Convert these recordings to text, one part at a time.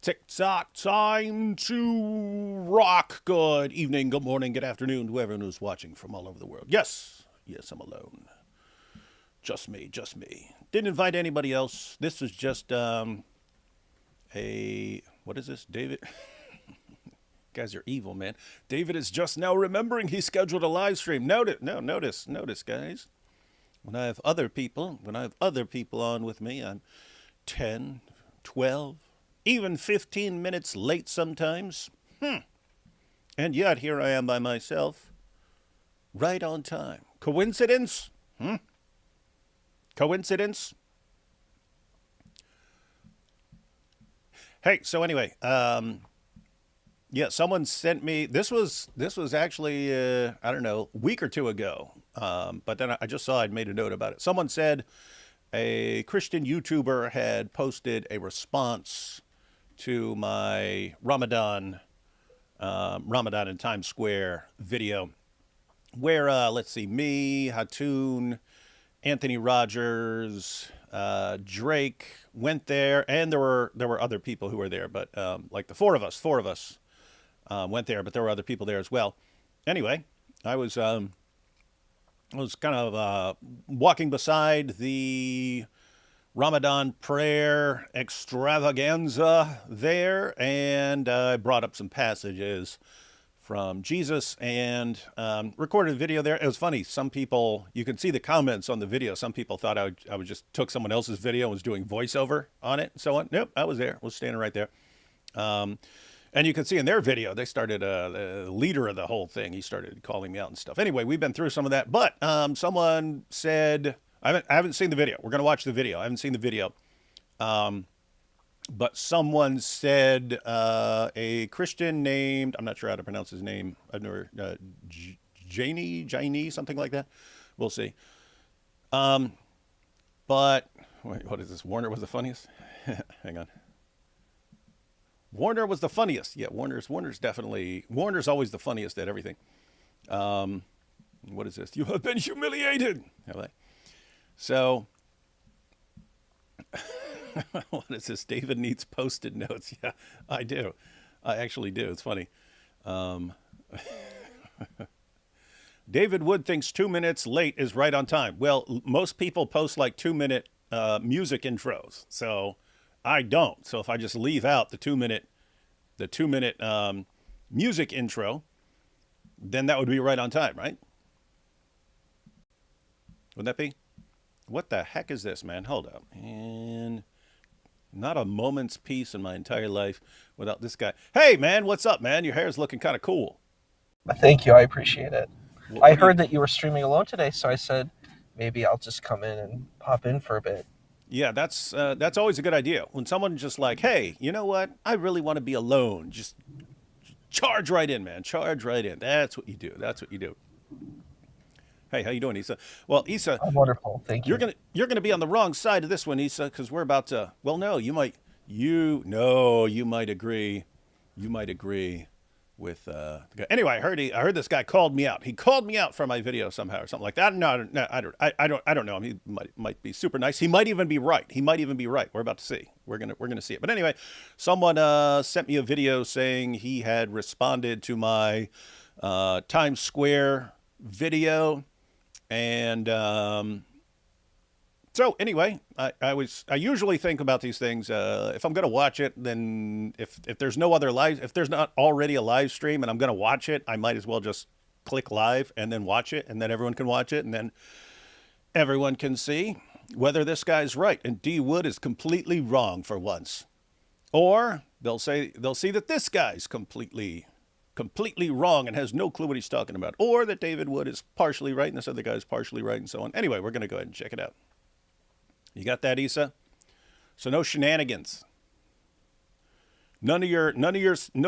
Tick-tock, time to rock. Good evening, good morning, good afternoon to everyone who's watching from all over the world. Yes, I'm alone. Just me, just me. Didn't invite anybody else. This was just what is this, David? Guys are evil, man. David is just now remembering he scheduled a live stream. Notice, guys. When I have other people on with me, I'm 10, 12, even 15 minutes late sometimes. And yet here I am by myself, right on time. Coincidence? Coincidence? Hey, so anyway, yeah, someone sent me. This was actually I don't know, a week or two ago. But then I just saw I'd made a note about it. Someone said a Christian YouTuber had posted a response to my Ramadan in Times Square video, where let's see, me, Hatoon, Anthony Rogers, Drake went there, and there were other people who were there, but like the four of us went there, but there were other people there as well. Anyway, I was kind of walking beside the Ramadan prayer extravaganza there, and I brought up some passages from Jesus and recorded a video there. It was funny. Some people, you can see the comments on the video. Some people thought I would just took someone else's video and was doing voiceover on it and so on. Nope, I was there. I was standing right there. And you can see in their video, they started, the leader of the whole thing, he started calling me out and stuff. Anyway, we've been through some of that. But someone said, I haven't seen the video. We're going to watch the video. I haven't seen the video. But someone said a Christian named, I'm not sure how to pronounce his name. I've never, Janie, something like that. We'll see. But, wait, what is this? Warner was the funniest? Hang on. Warner was the funniest. Yeah, Warner's always the funniest at everything. What is this? You have been humiliated. So, what is this? David needs post-it notes. Yeah, I do. I actually do. It's funny. David Wood thinks 2 minutes late is right on time. Well, most people post like 2 minute music intros. So I don't. So if I just leave out the 2 minute music intro, then that would be right on time, right? Would that be? What the heck is this, man? Hold up. And not a moment's peace in my entire life without this guy. Hey, man, what's up, man? Your hair's looking kind of cool. Thank you. I appreciate it. What, I what do you? heard that you were streaming alone today, so I said maybe I'll just come in and pop in for a bit. Yeah, that's always a good idea. When someone just like, hey, you know what? I really want to be alone. Just charge right in, man. Charge right in. That's what you do. That's what you do. Hey, how you doing, Issa? Well, Issa, I'm wonderful. Thank you're you. gonna be on the wrong side of this one, Issa, because we're about to. Well, no, you might agree. You might agree with the guy. Anyway, I heard this guy called me out. He called me out for my video somehow or something like that. No, I don't know him. He might be super nice. He might even be right. We're about to see. We're gonna see it. But anyway, someone sent me a video saying he had responded to my Times Square video, and so anyway, I usually think about these things. If I'm going to watch it, then if there's no other live, if there's not already a live stream and I'm going to watch it, I might as well just click live and then watch it, and then everyone can watch it, and then everyone can see whether this guy's right and D Wood is completely wrong for once, or they'll see that this guy's completely wrong and has no clue what he's talking about, or that David Wood is partially right and this other guy's partially right, and so on. Anyway, we're going to go ahead and check it out. You got that, Issa? So no shenanigans. No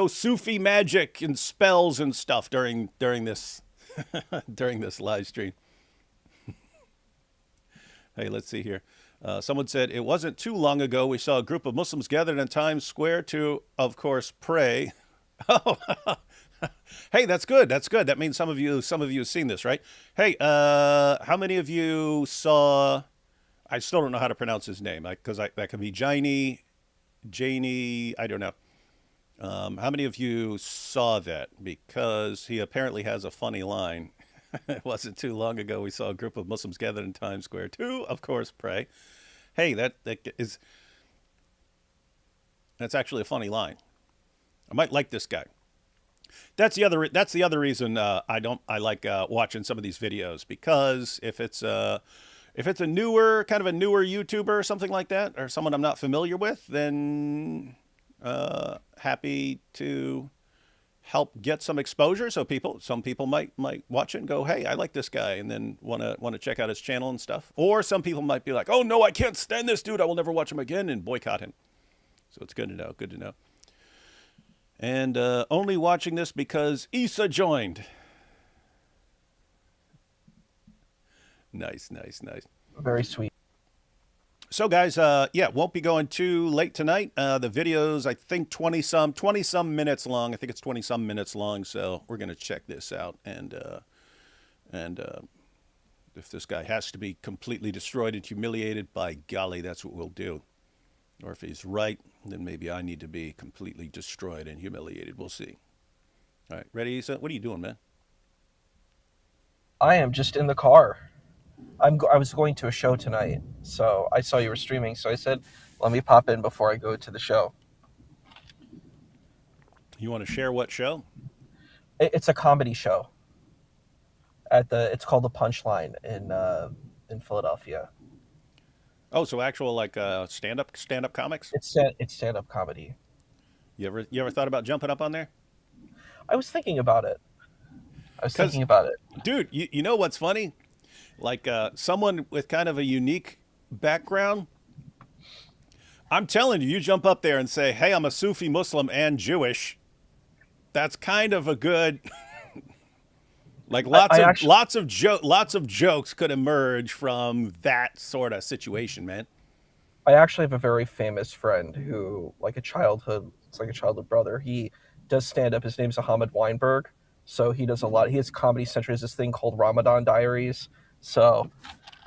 Sufi magic and spells and stuff during this during this live stream. Hey, let's see here. Someone said it wasn't too long ago we saw a group of Muslims gathered in Times Square to, of course, pray. Oh, hey, that's good. That's good. That means some of you have seen this, right? Hey, how many of you saw? I still don't know how to pronounce his name because that could be Janie, I don't know. How many of you saw that? Because he apparently has a funny line. It wasn't too long ago we saw a group of Muslims gathered in Times Square to, of course, pray. Hey, that's actually a funny line. I might like this guy. That's the other reason I like watching some of these videos, because if it's a newer kind of a newer YouTuber or something like that, or someone I'm not familiar with, then happy to help get some exposure. So some people might watch it and go, hey, I like this guy, and then want to check out his channel and stuff. Or some people might be like, oh no, I can't stand this dude, I will never watch him again, and boycott him. So it's good to know. Good to know. And only watching this because Issa joined. Nice, nice, nice. Very sweet. So guys, yeah, won't be going too late tonight. The video's I think 20 some minutes long. I think it's 20 some minutes long. So we're gonna check this out, and if this guy has to be completely destroyed and humiliated, by golly, that's what we'll do. Or if he's right, then maybe I need to be completely destroyed and humiliated. We'll see. All right, ready, Issa? What are you doing, man? I am just in the car. I was going to a show tonight, so I saw you were streaming, so I said, let me pop in before I go to the show. You want to share what show? It's a comedy show it's called the Punchline in Philadelphia. Oh, so actual like stand up comics? It's stand up comedy. You ever thought about jumping up on there? I was thinking about it. I was Because, thinking about it. dude, you know what's funny? Like someone with kind of a unique background. I'm telling you, you jump up there and say, "Hey, I'm a Sufi Muslim and Jewish." That's kind of a good, like I actually lots of jokes could emerge from that sort of situation, man. I actually have a very famous friend who, it's like a childhood brother. He does stand up. His name's Ahmed Weinberg. So he does a lot. He has Comedy Central. Has this thing called Ramadan Diaries. So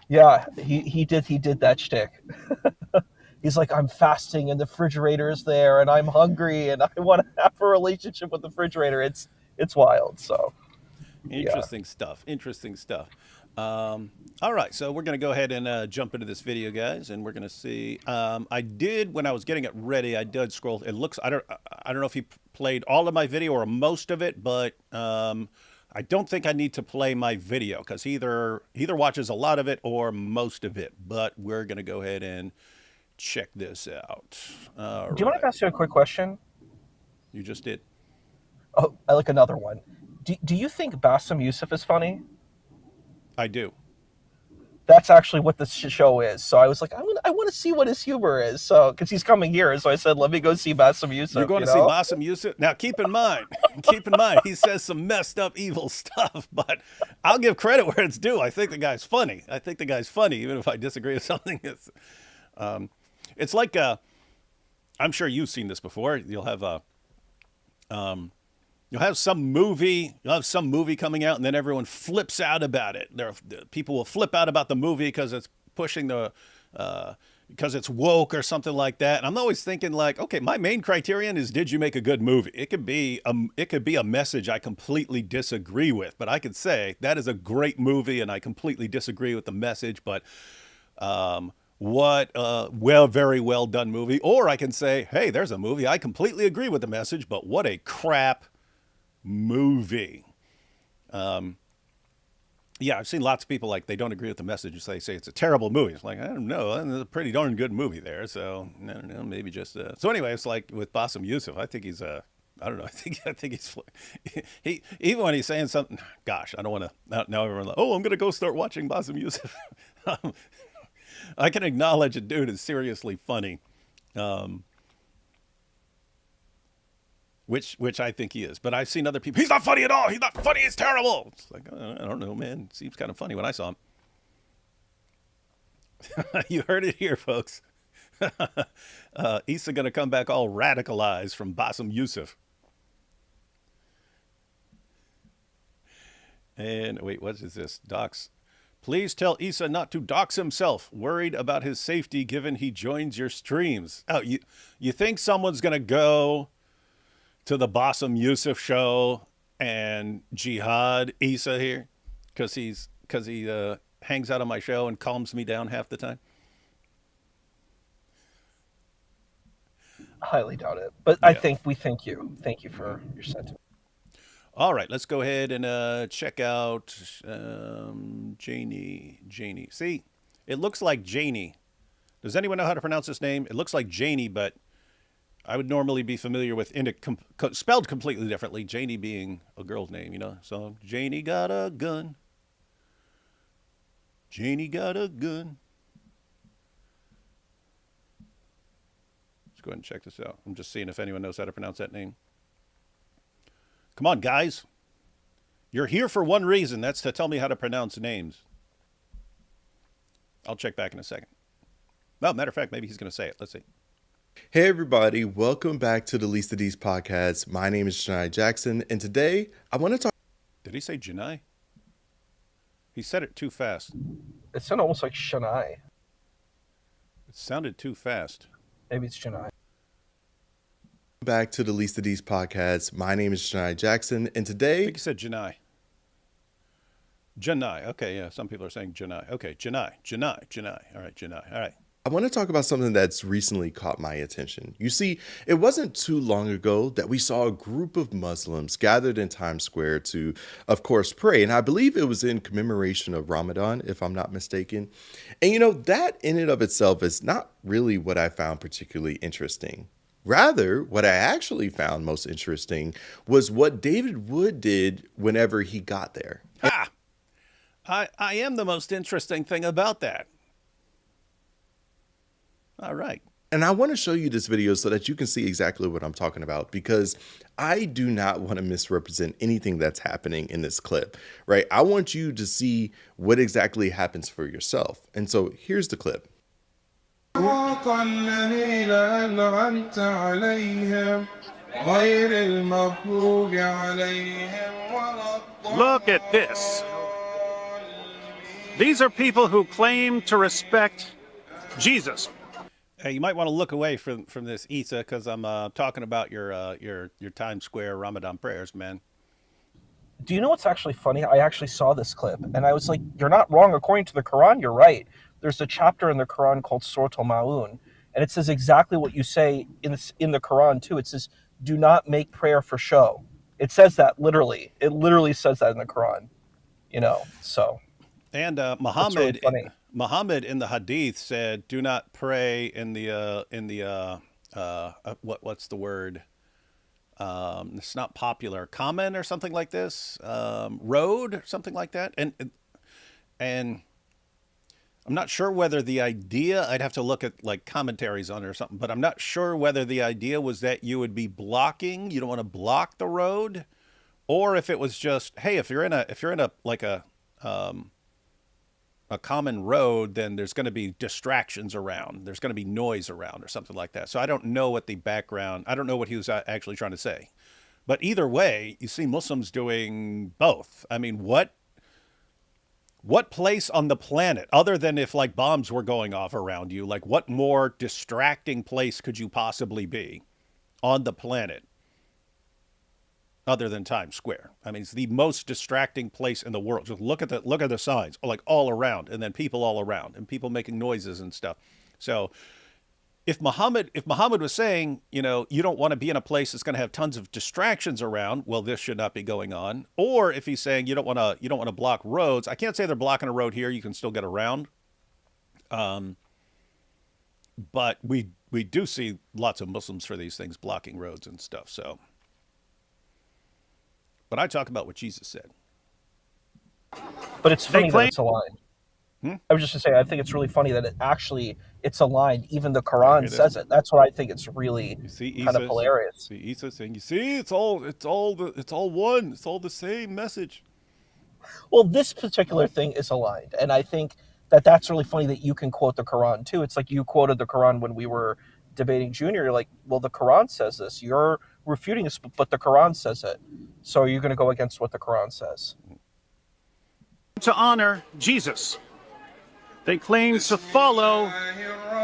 yeah, he did that shtick. He's like, I'm fasting and the refrigerator is there and I'm hungry and I want to have a relationship with the refrigerator. It's wild. So yeah. Interesting stuff. Interesting stuff. All right, so we're going to go ahead and jump into this video, guys, and we're going to see. I did when I was getting it ready. I did scroll. It looks. I don't know if he played all of my video or most of it, but I don't think I need to play my video because either watches a lot of it or most of it. But we're going to go ahead and check this out. All Do you want right, to ask you a quick question? you just did. Oh, I like another one. Do you think Bassem Youssef is funny? I do. That's actually what this show is. So I was like, I want to see what his humor is. So because he's coming here, so I said, let me go see Bassem Youssef. You're going to see Bassem Youssef. Now, keep in mind, he says some messed up, evil stuff. But I'll give credit where it's due. I think the guy's funny. Even if I disagree with something. It's like I'm sure you've seen this before. You'll have some movie coming out, and then everyone flips out about it. People will flip out about the movie because it's pushing because it's woke or something like that. And I'm always thinking like, okay, my main criterion is, did you make a good movie? It could be a message I completely disagree with, but I could say that is a great movie, and I completely disagree with the message, but very well done movie. Or I can say, hey, there's a movie I completely agree with the message, but what a crap movie. Yeah, I've seen lots of people like they don't agree with the message. They say it's a terrible movie. It's like, I don't know, there's a pretty darn good movie there. So I don't know, maybe just. So anyway, it's like with Bassem Youssef. I think he's I don't know. I think he's he even when he's saying something. Gosh, I don't want to. Now everyone's like, oh, I'm gonna go start watching Bassem Youssef. I can acknowledge a dude is seriously funny. Which I think he is. But I've seen other people, he's not funny at all. He's not funny. He's terrible. It's like, I don't know, man. Seems kind of funny when I saw him. You heard it here, folks. Issa going to come back all radicalized from Bassem Youssef. And wait, what is this? Docs. Please tell Issa not to dox himself. Worried about his safety given he joins your streams. Oh, you think someone's going to go to the Bassem Youssef show and Jihad Issa here because he hangs out on my show and calms me down half the time? Highly doubt it. But I Yeah. think we thank you. Thank you for your sentiment. All right, let's go ahead and check out Janie. Janie. See, it looks like Janie. Does anyone know how to pronounce this name? It looks like Janie, but I would normally be familiar with spelled completely differently. Janie being a girl's name, you know. So Janie got a gun. Janie got a gun. Let's go ahead and check this out. I'm just seeing if anyone knows how to pronounce that name. Come on, guys. You're here for one reason. That's to tell me how to pronounce names. I'll check back in a second. Well, matter of fact, maybe he's going to say it. Let's see. Hey everybody, welcome back to the Least of These podcast. My name is Janai Jackson, and today I want to talk. Did he say Janai? He said it too fast. It sounded almost like Shania. It sounded too fast. Maybe it's Shania. Back to the Least of These podcast. My name is Janai Jackson, and I today think he said Janai. Janai. Okay, yeah. Some people are saying Janai. Okay, Janai. All right, Janai. All right. I want to talk about something that's recently caught my attention. You see, it wasn't too long ago that we saw a group of Muslims gathered in Times Square to, of course, pray. And I believe it was in commemoration of Ramadan, if I'm not mistaken. And you know, that in and of itself is not really what I found particularly interesting. Rather, what I actually found most interesting was what David Wood did whenever he got there. Ha! I am the most interesting thing about that. All right. And I want to show you this video so that you can see exactly what I'm talking about, because I do not want to misrepresent anything that's happening in this clip, right? I want you to see what exactly happens for yourself. And so here's the clip. Look at this. These are people who claim to respect Jesus. Hey, you might want to look away from this, Issa, because I'm talking about your Times Square Ramadan prayers, man. Do you know what's actually funny? I actually saw this clip, and I was like, you're not wrong. According to the Quran, you're right. There's a chapter in the Quran called Surat al-Ma'un, and it says exactly what you say in the Quran, too. It says, do not make prayer for show. It says that literally. It literally says that in the Quran, you know, so. And Muhammad in the Hadith said, "Do not pray in the what's the word? It's not popular. Common or something like this. Road or something like that." And I'm not sure whether the idea. I'd have to look at like commentaries on it or something. But I'm not sure whether the idea was that you would be blocking. You don't want to block the road, or if it was just, hey, if you're in a like a common road, then there's going to be distractions around. There's going to be noise around or something like that. So I don't know what the background, I don't know what he was actually trying to say. But either way, you see Muslims doing both. I mean, what place on the planet, other than if like bombs were going off around you, like what more distracting place could you possibly be on the planet other than Times Square? I mean, it's the most distracting place in the world. Just look at the signs, like all around, and then people all around, and people making noises and stuff. So, if Muhammad was saying, you know, you don't want to be in a place that's going to have tons of distractions around, well, this should not be going on. Or if he's saying you don't want to block roads, I can't say they're blocking a road here. You can still get around. But we do see lots of Muslims for these things blocking roads and stuff. So. But I talk about what Jesus said. But it's funny that it's aligned. I was just going to say, I think it's really funny that it's aligned. Even the Quran says it. That's what I think it's really kind of hilarious. See, Isa saying, you see, it's all one. It's all the same message. Well, this particular thing is aligned. And I think that's really funny that you can quote the Quran too. It's like you quoted the Quran when we were debating Junior. You're like, well, the Quran says this. You're refuting this, but the Quran says it. So are you going to go against what the Quran says? To honor Jesus. They claim to follow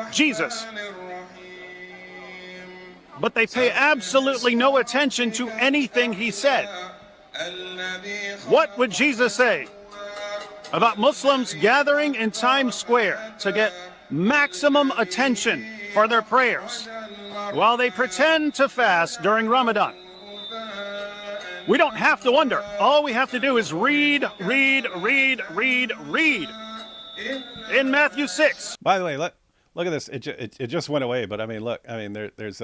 Jesus. but they pay absolutely no attention to anything he said. What would Jesus say about Muslims gathering in Times Square to get maximum attention for their prayers while they pretend to fast during Ramadan? We don't have to wonder. All we have to do is read in Matthew 6. By the way, look at this. It just went away, but I mean, look, I mean, there's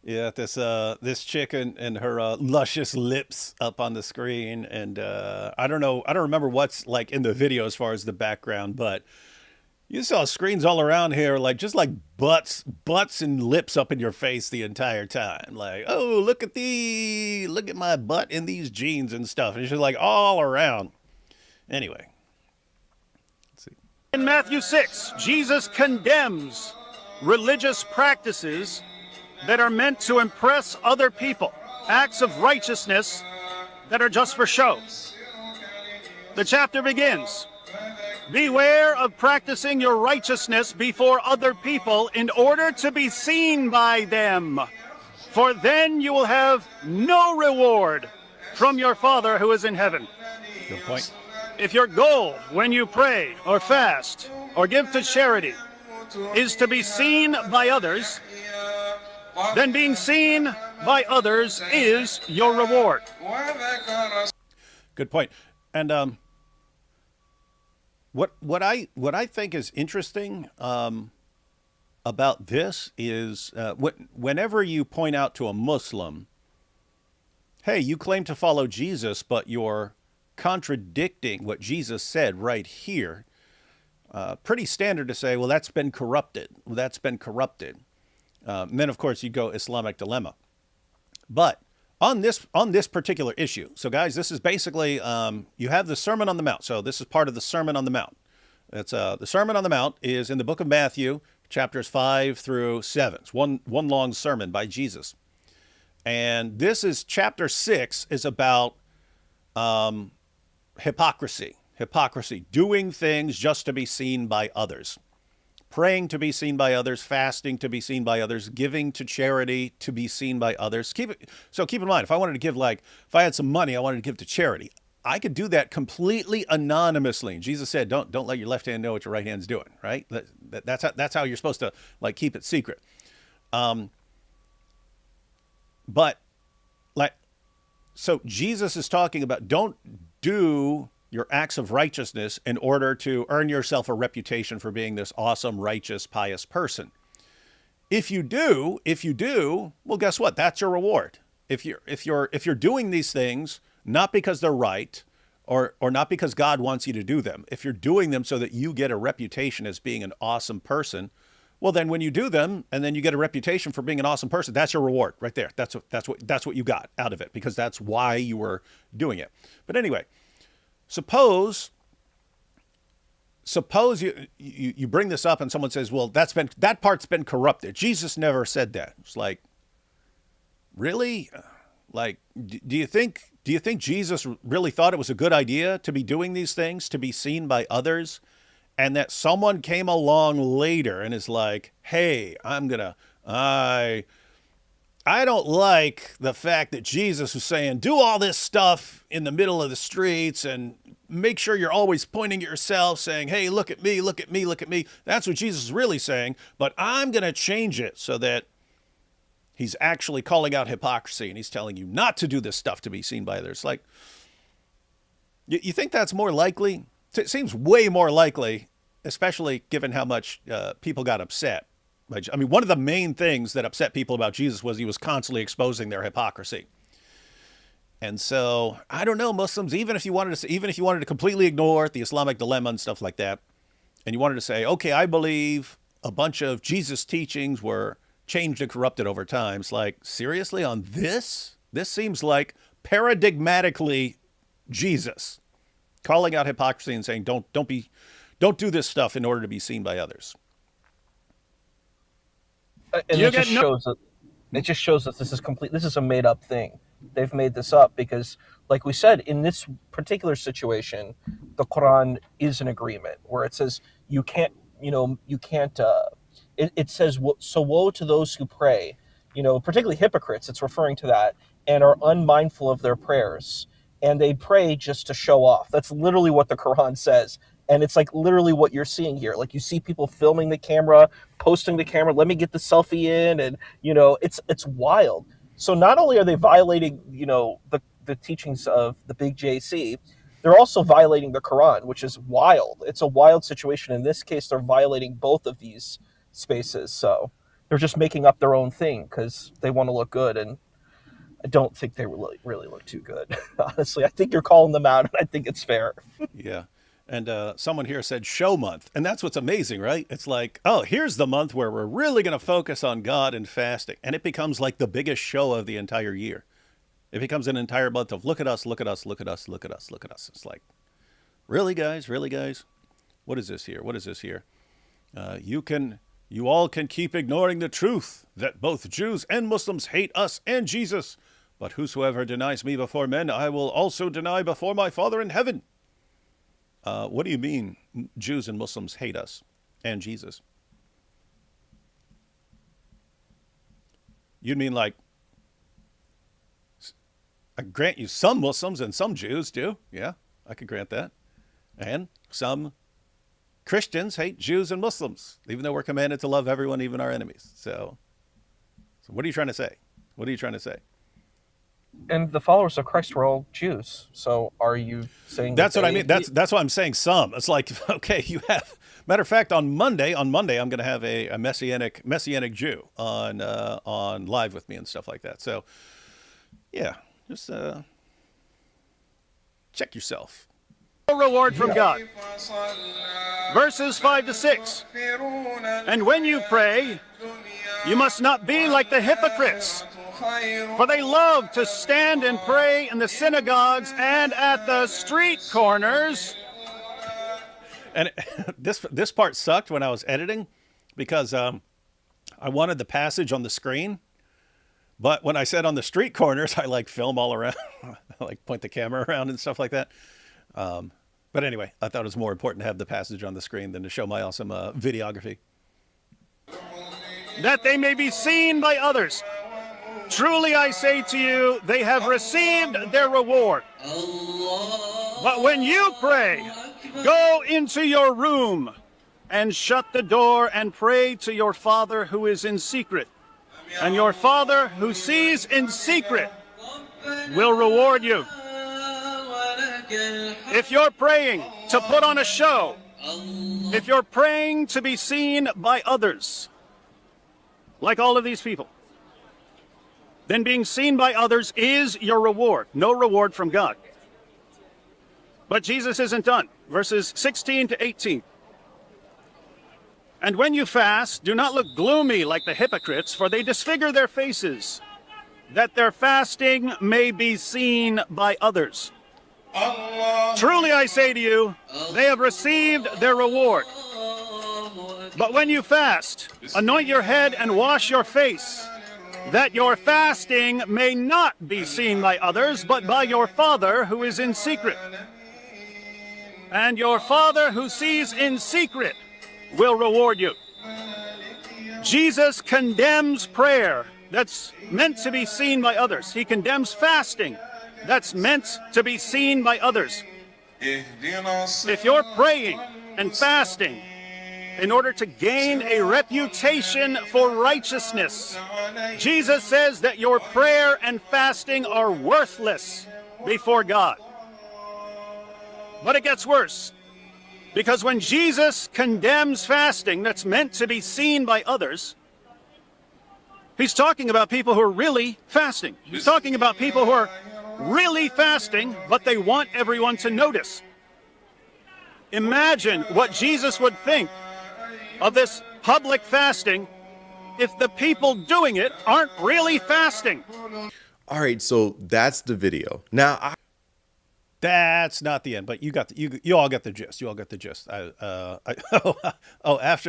this chick and her luscious lips up on the screen, and I don't remember what's like in the video as far as the background, but you saw screens all around here, like just like butts and lips up in your face the entire time. Like, oh, look at my butt in these jeans and stuff. And it's just like all around. Anyway, let's see. In Matthew 6, Jesus condemns religious practices that are meant to impress other people, acts of righteousness that are just for show. The chapter begins. Beware of practicing your righteousness before other people in order to be seen by them, for then you will have no reward from your Father who is in heaven. Good point. If your goal when you pray or fast or give to charity is to be seen by others, then being seen by others is your reward. Good point. And what I think is interesting about this is whenever you point out to a Muslim, hey, you claim to follow Jesus, but you're contradicting what Jesus said right here. Pretty standard to say, well, that's been corrupted. And then, of course, you go Islamic dilemma. But on this particular issue, so guys, this is basically you have the Sermon on the Mount. So this is part of the Sermon on the Mount. It's the Sermon on the Mount is in the book of Matthew, chapters 5 through 7. It's one long sermon by Jesus, and this is chapter 6 is about hypocrisy, doing things just to be seen by others. Praying to be seen by others, fasting to be seen by others, giving to charity to be seen by others. Keep in mind, if I wanted to give, like, if I had some money I wanted to give to charity, I could do that completely anonymously. And Jesus said, don't let your left hand know what your right hand's doing, right? That's how you're supposed to, like, keep it secret. But, like, so Jesus is talking about don't do your acts of righteousness in order to earn yourself a reputation for being this awesome, righteous, pious person. If you do, well, guess what? That's your reward. If you're doing these things not because they're right or not because God wants you to do them, if you're doing them so that you get a reputation as being an awesome person, well, then when you do them and then you get a reputation for being an awesome person, that's your reward right there. That's what you got out of it, because that's why you were doing it. But anyway, Suppose you bring this up and someone says, well, that part's been corrupted. Jesus never said that. It's like, really? Like, do you think Jesus really thought it was a good idea to be doing these things, to be seen by others, and that someone came along later and is like, hey, I don't like the fact that Jesus was saying, do all this stuff in the middle of the streets and make sure you're always pointing at yourself saying, hey, look at me, look at me, look at me. That's what Jesus is really saying, but I'm going to change it so that he's actually calling out hypocrisy and he's telling you not to do this stuff to be seen by others. Like, you think that's more likely? It seems way more likely, especially given how much people got upset. I mean, one of the main things that upset people about Jesus was he was constantly exposing their hypocrisy. And so, I don't know, Muslims, even if you wanted to completely ignore the Islamic dilemma and stuff like that, and you wanted to say, okay, I believe a bunch of Jesus' teachings were changed and corrupted over time. It's like, seriously, on this? This seems like paradigmatically Jesus calling out hypocrisy and saying, don't do this stuff in order to be seen by others. And it just shows that this is a made up thing. They've made this up because, like we said, in this particular situation, the Quran is an agreement where it says it says, so woe to those who pray particularly hypocrites, it's referring to that, and are unmindful of their prayers. And they pray just to show off. That's literally what the Quran says. And it's like literally what you're seeing here. Like you see people filming the camera, posting the camera, let me get the selfie in, and it's wild. So not only are they violating, the teachings of the big JC, they're also violating the Quran, which is wild. It's a wild situation. In this case, they're violating both of these spaces. So they're just making up their own thing because they want to look good, and I don't think they really look too good. Honestly, I think you're calling them out, and I think it's fair. Yeah. And someone here said show month. And that's what's amazing, right? It's like, oh, here's the month where we're really going to focus on God and fasting. And it becomes like the biggest show of the entire year. It becomes an entire month of look at us, look at us, look at us, look at us, look at us. It's like, really, guys? Really, guys? What is this here? What is this here? You all can keep ignoring the truth that both Jews and Muslims hate us and Jesus. But whosoever denies me before men, I will also deny before my Father in heaven. What do you mean Jews and Muslims hate us and Jesus? You'd mean like, I grant you some Muslims and some Jews do. Yeah, I could grant that. And some Christians hate Jews and Muslims, even though we're commanded to love everyone, even our enemies. So what are you trying to say? What are you trying to say? And the followers of Christ were all Jews. So are you saying that's what I mean? That's why I'm saying some. It's like, okay, you have. Matter of fact, on Monday, I'm going to have a messianic Jew on live with me and stuff like that. So, yeah, just check yourself. Reward from God. Verses 5-6. And when you pray, you must not be like the hypocrites, for they love to stand and pray in the synagogues and at the street corners. And this part sucked when I was editing because I wanted the passage on the screen. But when I said on the street corners, I like film all around, I like point the camera around and stuff like that. But anyway, I thought it was more important to have the passage on the screen than to show my awesome videography. That they may be seen by others. Truly I say to you, they have received their reward. But when you pray, go into your room and shut the door and pray to your Father who is in secret. And your Father who sees in secret will reward you. If you're praying to put on a show, if you're praying to be seen by others, like all of these people, then being seen by others is your reward, no reward from God. But Jesus isn't done. Verses 16-18. And when you fast, do not look gloomy like the hypocrites, for they disfigure their faces, that their fasting may be seen by others. Truly I say to you, they have received their reward. But when you fast, anoint your head and wash your face, that your fasting may not be seen by others, but by your Father who is in secret. And your Father who sees in secret will reward you. Jesus condemns prayer that's meant to be seen by others. He condemns fasting that's meant to be seen by others. If you're praying and fasting in order to gain a reputation for righteousness, Jesus says that your prayer and fasting are worthless before God. But it gets worse, because when Jesus condemns fasting that's meant to be seen by others, he's talking about people who are really fasting. He's talking about people who are really fasting, but they want everyone to notice. Imagine what Jesus would think of this public fasting if the people doing it aren't really fasting. All right, so that's the video. Now, That's not the end, but you all got the gist. You all got the gist. After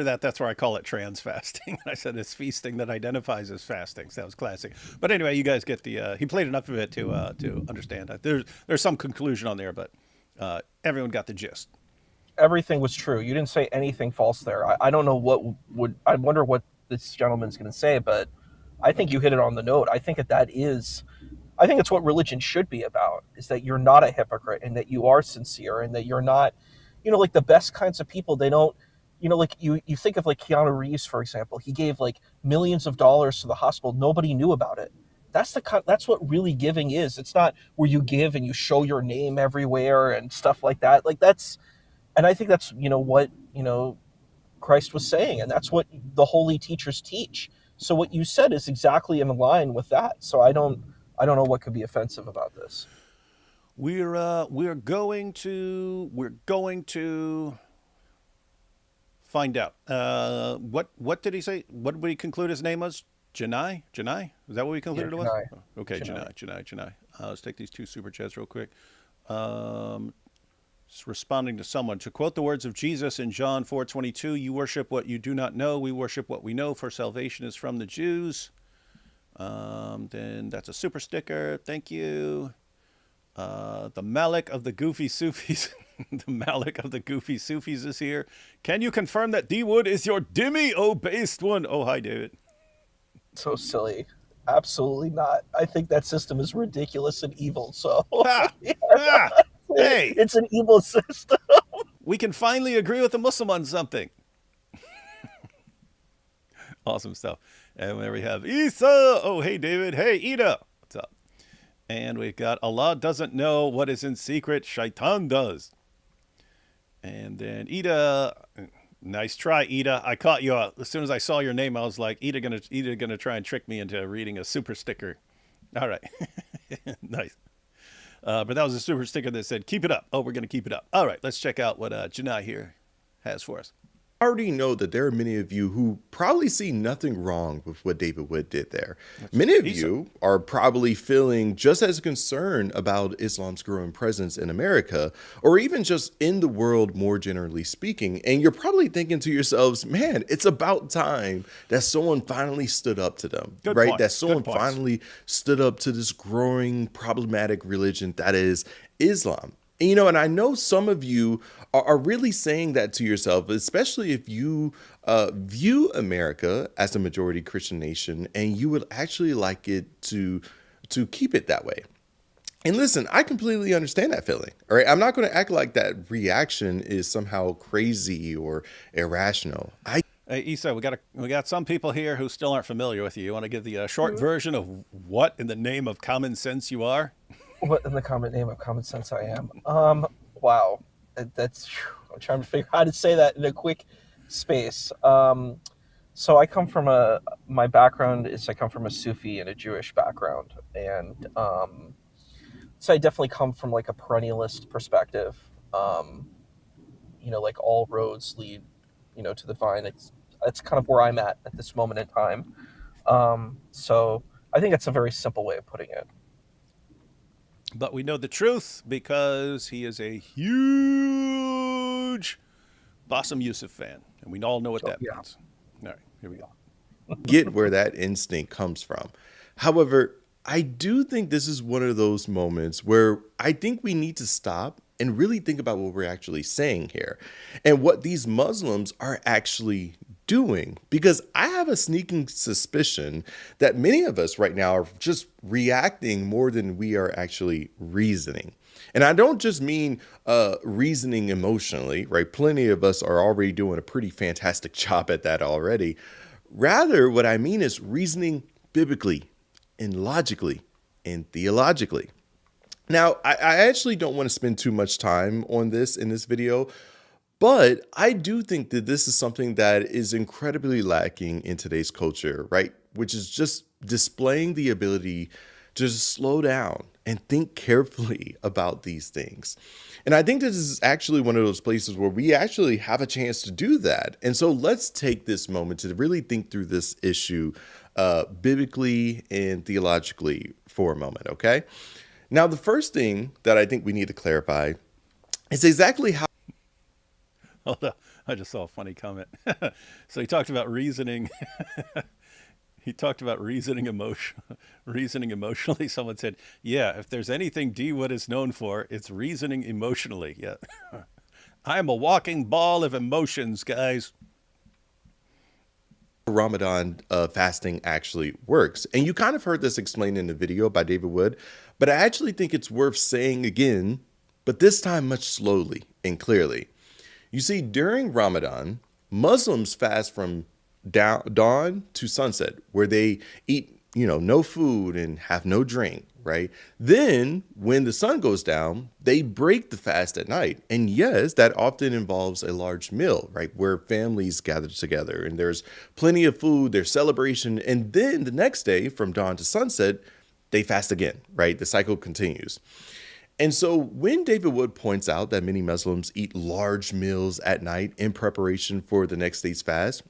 that, that's where I call it trans fasting. I said it's feasting that identifies as fasting. So that was classic. But anyway, you guys get the. He played enough of it to understand. There's some conclusion on there, but everyone got the gist. Everything was true. You didn't say anything false there. I don't know what would. I wonder what this gentleman's going to say, but I think you hit it on the note. I think it's what religion should be about, is that you're not a hypocrite and that you are sincere and that you're not, like the best kinds of people, they don't, like you think of like Keanu Reeves, for example. He gave like millions of dollars to the hospital. Nobody knew about it. That's what really giving is. It's not where you give and you show your name everywhere and stuff like that. And I think that's, what, Christ was saying, and that's what the holy teachers teach. So what you said is exactly in line with that. So I don't know what could be offensive about this. We're going to find out. What did he say? What did we conclude his name was? Janai? Janai? Is that what we Yeah, concluded it was? Janai. Okay, Janai. Janai. Let's take these two super chats real quick. Um, Just responding to someone. To quote the words of Jesus in John 4:22, you worship what you do not know. We worship what we know, for salvation is from the Jews. Then that's a super sticker. Thank you. The Malik of the Goofy Sufis. The Malik of the Goofy Sufis is here. Can you confirm that D Wood is your Dimmy, oh based one? Oh, hi, David. So silly. Absolutely not. I think that system is ridiculous and evil. So Ha! Ah! Hey! it's an evil system. We can finally agree with a Muslim on something. Awesome stuff. And there we have Isa. Oh, hey, David. Hey, Ida. What's up? And we've got Allah doesn't know what is in secret. Shaitan does. And then Ida. Nice try, Ida. I caught you. As soon as I saw your name, I was like, Ida gonna try and trick me into reading a super sticker. All right. Nice. But that was a super sticker that said, keep it up. Oh, we're going to keep it up. All right, let's check out what Janai here has for us. I already know that there are many of you who probably see nothing wrong with what David Wood did there. Many of you are probably feeling just as concerned about Islam's growing presence in America, or even just in the world more generally speaking. And you're probably thinking to yourselves, man, it's about time that someone finally stood up to them, Good right? point. That someone Good points. finally stood up to this growing problematic religion that is Islam. And I know some of you are really saying that to yourself, especially if you view America as a majority Christian nation and you would actually like it to keep it that way. And listen, I completely understand that feeling. All right, I'm not going to act like that reaction is somehow crazy or irrational. Hey, Isa, we got some people here who still aren't familiar with you. You want to give the short version of what in the name of common sense you are? What in the common name of common sense I am? Wow. That's, I'm trying to figure out how to say that in a quick space. So I come from my background is I come from a Sufi and a Jewish background. And so I definitely come from like a perennialist perspective. Like all roads lead, to the vine. That's kind of where I'm at this moment in time. So I think that's a very simple way of putting it. But we know the truth because he is a huge Bassem Youssef fan. And we all know what that Yeah. means. All right, here we go. Get where that instinct comes from. However, I do think this is one of those moments where I think we need to stop and really think about what we're actually saying here and what these Muslims are actually doing. Because I have a sneaking suspicion that many of us right now are just reacting more than we are actually reasoning. And I don't just mean reasoning emotionally, right? Plenty of us are already doing a pretty fantastic job at that already. Rather, what I mean is reasoning biblically and logically and theologically. Now, I actually don't want to spend too much time on this in this video, but I do think that this is something that is incredibly lacking in today's culture, right? Which is just displaying the ability to just slow down and think carefully about these things. And I think this is actually one of those places where we actually have a chance to do that. And so let's take this moment to really think through this issue biblically and theologically for a moment, okay? Now, the first thing that I think we need to clarify is exactly how. Hold on. I just saw a funny comment. So he talked about reasoning. He talked about reasoning emotionally. Someone said, yeah, if there's anything D Wood is known for, it's reasoning emotionally. Yeah. I'm a walking ball of emotions, guys. Ramadan fasting actually works. And you kind of heard this explained in the video by David Wood, but I actually think it's worth saying again, but this time much slowly and clearly. You see, during Ramadan, Muslims fast from dawn to sunset, where they eat, no food and have no drink, right? Then, when the sun goes down, they break the fast at night. And yes, that often involves a large meal, right? Where families gather together and there's plenty of food, there's celebration. And then the next day, from dawn to sunset, they fast again, right? The cycle continues. And so when David Wood points out that many Muslims eat large meals at night in preparation for the next day's fast,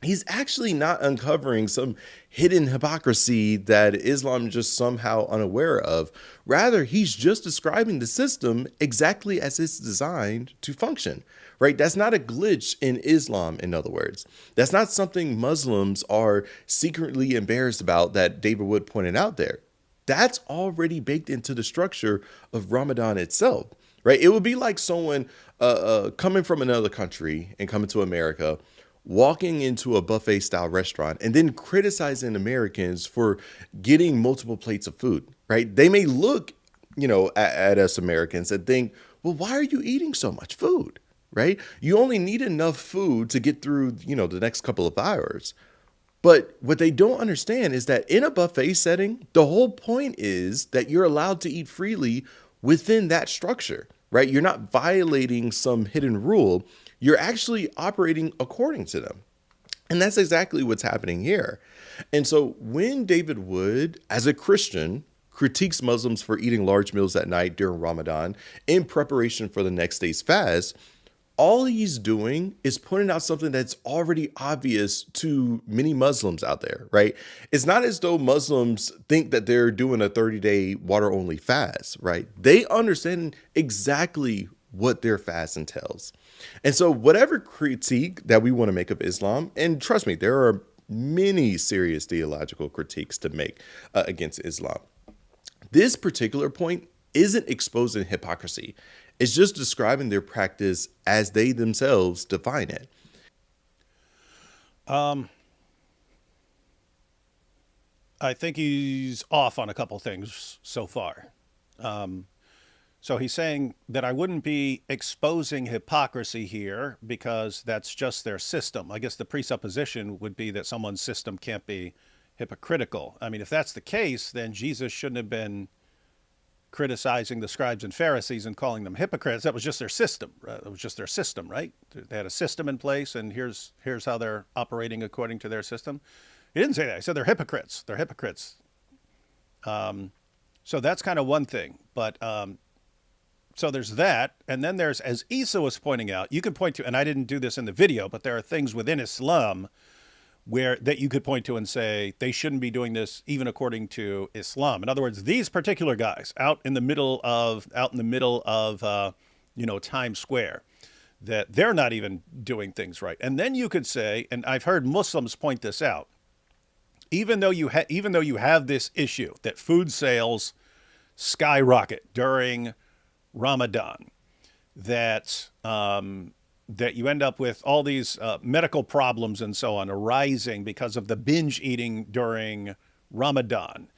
he's actually not uncovering some hidden hypocrisy that Islam is just somehow unaware of. Rather, he's just describing the system exactly as it's designed to function, right? That's not a glitch in Islam, in other words. That's not something Muslims are secretly embarrassed about that David Wood pointed out there. That's already baked into the structure of Ramadan itself, right? It would be like someone coming from another country and coming to America, walking into a buffet style restaurant and then criticizing Americans for getting multiple plates of food, right? They may look, at us Americans and think, well, why are you eating so much food, right? You only need enough food to get through, the next couple of hours. But what they don't understand is that in a buffet setting, the whole point is that you're allowed to eat freely within that structure, right? You're not violating some hidden rule. You're actually operating according to them. And that's exactly what's happening here. And so when David Wood, as a Christian, critiques Muslims for eating large meals at night during Ramadan in preparation for the next day's fast, all he's doing is pointing out something that's already obvious to many Muslims out there, right? It's not as though Muslims think that they're doing a 30-day water-only fast, right? They understand exactly what their fast entails. And so whatever critique that we want to make of Islam, and trust me, there are many serious theological critiques to make against Islam. This particular point isn't exposing hypocrisy. It's just describing their practice as they themselves define it. I think he's off on a couple things so far. So he's saying that I wouldn't be exposing hypocrisy here because that's just their system. I guess the presupposition would be that someone's system can't be hypocritical. I mean, if that's the case, then Jesus shouldn't have been criticizing the scribes and Pharisees and calling them hypocrites. That was just their system. Right? It was just their system, right? They had a system in place, and here's how they're operating according to their system. He didn't say that. He said they're hypocrites. They're hypocrites. So that's kind of one thing. But so there's that. And then there's, as Isa was pointing out, you could point to, and I didn't do this in the video, but there are things within Islam where that you could point to and say they shouldn't be doing this even according to Islam. In other words, these particular guys out in the middle of Times Square, that they're not even doing things right. And then you could say, and I've heard Muslims point this out, even though you have this issue that food sales skyrocket during Ramadan, that you end up with all these medical problems and so on arising because of the binge eating during Ramadan.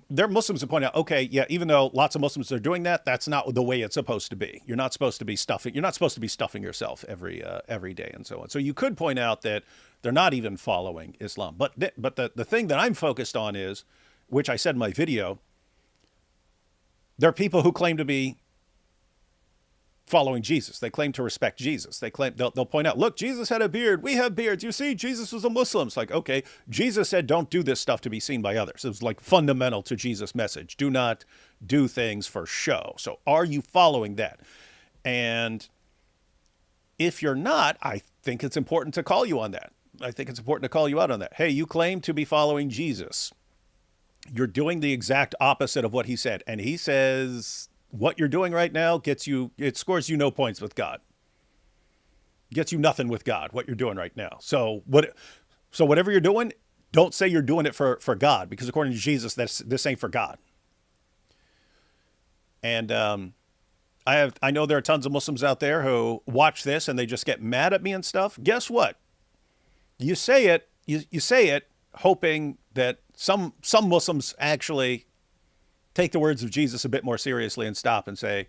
There are Muslims who point out, okay, yeah, even though lots of Muslims are doing that, that's not the way it's supposed to be. You're not supposed to be stuffing yourself every day and so on. So you could point out that they're not even following Islam. But the thing that I'm focused on is, which I said in my video, there are people who claim to be following Jesus. They claim to respect Jesus. They'll point out, look, Jesus had a beard. We have beards. You see, Jesus was a Muslim. It's like, okay, Jesus said, don't do this stuff to be seen by others. It was like fundamental to Jesus' message. Do not do things for show. So are you following that? And if you're not, I think it's important to call you on that. I think it's important to call you out on that. Hey, you claim to be following Jesus. You're doing the exact opposite of what he said. And he says, what you're doing right now scores you no points with God. Gets you nothing with God, what you're doing right now. So whatever you're doing, don't say you're doing it for God, because according to Jesus, this ain't for God. And I know there are tons of Muslims out there who watch this and they just get mad at me and stuff. Guess what? You say it hoping that some Muslims actually take the words of Jesus a bit more seriously and stop and say,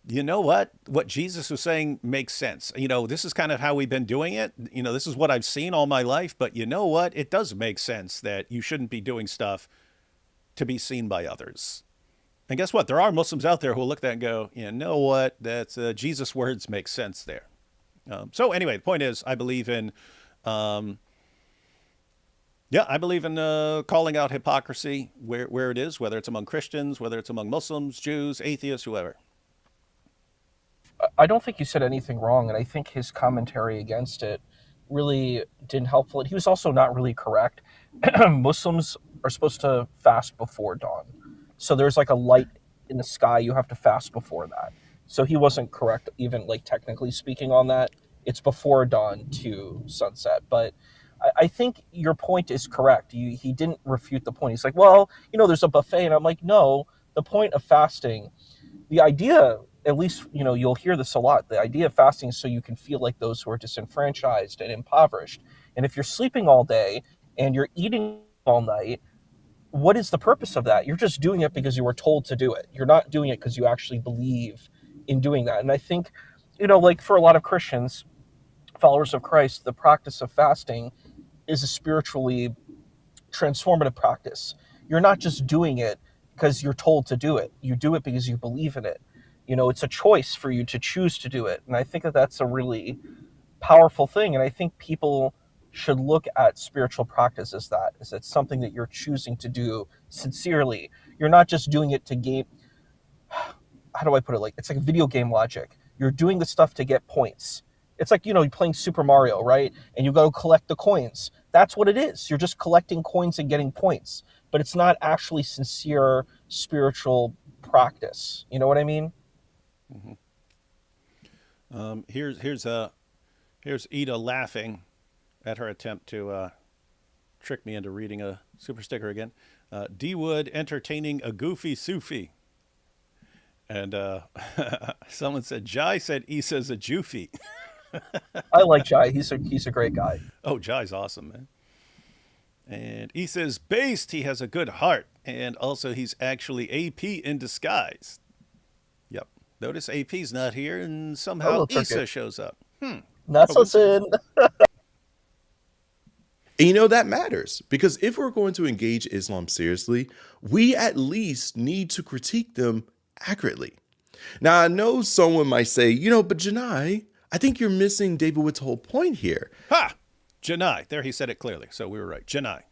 you know what Jesus was saying makes sense. This is kind of how we've been doing it. This is what I've seen all my life, but you know what? It does make sense that you shouldn't be doing stuff to be seen by others. And guess what? There are Muslims out there who will look at that and go, you know what? That's Jesus' words make sense there. So anyway, the point is, I believe in, calling out hypocrisy where it is, whether it's among Christians, whether it's among Muslims, Jews, atheists, whoever. I don't think you said anything wrong, and I think his commentary against it really didn't help. He was also not really correct. Muslims are supposed to fast before dawn. So there's like a light in the sky. You have to fast before that. So he wasn't correct, even like technically speaking on that. It's before dawn to sunset. But I think your point is correct. He didn't refute the point. He's like, well, there's a buffet. And I'm like, no, the point of fasting, the idea, at least, you'll hear this a lot. The idea of fasting is so you can feel like those who are disenfranchised and impoverished. And if you're sleeping all day and you're eating all night, what is the purpose of that? You're just doing it because you were told to do it. You're not doing it because you actually believe in doing that. And I think, like for a lot of Christians, followers of Christ, the practice of fasting is a spiritually transformative practice. You're not just doing it because you're told to do it. You do it because you believe in it. It's a choice for you to choose to do it. And I think that that's a really powerful thing. And I think people should look at spiritual practice as that, is it's something that you're choosing to do sincerely. You're not just doing it to gain, how do I put it? Like, it's like video game logic. You're doing the stuff to get points. It's like, you're playing Super Mario, right? And you go collect the coins. That's what it is. You're just collecting coins and getting points, but it's not actually sincere spiritual practice. You know what I mean? Here's Ida laughing at her attempt to trick me into reading a super sticker again. D Wood entertaining a goofy Sufi. And someone said, Jai said Issa's a Jufi. I like Jai. He's a great guy. Oh, Jai's awesome, man. And he says, based, he has a good heart. And also, he's actually AP in disguise. Yep. Notice AP's not here, and somehow Issa shows up. That's what's in. And that matters, because if we're going to engage Islam seriously, we at least need to critique them accurately. Now, I know someone might say, but Janai, I think you're missing David Wood's whole point here. Ha! Janai. There, he said it clearly. So we were right. Janai.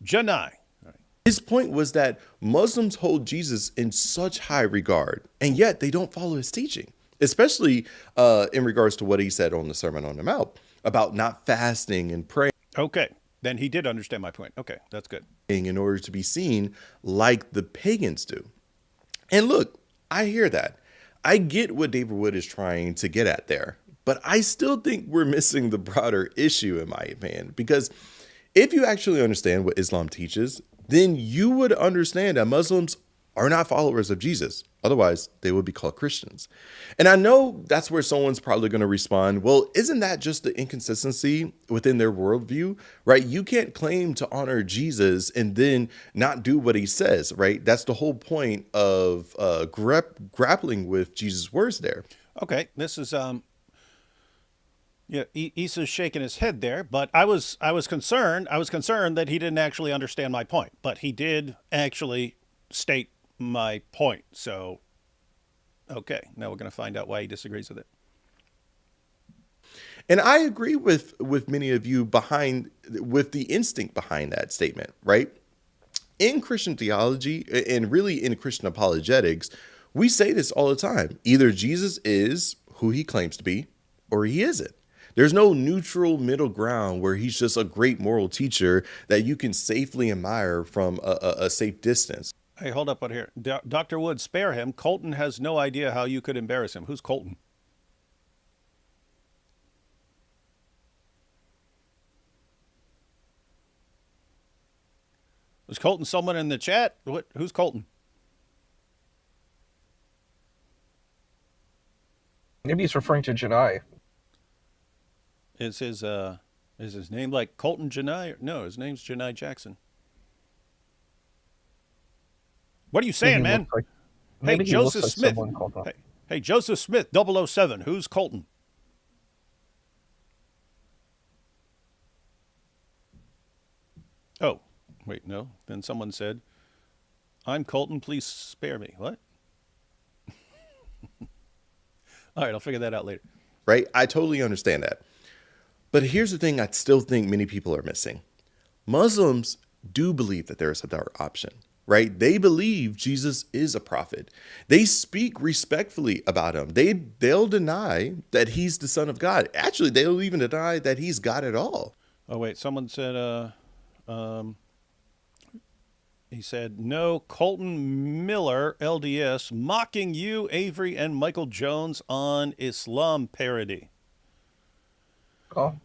Right. His point was that Muslims hold Jesus in such high regard, and yet they don't follow his teaching, especially in regards to what he said on the Sermon on the Mount about not fasting and praying. Okay. Then he did understand my point. Okay. That's good. In order to be seen like the pagans do. And look, I hear that. I get what David Wood is trying to get at there, but I still think we're missing the broader issue, in my opinion, because if you actually understand what Islam teaches, then you would understand that Muslims are not followers of Jesus. Otherwise, they would be called Christians. And I know that's where someone's probably going to respond, well, isn't that just the inconsistency within their worldview, right? You can't claim to honor Jesus and then not do what he says, right? That's the whole point of grappling with Jesus' words there. Okay, this is Issa's shaking his head there, but I was concerned. I was concerned that he didn't actually understand my point, but he did actually state my point. So, okay, now we're going to find out why he disagrees with it. And I agree with many of you with the instinct behind that statement, right? In Christian theology and really in Christian apologetics, we say this all the time. Either Jesus is who he claims to be, or he isn't. There's no neutral middle ground where he's just a great moral teacher that you can safely admire from a safe distance. Hey, hold up on here. Dr. Wood, spare him. Colton has no idea how you could embarrass him. Who's Colton? Was Colton someone in the chat? Who's Colton? Maybe he's referring to Janai. Is his name like Colton Janai? No, his name's Janai Jackson. What are you Maybe saying, he looks man? like Hey, maybe he looks Joseph like Smith. someone called that. Hey, Joseph Smith, 007. Who's Colton? Oh, wait, no. Then someone said, I'm Colton, please spare me. What? All right, I'll figure that out later. right? I totally understand that. But here's the thing I still think many people are missing. Muslims do believe that there is a third option, right? They believe Jesus is a prophet. They speak respectfully about him. They'll deny that he's the son of God. Actually, they'll even deny that he's God at all. Oh, wait, someone said, um, he said, no, Colton Miller, LDS, mocking you, Avery, and Michael Jones on Islam parody. Oh,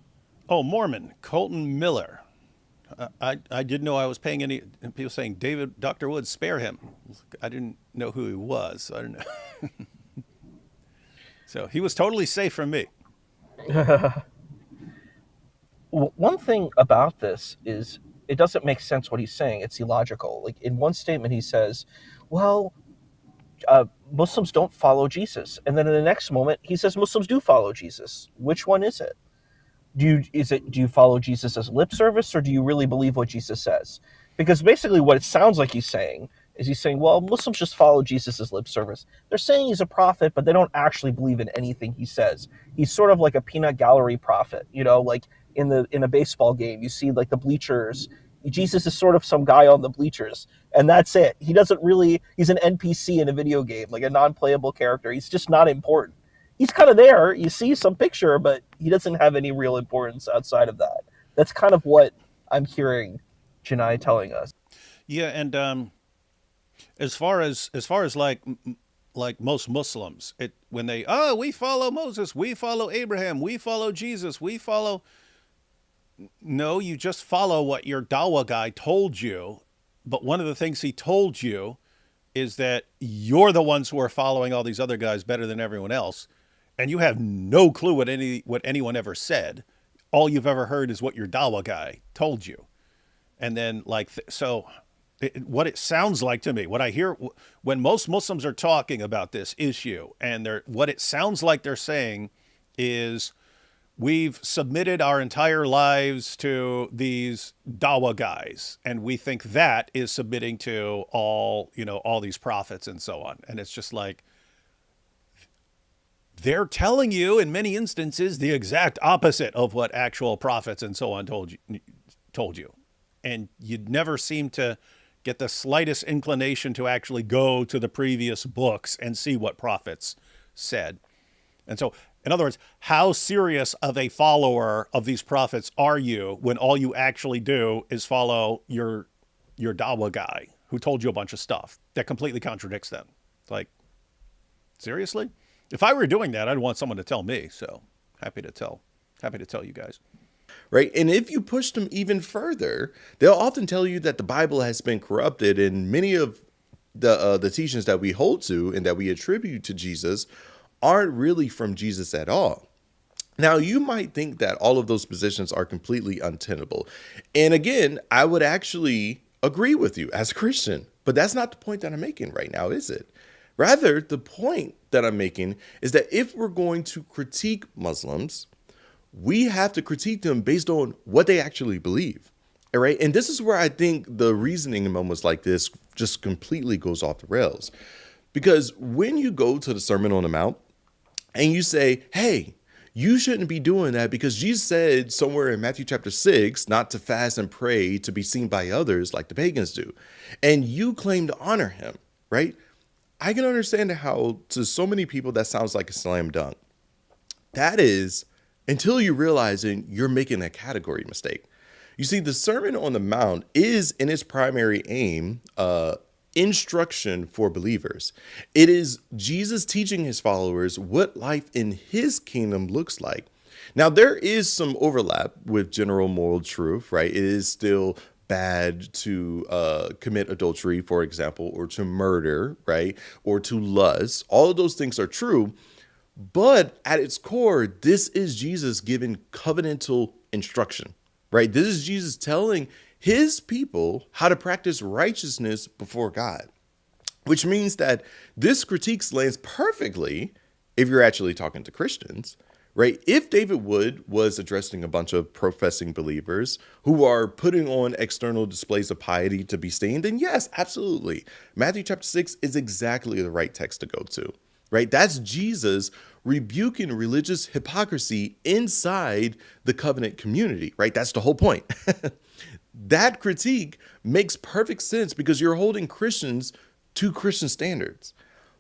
Oh, Mormon, Colton Miller. I didn't know I was paying any. People saying, David, Dr. Wood, spare him. I didn't know who he was. So I don't know. So he was totally safe from me. one thing about this is it doesn't make sense what he's saying. It's illogical. Like in one statement, he says, "Well, Muslims don't follow Jesus," and then in the next moment, he says Muslims do follow Jesus. Which one is it? Do you follow Jesus as lip service, or do you really believe what Jesus says? Because basically what it sounds like he's saying, well, Muslims just follow Jesus as lip service. They're saying he's a prophet, but they don't actually believe in anything he says. He's sort of like a peanut gallery prophet, like in a baseball game, you see like the bleachers. Jesus is sort of some guy on the bleachers, and that's it. He's an NPC in a video game, like a non-playable character. He's just not important. He's kind of there. You see some picture, but he doesn't have any real importance outside of that. That's kind of what I'm hearing Janai telling us. Yeah, and as far as like most Muslims, it when they we follow Moses, we follow Abraham, we follow Jesus, we follow. No, you just follow what your Dawa guy told you. But one of the things he told you is that you're the ones who are following all these other guys better than everyone else, and you have no clue what anyone ever said. All you've ever heard is what your Dawa guy told you, and then what it sounds like to me, what I hear when most Muslims are talking about this issue, and what it sounds like they're saying is we've submitted our entire lives to these Dawa guys, and we think that is submitting to all these prophets and so on. And it's just like they're telling you in many instances the exact opposite of what actual prophets and so on told you. And you'd never seem to get the slightest inclination to actually go to the previous books and see what prophets said. And so, in other words, how serious of a follower of these prophets are you when all you actually do is follow your Dawa guy who told you a bunch of stuff that completely contradicts them? It's like, seriously? If I were doing that, I'd want someone to tell me. So happy to tell you guys. Right? And if you push them even further, they'll often tell you that the Bible has been corrupted, and many of the teachings that we hold to and that we attribute to Jesus aren't really from Jesus at all. Now, you might think that all of those positions are completely untenable. And again, I would actually agree with you as a Christian, but that's not the point that I'm making right now, is it? Rather, the point that I'm making is that if we're going to critique Muslims, we have to critique them based on what they actually believe. All right. And this is where I think the reasoning in moments like this just completely goes off the rails. Because when you go to the Sermon on the Mount and you say, hey, you shouldn't be doing that because Jesus said somewhere in Matthew chapter 6 not to fast and pray to be seen by others like the pagans do, and you claim to honor him, right? I can understand how to so many people that sounds like a slam dunk. That is until you realizing you're making a category mistake. You see, the Sermon on the Mount is in its primary aim, instruction for believers. It is Jesus teaching his followers what life in his kingdom looks like. Now, there is some overlap with general moral truth, right? It is still bad to commit adultery, for example, or to murder, right? Or to lust. All of those things are true. But at its core, this is Jesus giving covenantal instruction, right? This is Jesus telling his people how to practice righteousness before God, which means that this critique lands perfectly if you're actually talking to Christians, right? If David Wood was addressing a bunch of professing believers who are putting on external displays of piety to be seen, then yes, absolutely. Matthew chapter 6 is exactly the right text to go to, right? That's Jesus rebuking religious hypocrisy inside the covenant community, right? That's the whole point. That critique makes perfect sense because you're holding Christians to Christian standards.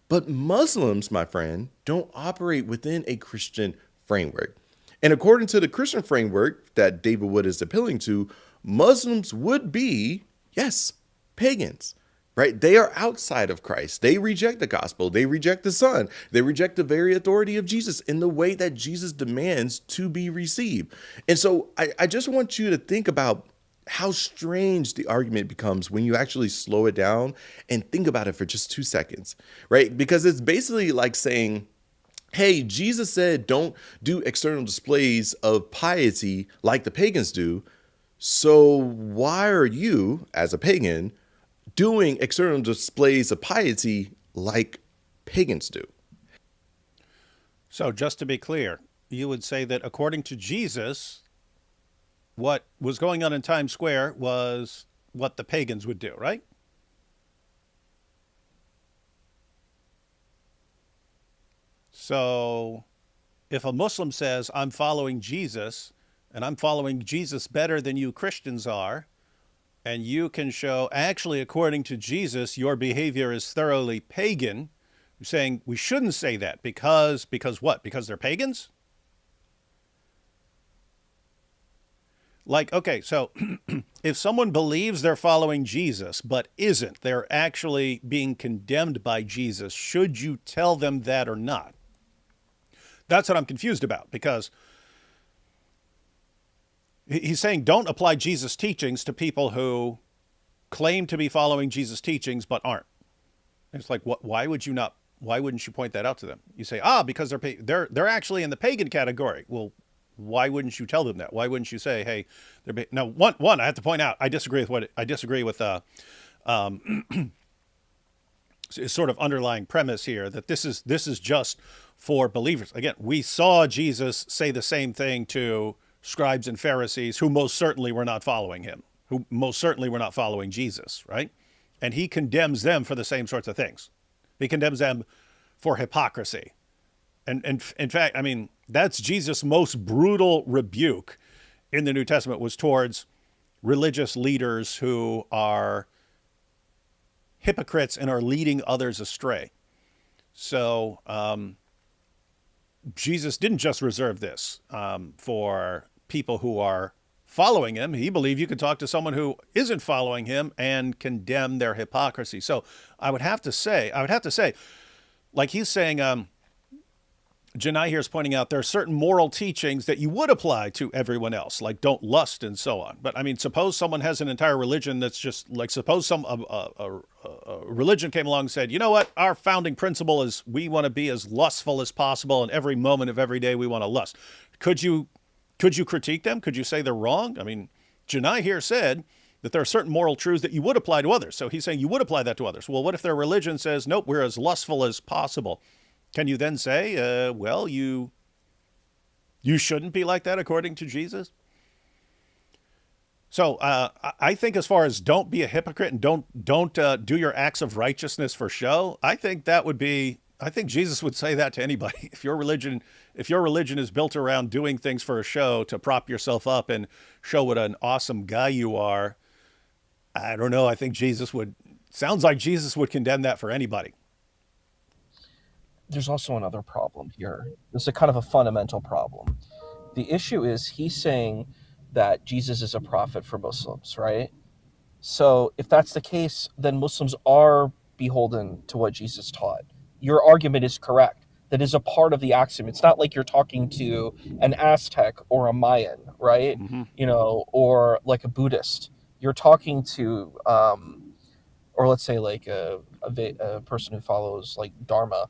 But Muslims, my friend, don't operate within a Christian framework. And according to the Christian framework that David Wood is appealing to, Muslims would be, yes, pagans, right? They are outside of Christ. They reject the gospel. They reject the Son. They reject the very authority of Jesus in the way that Jesus demands to be received. And so I just want you to think about how strange the argument becomes when you actually slow it down and think about it for just 2 seconds, right? Because it's basically like saying, hey, Jesus said don't do external displays of piety like the pagans do. So why are you, as a pagan, doing external displays of piety like pagans do? So, just to be clear, you would say that according to Jesus, what was going on in Times Square was what the pagans would do, right? So, if a Muslim says, I'm following Jesus, and I'm following Jesus better than you Christians are, and you can show, actually, according to Jesus, your behavior is thoroughly pagan, you're saying we shouldn't say that because what? Because they're pagans? Like, okay, so if someone believes they're following Jesus but isn't, they're actually being condemned by Jesus, should you tell them that or not? That's what I'm confused about, because he's saying don't apply Jesus' teachings to people who claim to be following Jesus' teachings but aren't. It's like, what? Why would you not? Why wouldn't you point that out to them? You say, because they're actually in the pagan category. Well, why wouldn't you tell them that? Why wouldn't you say, hey, now one? I have to point out, I disagree with sort of underlying premise here that this is just for believers. Again, we saw Jesus say the same thing to scribes and Pharisees who most certainly were not following him, who most certainly were not following Jesus, right? And he condemns them for the same sorts of things. He condemns them for hypocrisy. And in fact, I mean, that's Jesus' most brutal rebuke in the New Testament was towards religious leaders who are hypocrites and are leading others astray. So Jesus didn't just reserve this for people who are following him. He believed you could talk to someone who isn't following him and condemn their hypocrisy. So I would have to say, like he's saying, Janai here is pointing out there are certain moral teachings that you would apply to everyone else, like don't lust and so on. But I mean, suppose someone has an entire religion that's just like, suppose a religion came along and said, you know what, our founding principle is we want to be as lustful as possible, and every moment of every day we want to lust. Could you critique them? Could you say they're wrong? I mean, Janai here said that there are certain moral truths that you would apply to others. So he's saying you would apply that to others. Well, what if their religion says, nope, we're as lustful as possible? Can you then say, well, you shouldn't be like that according to Jesus? So I think as far as don't be a hypocrite and don't do your acts of righteousness for show, I think Jesus would say that to anybody. If your religion is built around doing things for a show to prop yourself up and show what an awesome guy you are, I don't know. I think sounds like Jesus would condemn that for anybody. There's also another problem here. This is a kind of a fundamental problem. The issue is he's saying that Jesus is a prophet for Muslims, right? So if that's the case, then Muslims are beholden to what Jesus taught. Your argument is correct. That is a part of the axiom. It's not like you're talking to an Aztec or a Mayan, right? Mm-hmm. Or like a Buddhist. You're talking to, or let's say like a person who follows like Dharma.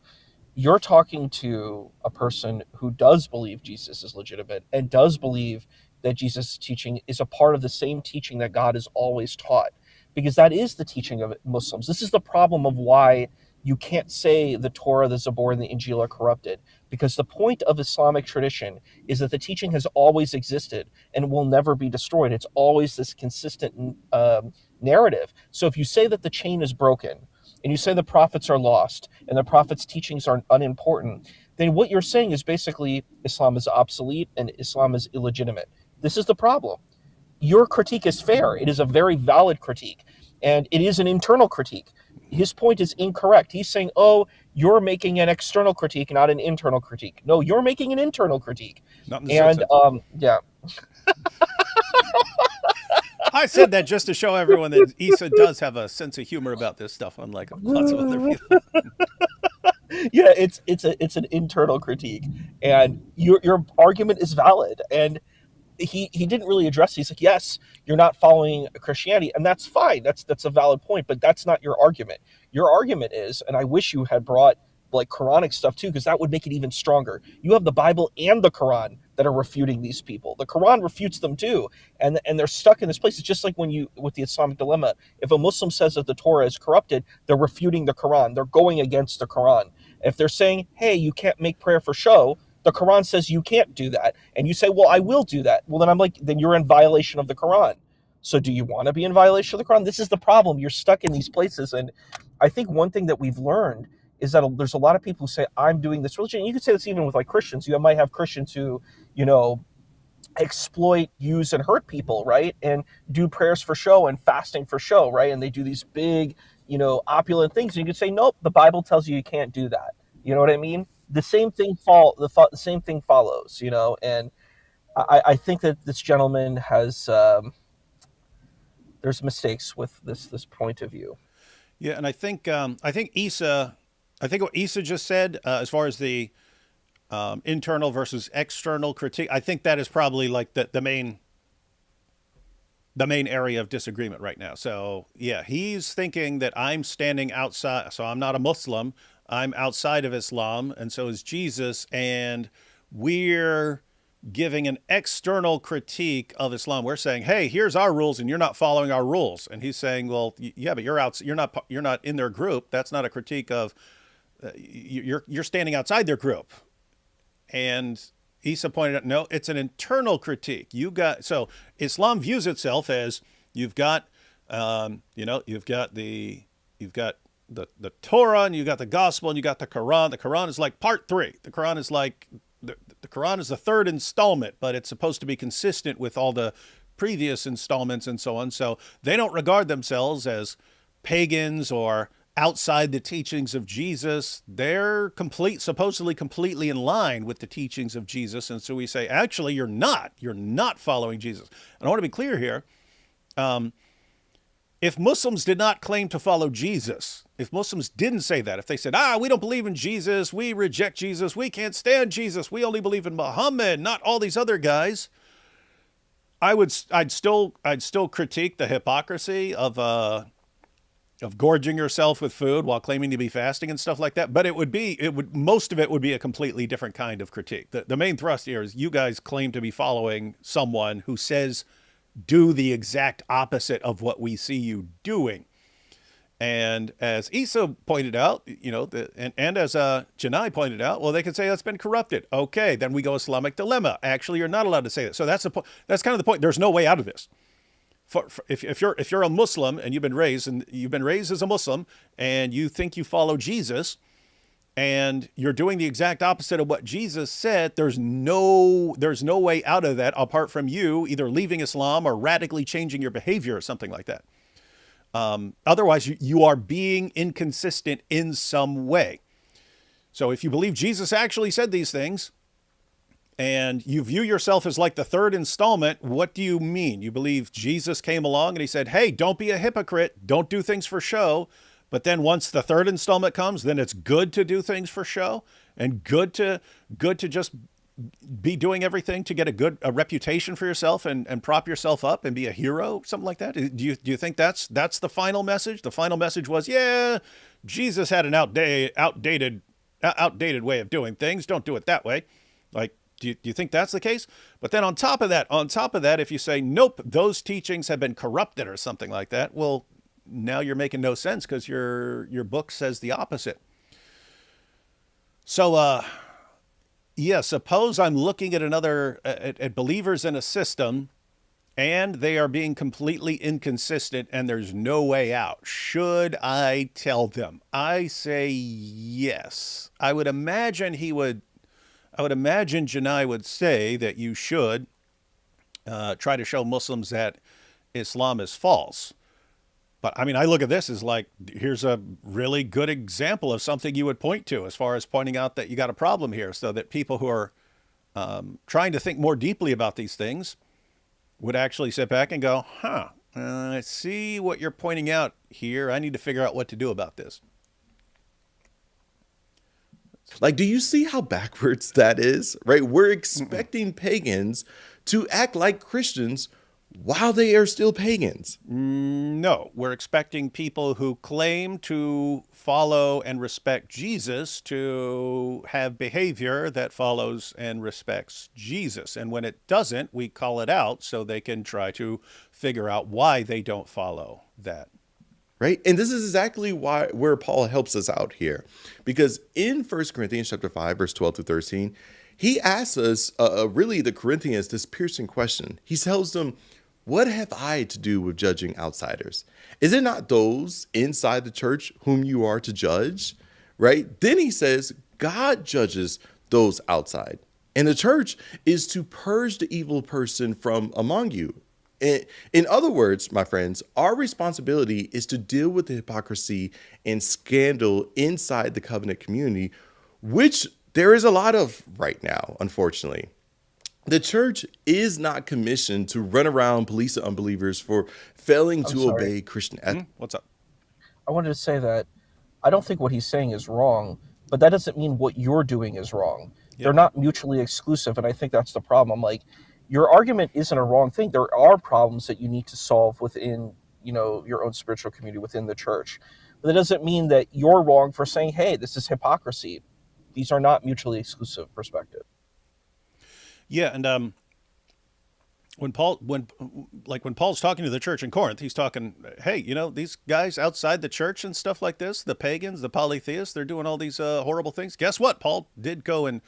you're talking to a person who does believe Jesus is legitimate and does believe that Jesus' teaching is a part of the same teaching that God has always taught, because that is the teaching of Muslims. This is the problem of why you can't say the Torah, the Zabur, and the Injil are corrupted, because the point of Islamic tradition is that the teaching has always existed and will never be destroyed. It's always this consistent narrative. So if you say that the chain is broken, and you say the prophets are lost and the prophets' teachings are unimportant, then what you're saying is basically Islam is obsolete and Islam is illegitimate. This is the problem. Your critique is fair. It is a very valid critique, and it is an internal critique. His point is incorrect. He's saying, oh, you're making an external critique, not an internal critique. No, you're making an internal critique. Not in the same And sense. yeah, I said that just to show everyone that Issa does have a sense of humor about this stuff, unlike lots of other people. yeah, it's an internal critique, and your argument is valid. And he didn't really address it. He's like, yes, you're not following Christianity, and that's fine. That's a valid point, but that's not your argument. Your argument is, and I wish you had brought like Quranic stuff too, because that would make it even stronger. You have the Bible and the Quran that are refuting these people. The Quran refutes them too, and they're stuck in this place. It's just like when you with the Islamic dilemma. If a Muslim says that the Torah is corrupted, they're refuting the Quran. They're going against the Quran. If they're saying, hey, you can't make prayer for show, the Quran says you can't do that. And you say, well, I will do that. Well, then I'm like, then you're in violation of the Quran. So do you want to be in violation of the Quran? This is the problem. You're stuck in these places. And I think one thing that we've learned is that there's a lot of people who say, I'm doing this religion. You could say this even with like Christians. You might have Christians who, exploit, use, and hurt people, right? And do prayers for show and fasting for show, right? And they do these big, opulent things. And you could say, nope, the Bible tells you can't do that. You know what I mean? The same thing the same thing follows, and I think that this gentleman has there's mistakes with this point of view. Yeah, and I think what Issa just said, as far as the internal versus external critique, I think that is probably like the main area of disagreement right now. So yeah, he's thinking that I'm standing outside, so I'm not a Muslim. I'm outside of Islam, and so is Jesus, and we're giving an external critique of Islam. We're saying, "Hey, here's our rules, and you're not following our rules." And he's saying, "Well, yeah, but you're out. You're not in their group. That's not a critique of. You're standing outside their group." And Isa pointed out, no, it's an internal critique. So Islam views itself as you've got the Torah, and you got the gospel, and you got the Quran. The Quran is like part 3. The Quran is like the Quran is the third installment, but it's supposed to be consistent with all the previous installments and so on. So they don't regard themselves as pagans or outside the teachings of Jesus. They're supposedly completely in line with the teachings of Jesus. And so we say, actually, you're not following Jesus. And I want to be clear here. If Muslims did not claim to follow Jesus, if Muslims didn't say that, if they said, we don't believe in Jesus, we reject Jesus, we can't stand Jesus, we only believe in Muhammad, not all these other guys, I'd still critique the hypocrisy of gorging yourself with food while claiming to be fasting and stuff like that. But most of it would be a completely different kind of critique. The main thrust here is you guys claim to be following someone who says do the exact opposite of what we see you doing. And as Issa pointed out, and as Janai pointed out, well, they could say that's been corrupted. Okay, then we go Islamic dilemma. Actually, you're not allowed to say that. So that's that's kind of the point. There's no way out of this. If you're a Muslim and you've been raised as a Muslim and you think you follow Jesus, and you're doing the exact opposite of what Jesus said, there's no way out of that apart from you either leaving Islam or radically changing your behavior or something like that. Otherwise, you are being inconsistent in some way. So if you believe Jesus actually said these things and you view yourself as like the third installment, what do you mean? You believe Jesus came along and he said, hey, don't be a hypocrite. Don't do things for show. But then once the third installment comes, then it's good to do things for show and good to just be doing everything to get a reputation for yourself and prop yourself up and be a hero, something like that. Do you think that's the final message? The final message was, yeah, Jesus had an outdated outdated way of doing things. Don't do it that way. Like, do you think that's the case? But then on top of that, if you say, nope, those teachings have been corrupted or something like that, well, now you're making no sense because your book says the opposite. So, yeah, suppose I'm looking at at believers in a system and they are being completely inconsistent and there's no way out. Should I tell them? I say yes. I would imagine Janai would say that you should try to show Muslims that Islam is false. But I mean, I look at this as like, here's a really good example of something you would point to as far as pointing out that you got a problem here, so that people who are trying to think more deeply about these things would actually sit back and go, I see what you're pointing out here. I need to figure out what to do about this. Like, do you see how backwards that is? Right? We're expecting pagans to act like Christians while they are still pagans. No, we're expecting people who claim to follow and respect Jesus to have behavior that follows and respects Jesus. And when it doesn't, we call it out so they can try to figure out why they don't follow that. Right? And this is exactly where Paul helps us out here. Because in 1 Corinthians chapter 5, verse 12 to 13, he asks us, really the Corinthians, this piercing question. He tells them, what have I to do with judging outsiders? Is it not those inside the church whom you are to judge? Right? Then he says, God judges those outside. And the church is to purge the evil person from among you. In other words, my friends, our responsibility is to deal with the hypocrisy and scandal inside the covenant community, which there is a lot of right now, unfortunately. The church is not commissioned to run around police the unbelievers for failing to obey Christian ethics. What's up? I wanted to say that I don't think what he's saying is wrong, but that doesn't mean what you're doing is wrong. Yep. They're not mutually exclusive, and I think that's the problem. Like, your argument isn't a wrong thing. There are problems that you need to solve within, your own spiritual community, within the church. But that doesn't mean that you're wrong for saying, hey, this is hypocrisy. These are not mutually exclusive perspectives. Yeah, and when Paul's talking to the church in Corinth, he's talking, hey, these guys outside the church and stuff like this, the pagans, the polytheists, they're doing all these horrible things. Guess what? Paul did go and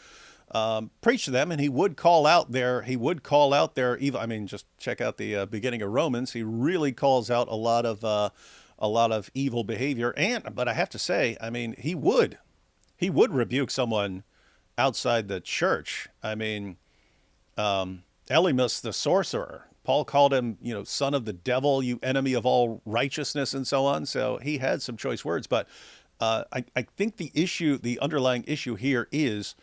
preach to them, and he would call out their evil. I mean, just check out the beginning of Romans. He really calls out a lot of evil behavior. But I have to say, I mean, he would rebuke someone outside the church. I mean, Elymas the sorcerer, Paul called him, son of the devil, you enemy of all righteousness, and so on. So he had some choice words. But I think the underlying issue here is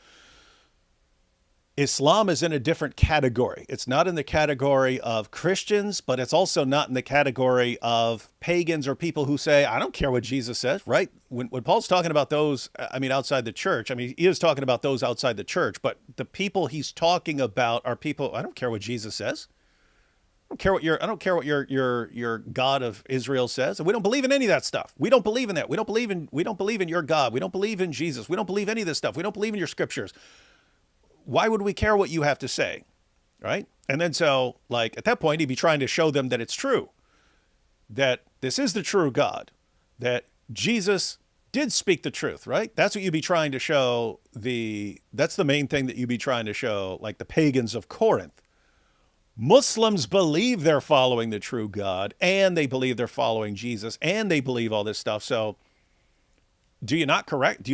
Islam is in a different category. It's not in the category of Christians, but it's also not in the category of pagans or people who say, I don't care what Jesus says, right? When Paul's talking about those, outside the church, he is talking about those outside the church, but the people he's talking about are people, I don't care what Jesus says. I don't care what your God of Israel says. And we don't believe in any of that stuff. We don't believe in that. We don't believe in your God. We don't believe in Jesus. We don't believe any of this stuff. We don't believe in your scriptures. Why would we care what you have to say, right? And then so, like, at that point, he'd be trying to show them that it's true, that this is the true God, that Jesus did speak the truth, right? That's what you'd be trying to show. That's the main thing that you'd be trying to show, like the pagans of Corinth. Muslims believe they're following the true God, and they believe they're following Jesus, and they believe all this stuff. So do you not correct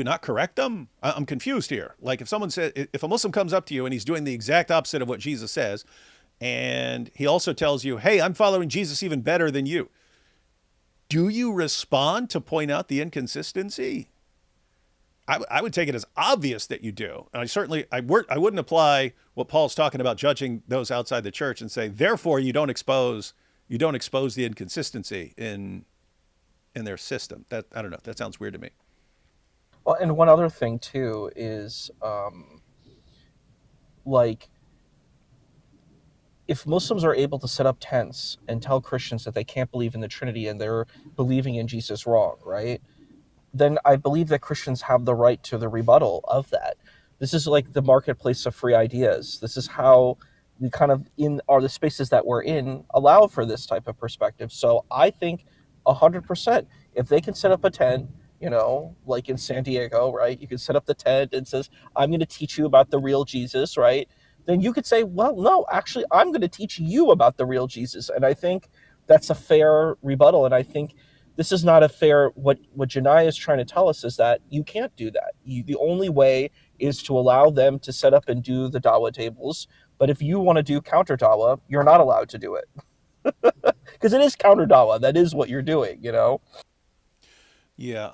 them? I'm confused here. Like, if a Muslim comes up to you and he's doing the exact opposite of what Jesus says, and he also tells you, hey, I'm following Jesus even better than you, do you respond to point out the inconsistency? I would take it as obvious that you do. And I wouldn't apply what Paul's talking about, judging those outside the church, and say, therefore, you don't expose the inconsistency in their system. That, I don't know, that sounds weird to me. Well, and one other thing too is, if Muslims are able to set up tents and tell Christians that they can't believe in the Trinity and they're believing in Jesus wrong, right? then I believe that Christians have the right to the rebuttal of that. This is like the marketplace of free ideas. This is how we kind of in are the spaces that we're in allow for this type of perspective. So I think 100%, if they can set up a tent, like in San Diego, right? You can set up the tent and says, "I'm going to teach you about the real Jesus," right? Then you could say, "Well, no, actually, I'm going to teach you about the real Jesus." And I think that's a fair rebuttal. And I think this is not a fair. What Janai is trying to tell us is that you can't do that. The only way is to allow them to set up and do the dawa tables. But if you want to do counter dawa, you're not allowed to do it because it is counter dawa. That is what you're doing. Yeah.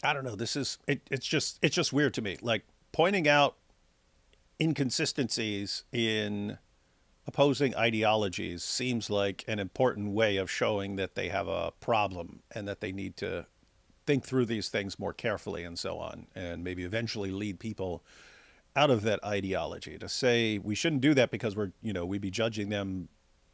I don't know. It's just weird to me. Like pointing out inconsistencies in opposing ideologies seems like an important way of showing that they have a problem and that they need to think through these things more carefully and so on, and maybe eventually lead people out of that ideology. To say we shouldn't do that because we'd be judging them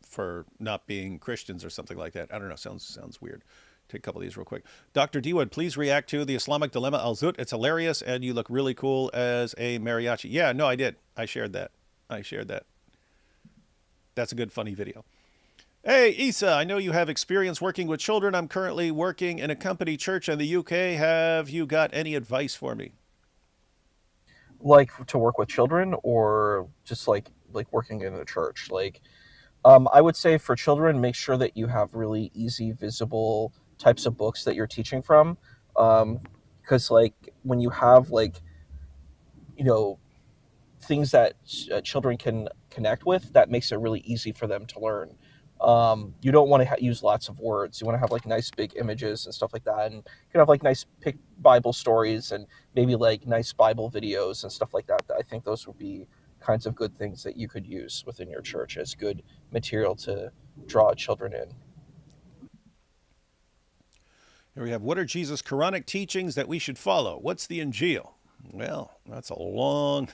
for not being Christians or something like that. I don't know. Sounds weird. Take a couple of these real quick. Dr. Dewood, please react to the Islamic Dilemma Al Zut. It's hilarious, and you look really cool as a mariachi. Yeah, no, I did. I shared that. That's a good, funny video. Hey, Isa, I know you have experience working with children. I'm currently working in a company church in the UK. Have you got any advice for me? Like to work with children, or just like working in a church. Like, I would say for children, make sure that you have really easy, visible types of books that you're teaching from, because like when you have like you know things that children can connect with, that makes it really easy for them to learn. You don't want to use lots of words. You want to have like nice big images and stuff like that, and you can have like nice Bible stories and maybe like nice Bible videos and stuff like that. I think those would be kinds of good things that you could use within your church as good material to draw children in. Here we have, what are Jesus' Quranic teachings that we should follow? What's the Injil? Well, that's a long,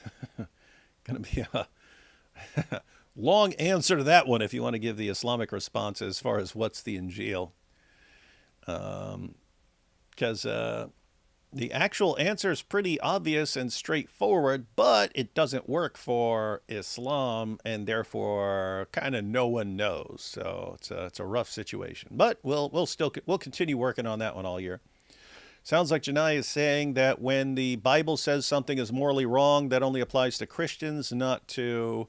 going to be a long answer to that one if you want to give the Islamic response as far as what's the Injil. Because the actual answer is pretty obvious and straightforward, but it doesn't work for Islam, and therefore kind of no one knows. So it's a rough situation. But we'll continue working on that one all year. Sounds like Janai is saying that when the Bible says something is morally wrong, that only applies to Christians, not to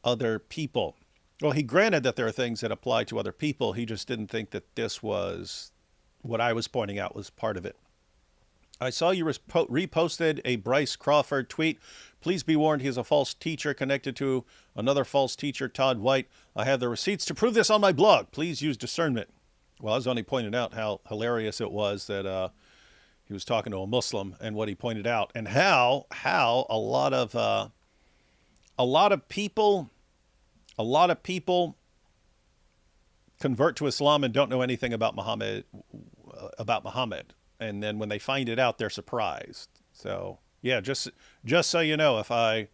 other people. Well, he granted that there are things that apply to other people. He just didn't think that this was what I was pointing out was part of it. I saw you reposted a Bryce Crawford tweet. Please be warned, he is a false teacher connected to another false teacher, Todd White. I have the receipts to prove this on my blog. Please use discernment. Well, I was only pointing out how hilarious it was that he was talking to a Muslim and what he pointed out, and how a lot of people convert to Islam and don't know anything about Muhammad. And then when they find it out, they're surprised. So yeah, just so you know, if I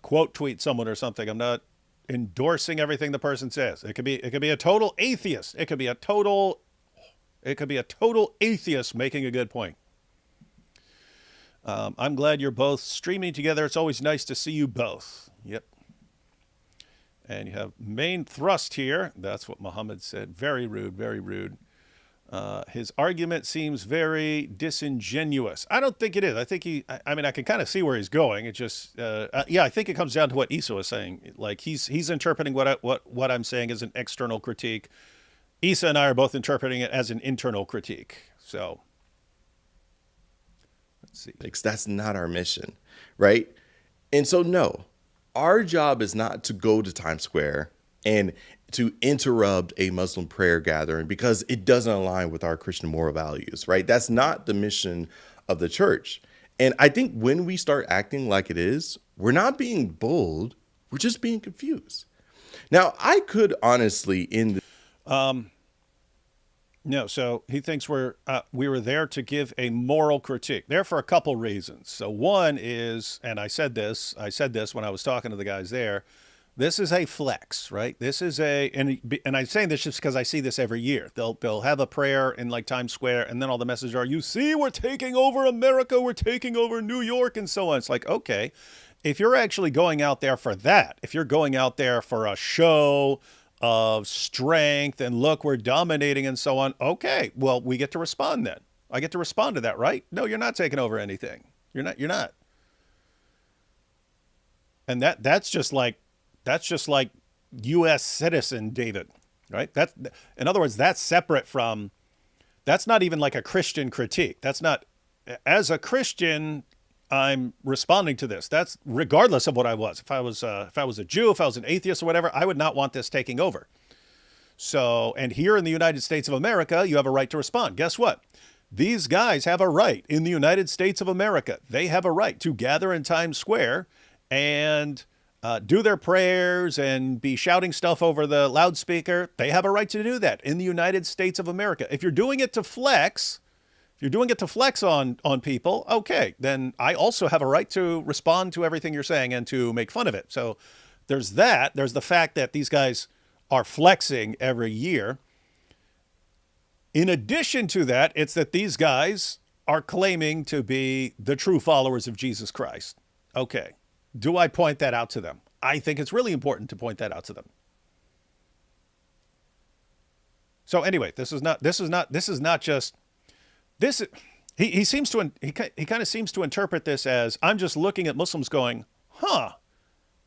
quote tweet someone or something, I'm not endorsing everything the person says. It could be a total atheist. It could be a total atheist making a good point. I'm glad you're both streaming together. It's always nice to see you both. Yep. And you have main thrust here. That's what Muhammad said. Very rude, very rude. His argument seems very disingenuous. I don't think it is. I think I can kind of see where he's going. It just, I think it comes down to what Isa was saying. Like he's interpreting what I'm saying as an external critique. Isa and I are both interpreting it as an internal critique. So let's see. That's not our mission, right? And so, no, our job is not to go to Times Square and to interrupt a Muslim prayer gathering because it doesn't align with our Christian moral values, right? That's not the mission of the church. And I think when we start acting like it is, we're not being bold, we're just being confused. Now, I could honestly end No, so he thinks we were there to give a moral critique. There for a couple reasons. So one is, and I said this when I was talking to the guys there, This is a flex, right? This is and I'm saying this just because I see this every year. They'll have a prayer in like Times Square, and then all the messages are, "You see, we're taking over America, we're taking over New York," and so on. It's like, okay, if you're actually going out there for that, if you're going out there for a show of strength and look, we're dominating and so on, okay, well, we get to respond then. I get to respond to that, right? No, you're not taking over anything. You're not. You're not. And that's just like U.S. citizen David, right? That's in other words, that's separate from. That's not even like a Christian critique. That's not as a Christian. I'm responding to this. That's regardless of what I was. If I was a Jew, if I was an atheist or whatever, I would not want this taking over. So, and here in the United States of America, you have a right to respond. Guess what? These guys have a right in the United States of America. They have a right to gather in Times Square and do their prayers and be shouting stuff over the loudspeaker. They have a right to do that in the United States of America. If you're doing it to flex, on people, okay, then I also have a right to respond to everything you're saying and to make fun of it. So there's that. There's the fact that these guys are flexing every year. In addition to that, it's that these guys are claiming to be the true followers of Jesus Christ. Okay. Do I point that out to them? I think it's really important to point that out to them. So anyway, this is not just this. He kind of seems to interpret this as, I'm just looking at Muslims going, huh,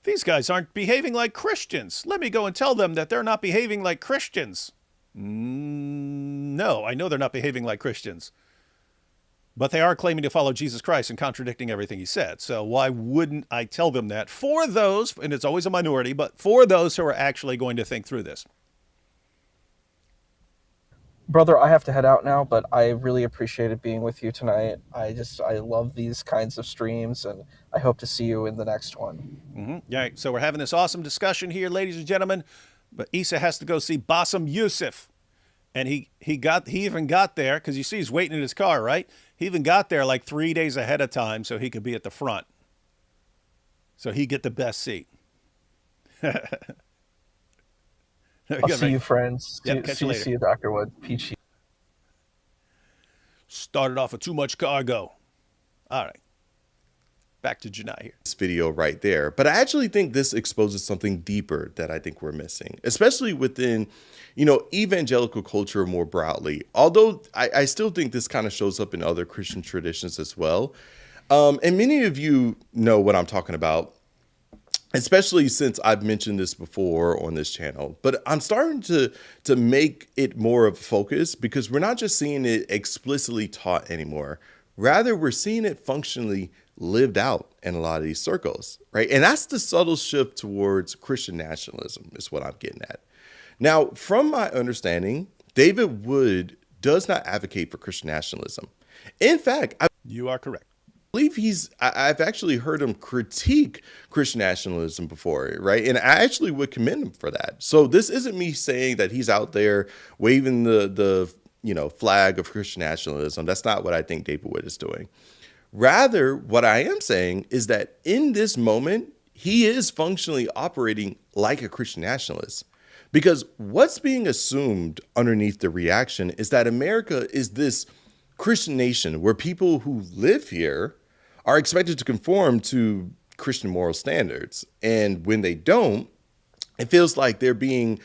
these guys aren't behaving like Christians. Let me go and tell them that they're not behaving like Christians. No, I know they're not behaving like Christians. But they are claiming to follow Jesus Christ and contradicting everything he said. So why wouldn't I tell them that for those, and it's always a minority, but for those who are actually going to think through this? Brother, I have to head out now, but I really appreciated being with you tonight. I love these kinds of streams, and I hope to see you in the next one. Mm-hmm. Yeah, so we're having this awesome discussion here, ladies and gentlemen. But Issa has to go see Bassem Youssef. And he even got there, because you see he's waiting in his car, right? He even got there like 3 days ahead of time so he could be at the front. So he'd get the best seat. I'll see you, friends. Yep, catch you later. See you, Dr. Wood. Peachy. Started off with too much cargo. All right. Back to Janai here. This video right there. But I actually think this exposes something deeper that I think we're missing, especially within, evangelical culture more broadly. Although I still think this kind of shows up in other Christian traditions as well. And many of you know what I'm talking about, especially since I've mentioned this before on this channel. But I'm starting to make it more of a focus, because we're not just seeing it explicitly taught anymore. Rather, we're seeing it functionally lived out in a lot of these circles, right? And that's the subtle shift towards Christian nationalism is what I'm getting at. Now, from my understanding, David Wood does not advocate for Christian nationalism. In fact, You are correct. believe I've actually heard him critique Christian nationalism before, right? And I actually would commend him for that. So this isn't me saying that he's out there waving the flag of Christian nationalism. That's not what I think David Wood is doing. Rather, what I am saying is that in this moment, he is functionally operating like a Christian nationalist. Because what's being assumed underneath the reaction is that America is this Christian nation where people who live here are expected to conform to Christian moral standards. And when they don't, it feels like they're doing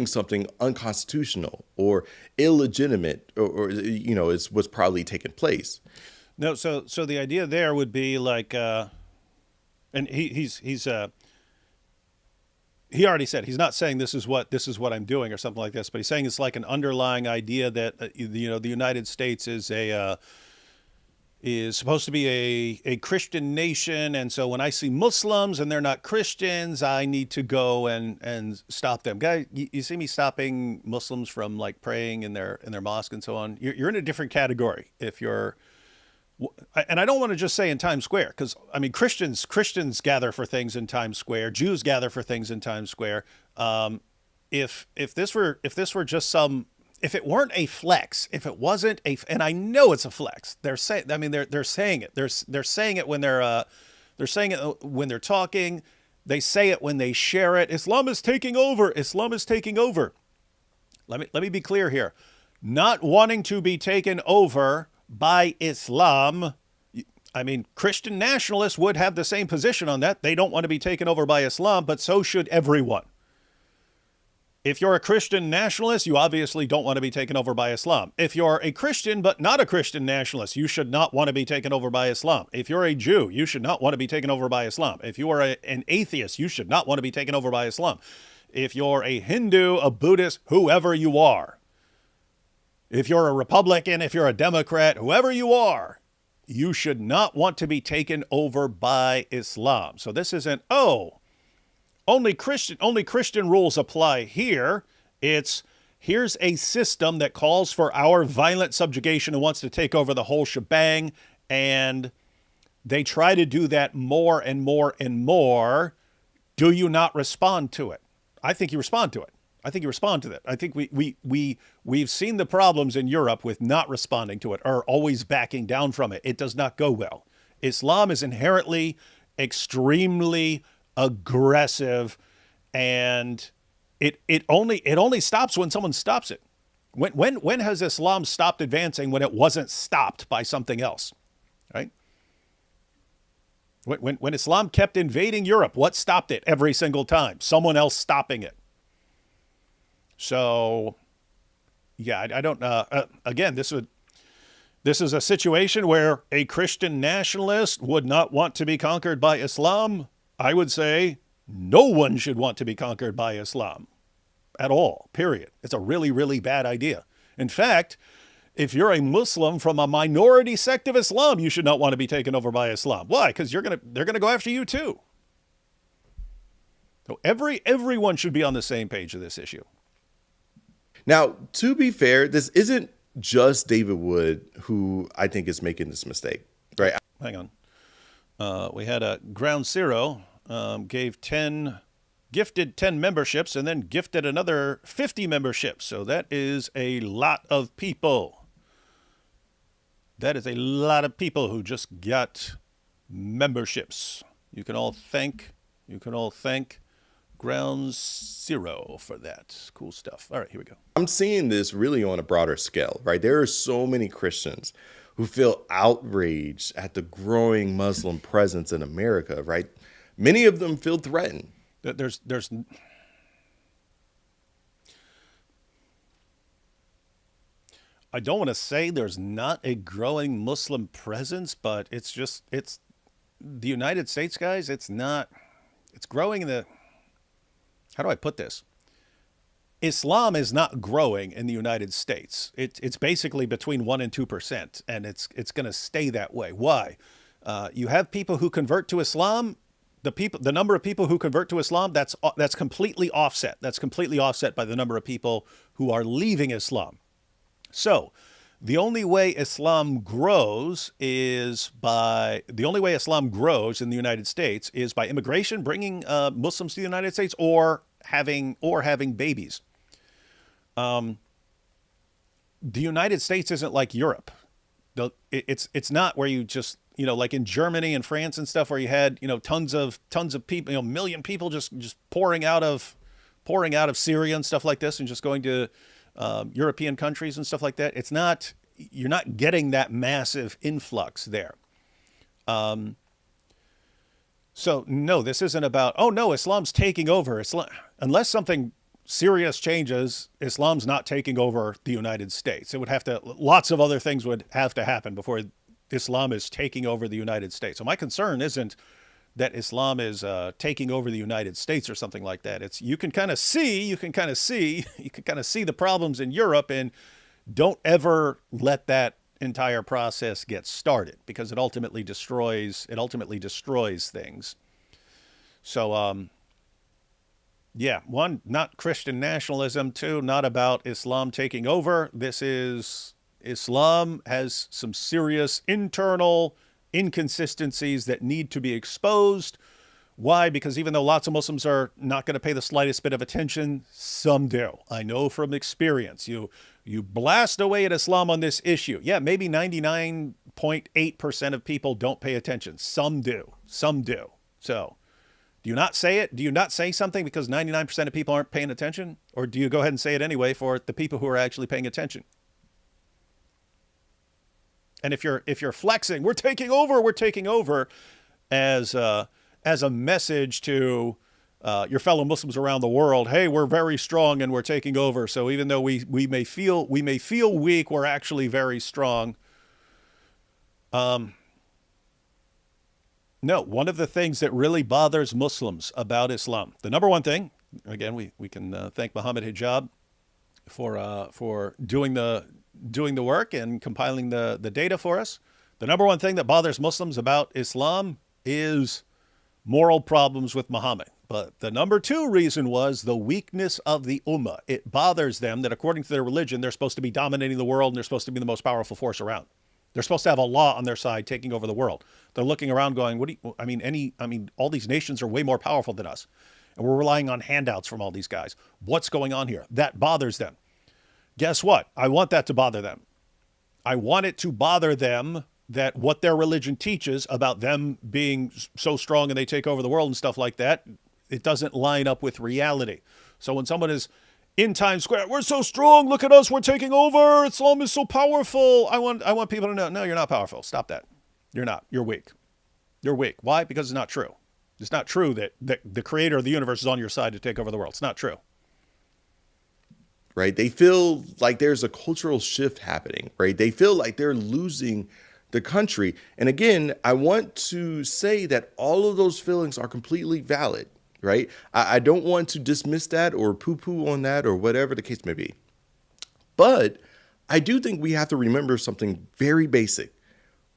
something unconstitutional or illegitimate, or it's what's probably taken place. No, so the idea there would be like, and he already said he's not saying this is what I'm doing or something like this, but he's saying it's like an underlying idea that the United States is supposed to be a Christian nation, and so when I see Muslims and they're not Christians, I need to go and stop them. Guy, you see me stopping Muslims from like praying in their mosque and so on. You're in a different category if you're. And I don't want to just say in Times Square, because I mean Christians gather for things in Times Square, Jews gather for things in Times Square. If this were just if it weren't a flex, if it wasn't and I know it's a flex. They're saying it. They're saying it when they're saying it when they're talking. They say it when they share it. Islam is taking over. Islam is taking over. Let me be clear here. Not wanting to be taken over by Islam. I mean, Christian nationalists would have the same position on that. They don't want to be taken over by Islam, but so should everyone. If you're a Christian nationalist, you obviously don't want to be taken over by Islam. If you're a Christian but not a Christian nationalist, you should not want to be taken over by Islam. If you're a Jew, you should not want to be taken over by Islam. If you are an atheist, you should not want to be taken over by Islam. If you're a Hindu, a Buddhist, whoever you are, if you're a Republican, if you're a Democrat, whoever you are, you should not want to be taken over by Islam. So this isn't, only Christian rules apply here. It's here's a system that calls for our violent subjugation and wants to take over the whole shebang, and they try to do that more and more and more. Do you not respond to it? I think you respond to it. I think you respond to that. I think we've seen the problems in Europe with not responding to it or always backing down from it. It does not go well. Islam is inherently extremely aggressive, and it only stops when someone stops it. When has Islam stopped advancing when it wasn't stopped by something else, right? When Islam kept invading Europe, what stopped it every single time? Someone else stopping it. So, yeah, I don't. Again, this is a situation where a Christian nationalist would not want to be conquered by Islam. I would say no one should want to be conquered by Islam at all, period. It's a really, really bad idea. In fact, if you're a Muslim from a minority sect of Islam, you should not want to be taken over by Islam. Why? Because they're gonna go after you too. So everyone should be on the same page of this issue. Now, to be fair, this isn't just David Wood who I think is making this mistake, right? Hang on. We had a Ground Zero gifted 10 memberships and then gifted another 50 memberships. So that is a lot of people. That is a lot of people who just got memberships. You can all thank Ground Zero for that. Cool stuff. All right, here we go. I'm seeing this really on a broader scale, right? There are so many Christians who feel outraged at the growing Muslim presence in America, right? Many of them feel threatened. There's I don't want to say there's not a growing Muslim presence, but it's the United States, guys. It's growing in the, how do I put this? Islam is not growing in the United States. It's basically between 1% and 2%, and it's going to stay that way. Why? You have people who convert to Islam. The number of people who convert to Islam, that's completely offset. That's completely offset by the number of people who are leaving Islam. So, the only way Islam grows in the United States is by immigration, bringing Muslims to the United States, or having babies. The United States isn't like Europe. It's not where you just, like in Germany and France and stuff, where you had, tons of people, a million people just pouring out of Syria and stuff like this, and just going to European countries and stuff like that. You're not getting that massive influx there. So no, this isn't about, Islam's taking over. Unless something serious changes, Islam's not taking over the United States. Lots of other things would have to happen before Islam is taking over the United States. So my concern isn't that Islam is taking over the United States or something like that. You can kind of see the problems in Europe, and don't ever let that entire process get started, because it ultimately destroys things. So, one, not Christian nationalism. Two, not about Islam taking over. Islam has some serious internal inconsistencies that need to be exposed. Why? Because even though lots of Muslims are not going to pay the slightest bit of attention, some do. I know from experience. You blast away at Islam on this issue. Yeah, maybe 99.8% of people don't pay attention. Some do. So Do you not say it? Do you not say something because 99% of people aren't paying attention? Or do you go ahead and say it anyway for the people who are actually paying attention? And if you're flexing, we're taking over as a message to your fellow Muslims around the world, hey, we're very strong and we're taking over. So even though we may feel weak, we're actually very strong. No, one of the things that really bothers Muslims about Islam, the number one thing, again, we can thank Muhammad Hijab for doing the work and compiling the data for us. The number one thing that bothers Muslims about Islam is moral problems with Muhammad. But the number two reason was the weakness of the ummah. It bothers them that according to their religion, they're supposed to be dominating the world and they're supposed to be the most powerful force around. They're supposed to have Allah on their side taking over the world. They're looking around going, all these nations are way more powerful than us. And we're relying on handouts from all these guys. What's going on here? That bothers them. Guess what? I want that to bother them. I want it to bother them that what their religion teaches about them being so strong and they take over the world and stuff like that, it doesn't line up with reality. So when someone is in Times Square, we're so strong, look at us, we're taking over, Islam is so powerful. I want people to know, no, you're not powerful. Stop that. You're not. You're weak. You're weak. Why? Because it's not true. It's not true that the creator of the universe is on your side to take over the world. It's not true. Right? They feel like there's a cultural shift happening, right? They feel like they're losing the country. And again, I want to say that all of those feelings are completely valid, right? I don't want to dismiss that or poo-poo on that or whatever the case may be. But I do think we have to remember something very basic.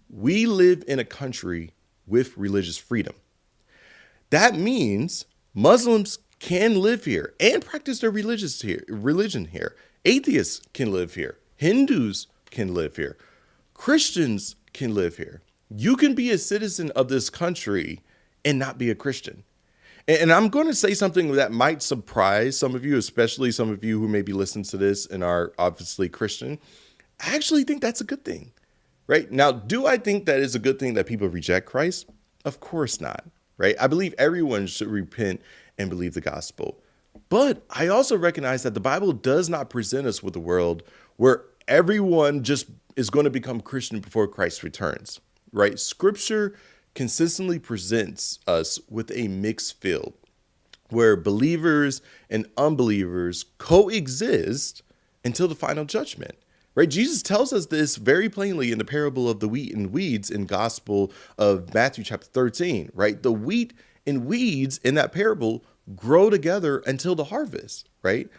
We live in a country with religious freedom. That means Muslims can live here and practice their religion here. Atheists can live here. Hindus can live here. Christians can live here. You can be a citizen of this country and not be a Christian. And I'm going to say something that might surprise some of you, especially some of you who may be listening to this and are obviously Christian. I actually think that's a good thing, right? Now, do I think that it's a good thing that people reject Christ? Of course not, right? I believe everyone should repent and believe the gospel. But I also recognize that the Bible does not present us with a world where everyone just is going to become Christian before Christ returns, right? Scripture consistently presents us with a mixed field where believers and unbelievers coexist until the final judgment, right? Jesus tells us this very plainly in the parable of the wheat and weeds in Gospel of Matthew chapter 13, right? The wheat and weeds in that parable grow together until the harvest, right?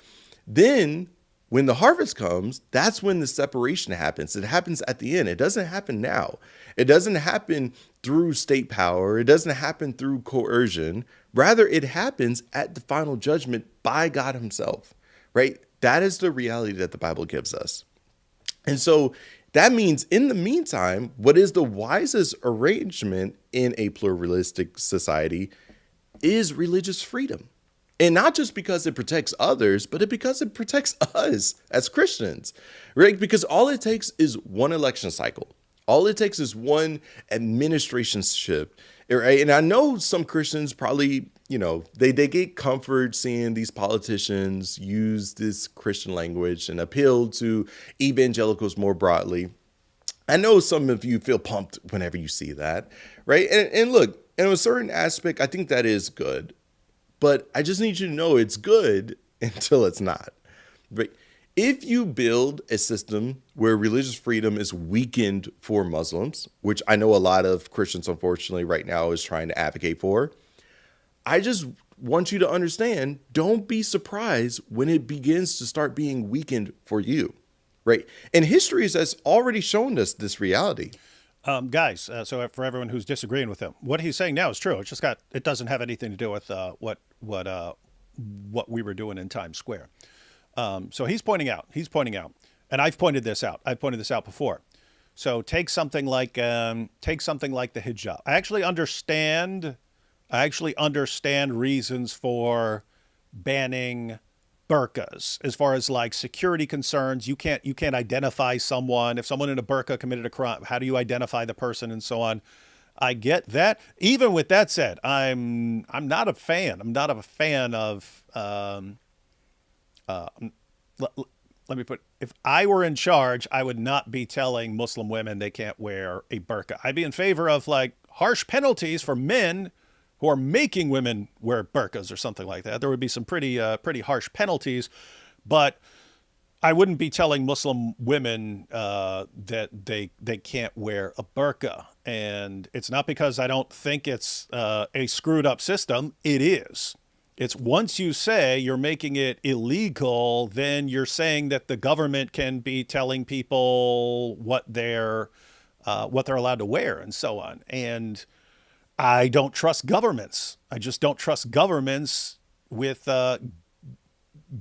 Then when the harvest comes, that's when the separation happens. It happens at the end. It doesn't happen now. It doesn't happen through state power. It doesn't happen through coercion. Rather, it happens at the final judgment by God himself, right? That is the reality that the Bible gives us. And so that means in the meantime, what is the wisest arrangement in a pluralistic society is religious freedom. And not just because it protects others, but because it protects us as Christians, right? Because all it takes is one election cycle. All it takes is one administration shift, right? And I know some Christians probably, they get comfort seeing these politicians use this Christian language and appeal to evangelicals more broadly. I know some of you feel pumped whenever you see that, right? And look, in a certain aspect, I think that is good. But I just need you to know it's good until it's not. Right? If you build a system where religious freedom is weakened for Muslims, which I know a lot of Christians, unfortunately, right now is trying to advocate for, I just want you to understand, don't be surprised when it begins to start being weakened for you. Right? And history has already shown us this reality. Guys, so for everyone who's disagreeing with him, what he's saying now is true. It doesn't have anything to do with what we were doing in Times Square. So he's pointing out, and I've pointed this out. I've pointed this out before. So take something like the hijab. I actually understand reasons for banning burqas as far as like security concerns. You can't identify someone. If someone in a burqa committed a crime, how do you identify the person and so on? I get that. Even with that said, I'm not a fan. I'm not a fan of. Uh, let, let me put. If I were in charge, I would not be telling Muslim women they can't wear a burqa. I'd be in favor of like harsh penalties for men who are making women wear burqas or something like that. There would be some pretty harsh penalties, but I wouldn't be telling Muslim women that they can't wear a burqa. And it's not because I don't think it's a screwed up system. It is. It's once you say you're making it illegal, then you're saying that the government can be telling people what they're allowed to wear and so on. And I don't trust governments. I just don't trust governments with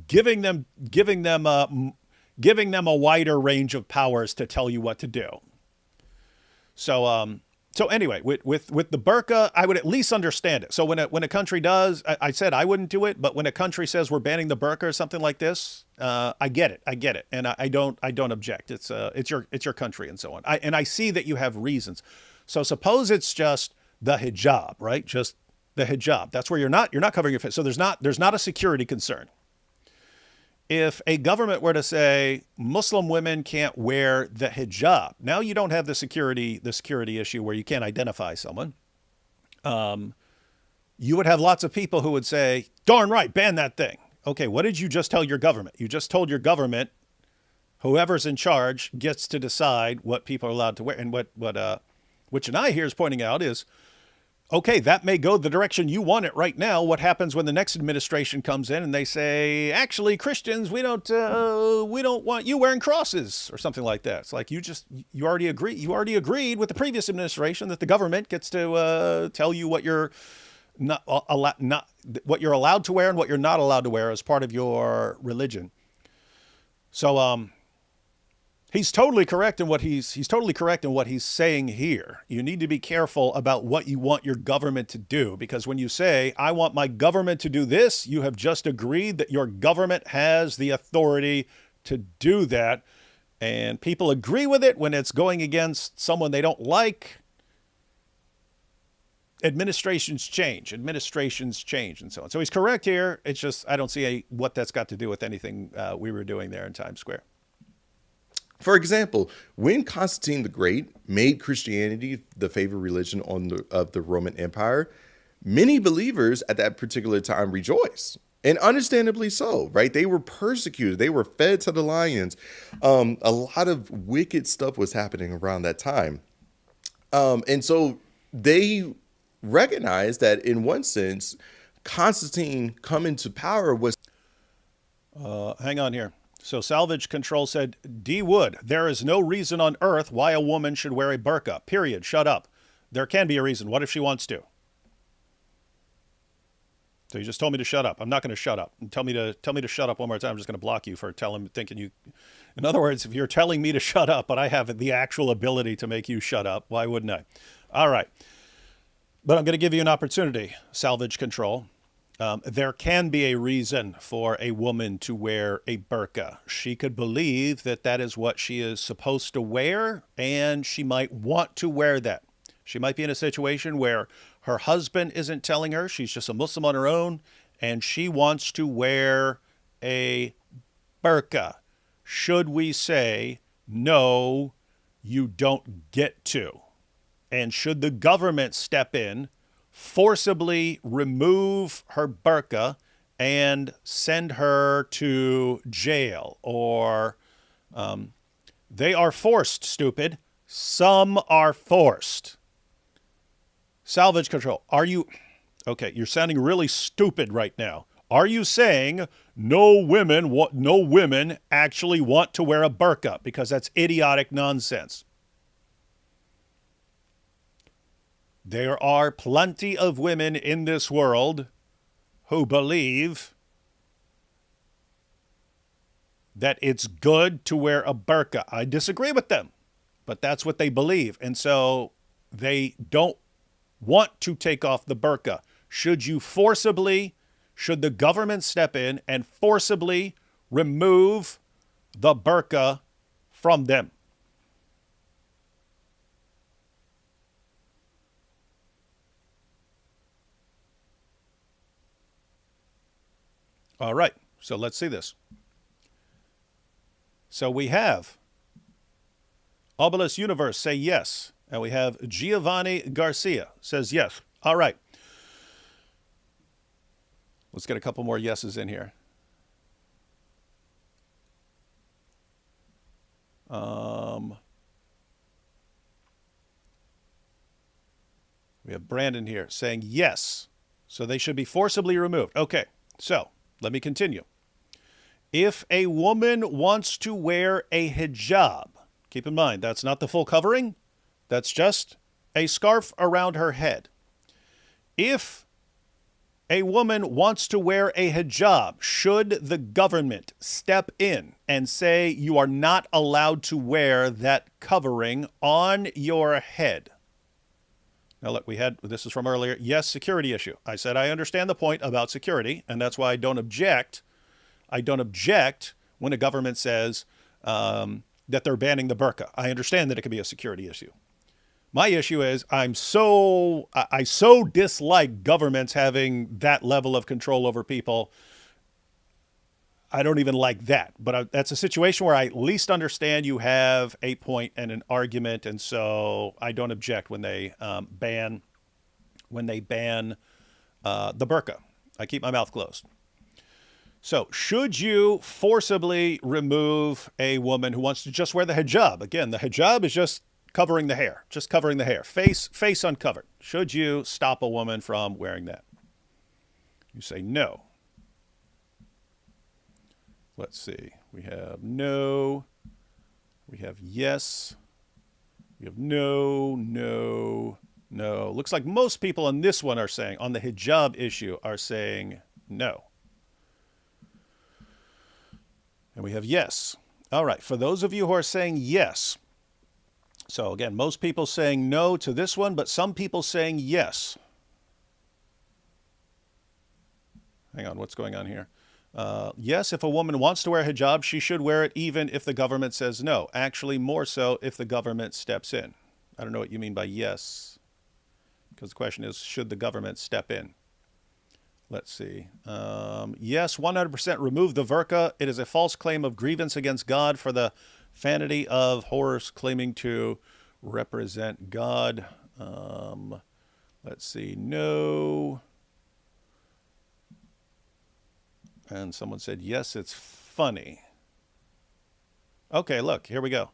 giving them giving them giving them a wider range of powers to tell you what to do. So anyway, with the burqa, I would at least understand it. So when a country does, I said I wouldn't do it, but when a country says we're banning the burqa or something like this, I get it, and I don't object. It's your country and so on. I see that you have reasons. So suppose it's just the hijab, right? Just the hijab. That's where you're not covering your face. So there's not a security concern. If a government were to say Muslim women can't wear the hijab, now you don't have the security issue where you can't identify someone. You would have lots of people who would say, darn right, ban that thing. Okay, what did you just tell your government? You just told your government whoever's in charge gets to decide what people are allowed to wear. And what Chennai here is pointing out is, okay, that may go the direction you want it right now. What happens when the next administration comes in and they say, actually, Christians, we don't want you wearing crosses or something like that? It's like you already agreed with the previous administration that the government gets to tell you what you're not what you're allowed to wear and what you're not allowed to wear as part of your religion. So he's totally correct in what he's saying here. You need to be careful about what you want your government to do, because when you say, I want my government to do this, you have just agreed that your government has the authority to do that. And people agree with it when it's going against someone they don't like. Administrations change, and so on. So he's correct here. It's just, I don't see what that's got to do with anything we were doing there in Times Square. For example, when Constantine the Great made Christianity the favored religion of the Roman Empire, many believers at that particular time rejoiced, and understandably so, right? They were persecuted. They were fed to the lions. A lot of wicked stuff was happening around that time. And so they recognized that in one sense, Constantine coming to power was... Hang on here. So Salvage Control said, D. Wood, there is no reason on earth why a woman should wear a burqa. Period. Shut up. There can be a reason. What if she wants to? So you just told me to shut up. I'm not going to shut up. And tell me to shut up one more time. I'm just going to block you for thinking you. In other words, if you're telling me to shut up, but I have the actual ability to make you shut up, why wouldn't I? All right. But I'm going to give you an opportunity, Salvage Control. There can be a reason for a woman to wear a burqa. She could believe that that is what she is supposed to wear, and she might want to wear that. She might be in a situation where her husband isn't telling her, she's just a Muslim on her own, and she wants to wear a burqa. Should we say, no, you don't get to? And should the government step in, forcibly remove her burqa and send her to jail? Or they are forced, stupid. Some are forced. Salvage Control, are you... Okay, you're sounding really stupid right now. Are you saying no women actually want to wear a burqa? Because that's idiotic nonsense. There are plenty of women in this world who believe that it's good to wear a burqa. I disagree with them, but that's what they believe. And so they don't want to take off the burqa. Should the government step in and forcibly remove the burqa from them? All right. So let's see this. So we have Obelisk Universe say yes. And we have Giovanni Garcia says yes. All right. Let's get a couple more yeses in here. We have Brandon here saying yes. So they should be forcibly removed. Okay. So let me continue. If a woman wants to wear a hijab, keep in mind, that's not the full covering. That's just a scarf around her head. If a woman wants to wear a hijab, should the government step in and say you are not allowed to wear that covering on your head? Now, look, this is from earlier. Yes, security issue. I said I understand the point about security, and that's why I don't object. I don't object when a government says that they're banning the burqa. I understand that it can be a security issue. My issue is I so dislike governments having that level of control over people. I don't even like that. But that's a situation where I at least understand you have a point and an argument, and so I don't object when they ban the burqa. I keep my mouth closed. So should you forcibly remove a woman who wants to just wear the hijab? Again, the hijab is just covering the hair, face uncovered. Should you stop a woman from wearing that? You say no. Let's see. We have no. We have yes. We have no, no, no. Looks like most people on this one are saying, on the hijab issue, are saying no. And we have yes. All right. For those of you who are saying yes. So again, most people saying no to this one, but some people saying yes. Hang on. What's going on here? Yes, if a woman wants to wear a hijab, she should wear it even if the government says no. Actually, more so if the government steps in. I don't know what you mean by yes, because the question is, should the government step in? Let's see. Yes, 100% remove the burqa. It is a false claim of grievance against God for the vanity of horrors claiming to represent God. Let's see. No. And someone said, yes, it's funny. Okay, look, here we go.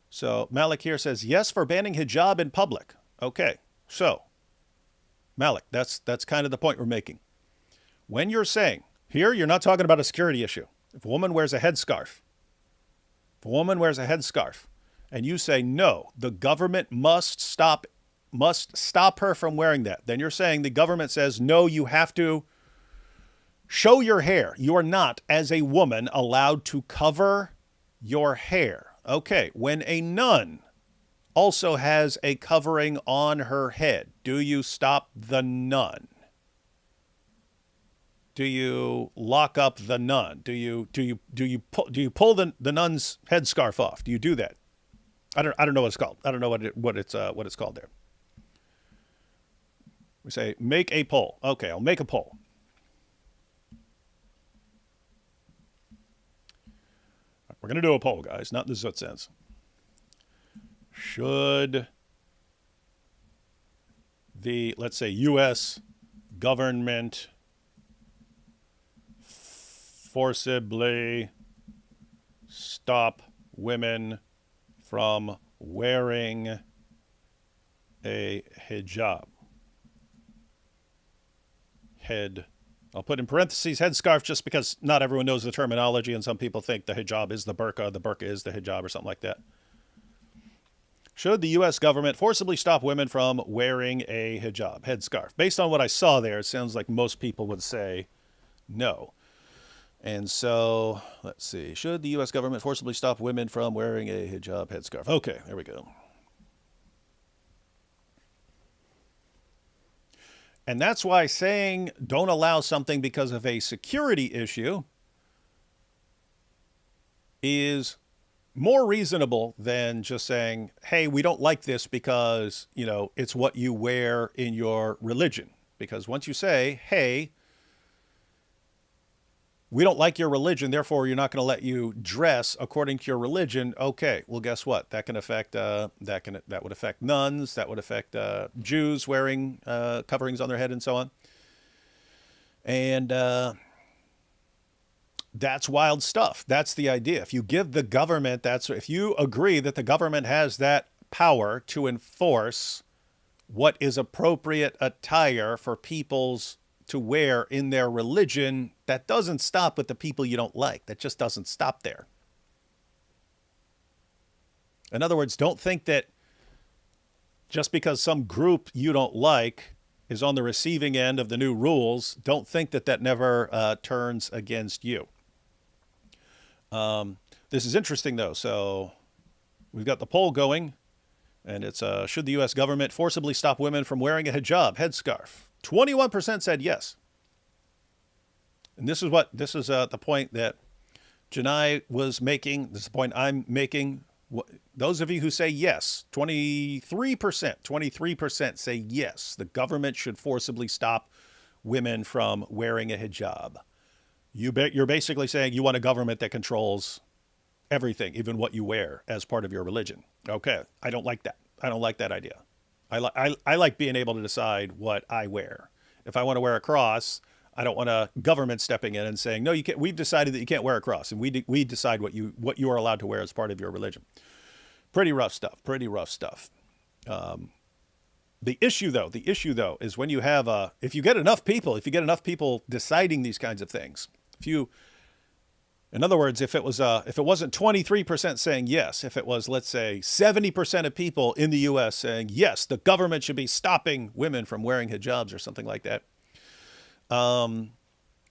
So Malik here says, yes for banning hijab in public. Okay, so Malik, that's kind of the point we're making. When you're saying, here you're not talking about a security issue. If a woman wears a headscarf, and you say, no, the government must stop her from wearing that, then you're saying the government says, no, you have to show your hair. You are not, as a woman, allowed to cover your hair. Okay, when a nun also has a covering on her head, do you stop the nun? Do you lock up the nun? Do you pull the nun's headscarf off? Do you do that? I don't know what it's called. I don't know what it's called there. We say make a poll. Okay, I'll make a poll. We're going to do a poll, guys, not in the Zoot sense. Should the, let's say, U.S. government forcibly stop women from wearing a hijab? I'll put in parentheses headscarf just because not everyone knows the terminology and some people think the hijab is the burqa is the hijab or something like that. Should the U.S. government forcibly stop women from wearing a hijab, headscarf? Based on what I saw there, it sounds like most people would say no. And so, let's see. Should the U.S. government forcibly stop women from wearing a hijab, headscarf? Okay, there we go. And that's why saying don't allow something because of a security issue is more reasonable than just saying, hey, we don't like this because, it's what you wear in your religion. Because once you say, hey, we don't like your religion, therefore you're not going to let you dress according to your religion. Okay, well, guess what? That can affect that would affect nuns. That would affect Jews wearing coverings on their head and so on. And that's wild stuff. That's the idea. If you give the government, if you agree that the government has that power to enforce what is appropriate attire for people's to wear in their religion, that doesn't stop with the people you don't like. That just doesn't stop there. In other words, don't think that just because some group you don't like is on the receiving end of the new rules, don't think that that never turns against you. This is interesting, though. So we've got the poll going, and it's should the U.S. government forcibly stop women from wearing a hijab, headscarf? 21% said yes. And this is the point that Janai was making. This is the point I'm making. Those of you who say yes, 23% say yes, the government should forcibly stop women from wearing a hijab. You're basically saying you want a government that controls everything, even what you wear as part of your religion. Okay, I don't like that. I don't like that idea. I like being able to decide what I wear. If I want to wear a cross, I don't want a government stepping in and saying, no, you can't. We've decided that you can't wear a cross, and we decide what you are allowed to wear as part of your religion. Pretty rough stuff. Pretty rough stuff. The issue though, is when you have if you get enough people deciding these kinds of things. In other words, if it wasn't 23% saying yes, if it was, let's say, 70% of people in the U.S. saying yes, the government should be stopping women from wearing hijabs or something like that,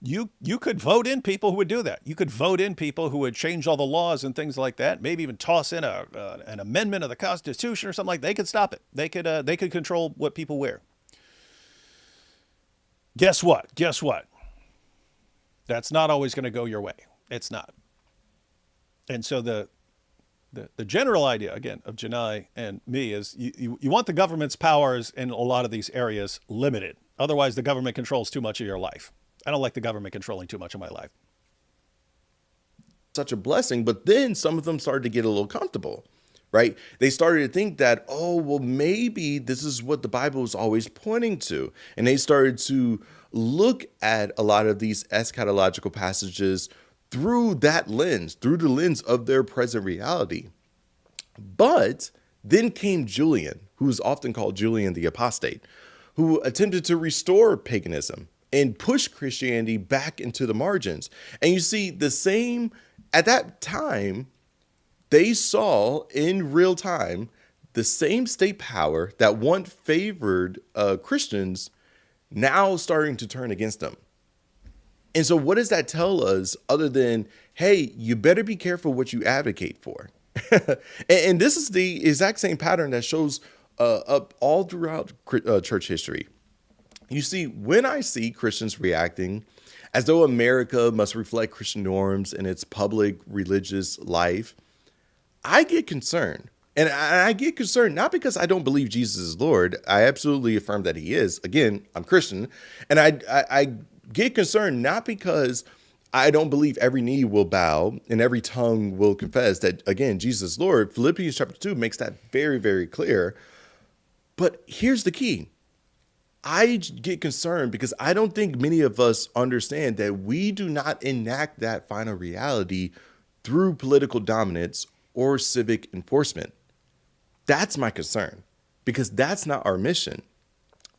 you could vote in people who would do that. You could vote in people who would change all the laws and things like that. Maybe even toss in an amendment of the Constitution or something like that. They could stop it. They could control what people wear. Guess what? That's not always going to go your way. It's not. And so the general idea, again, of Janai and me is you want the government's powers in a lot of these areas limited. Otherwise, the government controls too much of your life. I don't like the government controlling too much of my life. Such a blessing, but then some of them started to get a little comfortable, right? They started to think that, oh, well, maybe this is what the Bible is always pointing to. And they started to look at a lot of these eschatological passages through that lens, through the lens of their present reality. But then came Julian, who is often called Julian the Apostate, who attempted to restore paganism and push Christianity back into the margins. And you see the same, at that time, they saw in real time the same state power that once favored Christians now starting to turn against them. And so what does that tell us other than, hey, you better be careful what you advocate for? and this is the exact same pattern that shows up all throughout church history. You see, when I see Christians reacting as though America must reflect Christian norms in its public religious life, I get concerned. And I get concerned not because I don't believe Jesus is Lord. I absolutely affirm that he is. Again, I'm Christian. And I get concerned not because I don't believe every knee will bow and every tongue will confess that, again, Jesus is Lord. Philippians chapter 2 makes that very, very clear. But here's the key. I get concerned because I don't think many of us understand that we do not enact that final reality through political dominance or civic enforcement. That's my concern, because that's not our mission.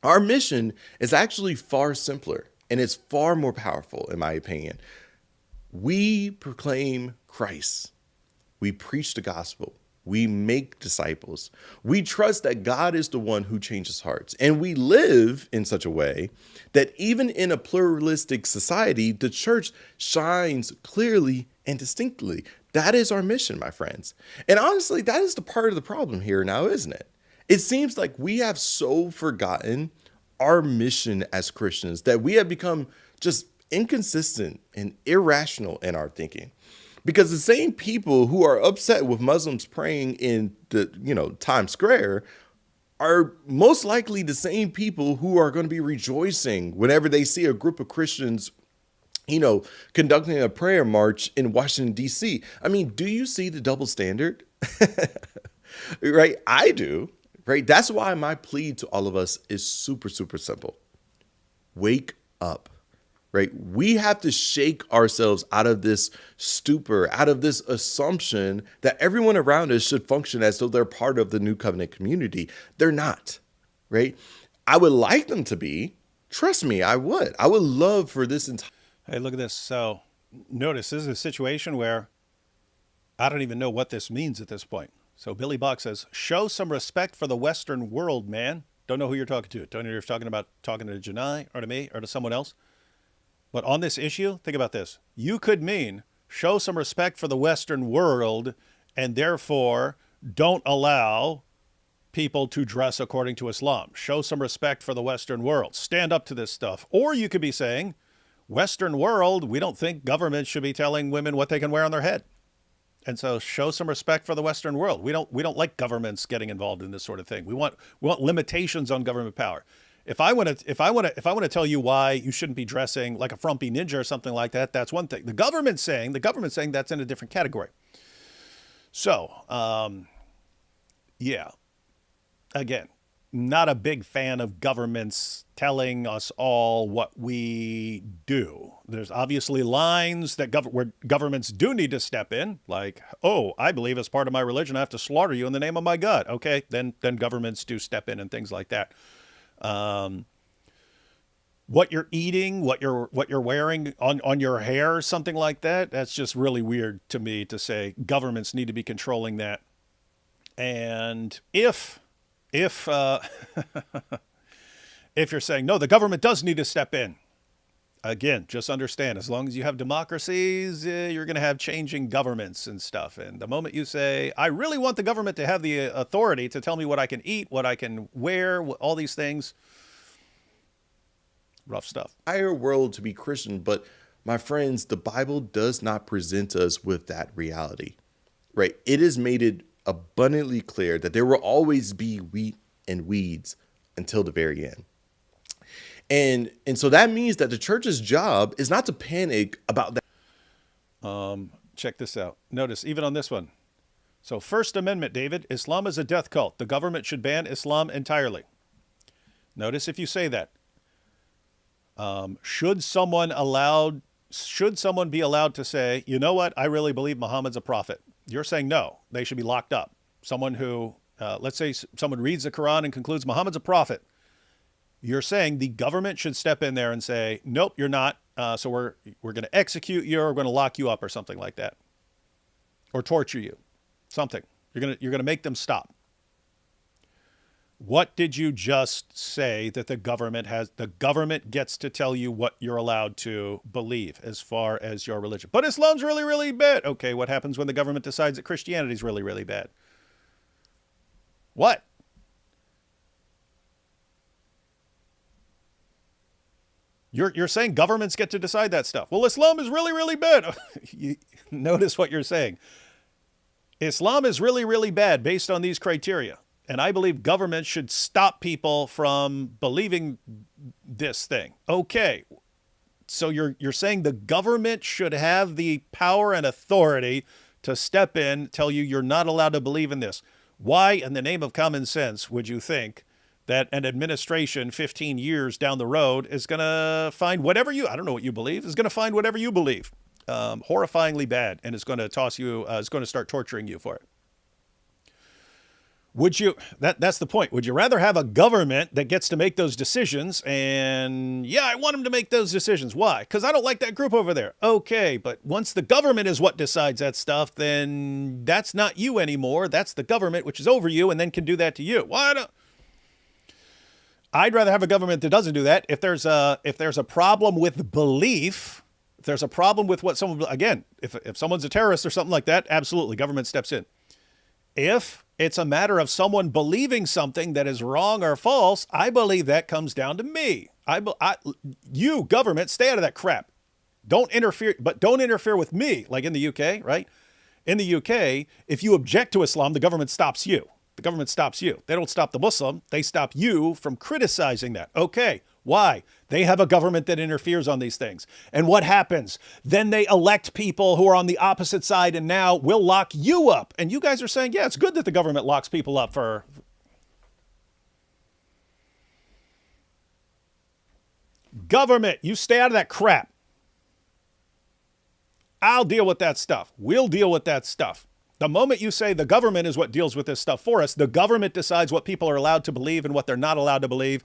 Our mission is actually far simpler, and it's far more powerful, in my opinion. We proclaim Christ. We preach the gospel. We make disciples. We trust that God is the one who changes hearts. And we live in such a way that even in a pluralistic society, the church shines clearly and distinctly. That is our mission, my friends. And honestly, that is the part of the problem here now, isn't it? It seems like we have so forgotten our mission as Christians that we have become just inconsistent and irrational in our thinking. Because the same people who are upset with Muslims praying in the, Times Square are most likely the same people who are going to be rejoicing whenever they see a group of Christians you know, conducting a prayer march in Washington, D.C. I mean, do you see the double standard? Right? I do. Right? That's why my plea to all of us is super, super simple. Wake up. Right? We have to shake ourselves out of this stupor, out of this assumption that everyone around us should function as though they're part of the new covenant community. They're not. Right? I would like them to be. Trust me, I would. I would love for this entire. Hey, look at this. So notice this is a situation where I don't even know what this means at this point. So Billy Bach says, show some respect for the Western world, man. Don't know who you're talking to. Don't know if you're talking to Janai or to me or to someone else. But on this issue, think about this. You could mean show some respect for the Western world and therefore don't allow people to dress according to Islam. Show some respect for the Western world. Stand up to this stuff. Or you could be saying, Western world, we don't think government should be telling women what they can wear on their head. And so show some respect for the Western world. We don't like governments getting involved in this sort of thing. We want limitations on government power. If I want to tell you why you shouldn't be dressing like a frumpy ninja or something like that, that's one thing. The government's saying that's in a different category. So, yeah, again, not a big fan of governments telling us all what we do. There's obviously lines that where governments do need to step in, like, oh, I believe as part of my religion, I have to slaughter you in the name of my God. Okay, then governments do step in and things like that. What you're eating, what you're wearing on your hair, or something like that. That's just really weird to me to say governments need to be controlling that. And if if you're saying no, the government does need to step in. Again, just understand, as long as you have democracies, you're going to have changing governments and stuff. And the moment you say, I really want the government to have the authority to tell me what I can eat, what I can wear, all these things, rough stuff. Entire world to be Christian, but my friends, the Bible does not present us with that reality, right? It has made it abundantly clear that there will always be wheat and weeds until the very end. And so that means that the church's job is not to panic about that. Check this out. Notice, even on this one. So First Amendment, David, Islam is a death cult. The government should ban Islam entirely. Notice if you say that. Should someone be allowed to say, you know what, I really believe Muhammad's a prophet? You're saying no, they should be locked up. Someone who, let's say someone reads the Quran and concludes Muhammad's a prophet. You're saying the government should step in there and say, nope, you're not. So we're going to execute you, or we're going to lock you up or something like that, or torture you, something. You're going to make them stop. What did you just say that the government has? The government gets to tell you what you're allowed to believe as far as your religion. But Islam's really, really bad. Okay, what happens when the government decides that Christianity is really, really bad? What? You're saying governments get to decide that stuff. Well, Islam is really, really bad. Notice what you're saying. Islam is really, really bad based on these criteria. And I believe governments should stop people from believing this thing. Okay. So you're saying the government should have the power and authority to step in, tell you you're not allowed to believe in this. Why, in the name of common sense, would you think that an administration 15 years down the road is going to find whatever I don't know what you believe, is going to find whatever you believe horrifyingly bad, and is going to toss you, is going to start torturing you for it? Would you, that's the point. Would you rather have a government that gets to make those decisions? And yeah, I want them to make those decisions. Why? Because I don't like that group over there. Okay, but once the government is what decides that stuff, then that's not you anymore. That's the government, which is over you and then can do that to you. Why don't? I'd rather have a government that doesn't do that. If there's a problem with belief, if there's a problem with what someone, again, if someone's a terrorist or something like that, absolutely, government steps in. If it's a matter of someone believing something that is wrong or false, I believe that comes down to me. You, government, stay out of that crap. Don't interfere, but don't interfere with me, like in the UK, right? In the UK, if you object to Islam, the government stops you. The government stops you. They don't stop the Muslim. They stop you from criticizing that. Okay, Why? They have a government that interferes on these things. And what happens? Then they elect people who are on the opposite side, and now we'll lock you up. And you guys are saying, yeah, it's good that the government locks people up for. Government, you stay out of that crap. I'll deal with that stuff. We'll deal with that stuff. The moment you say the government is what deals with this stuff for us, the government decides what people are allowed to believe and what they're not allowed to believe.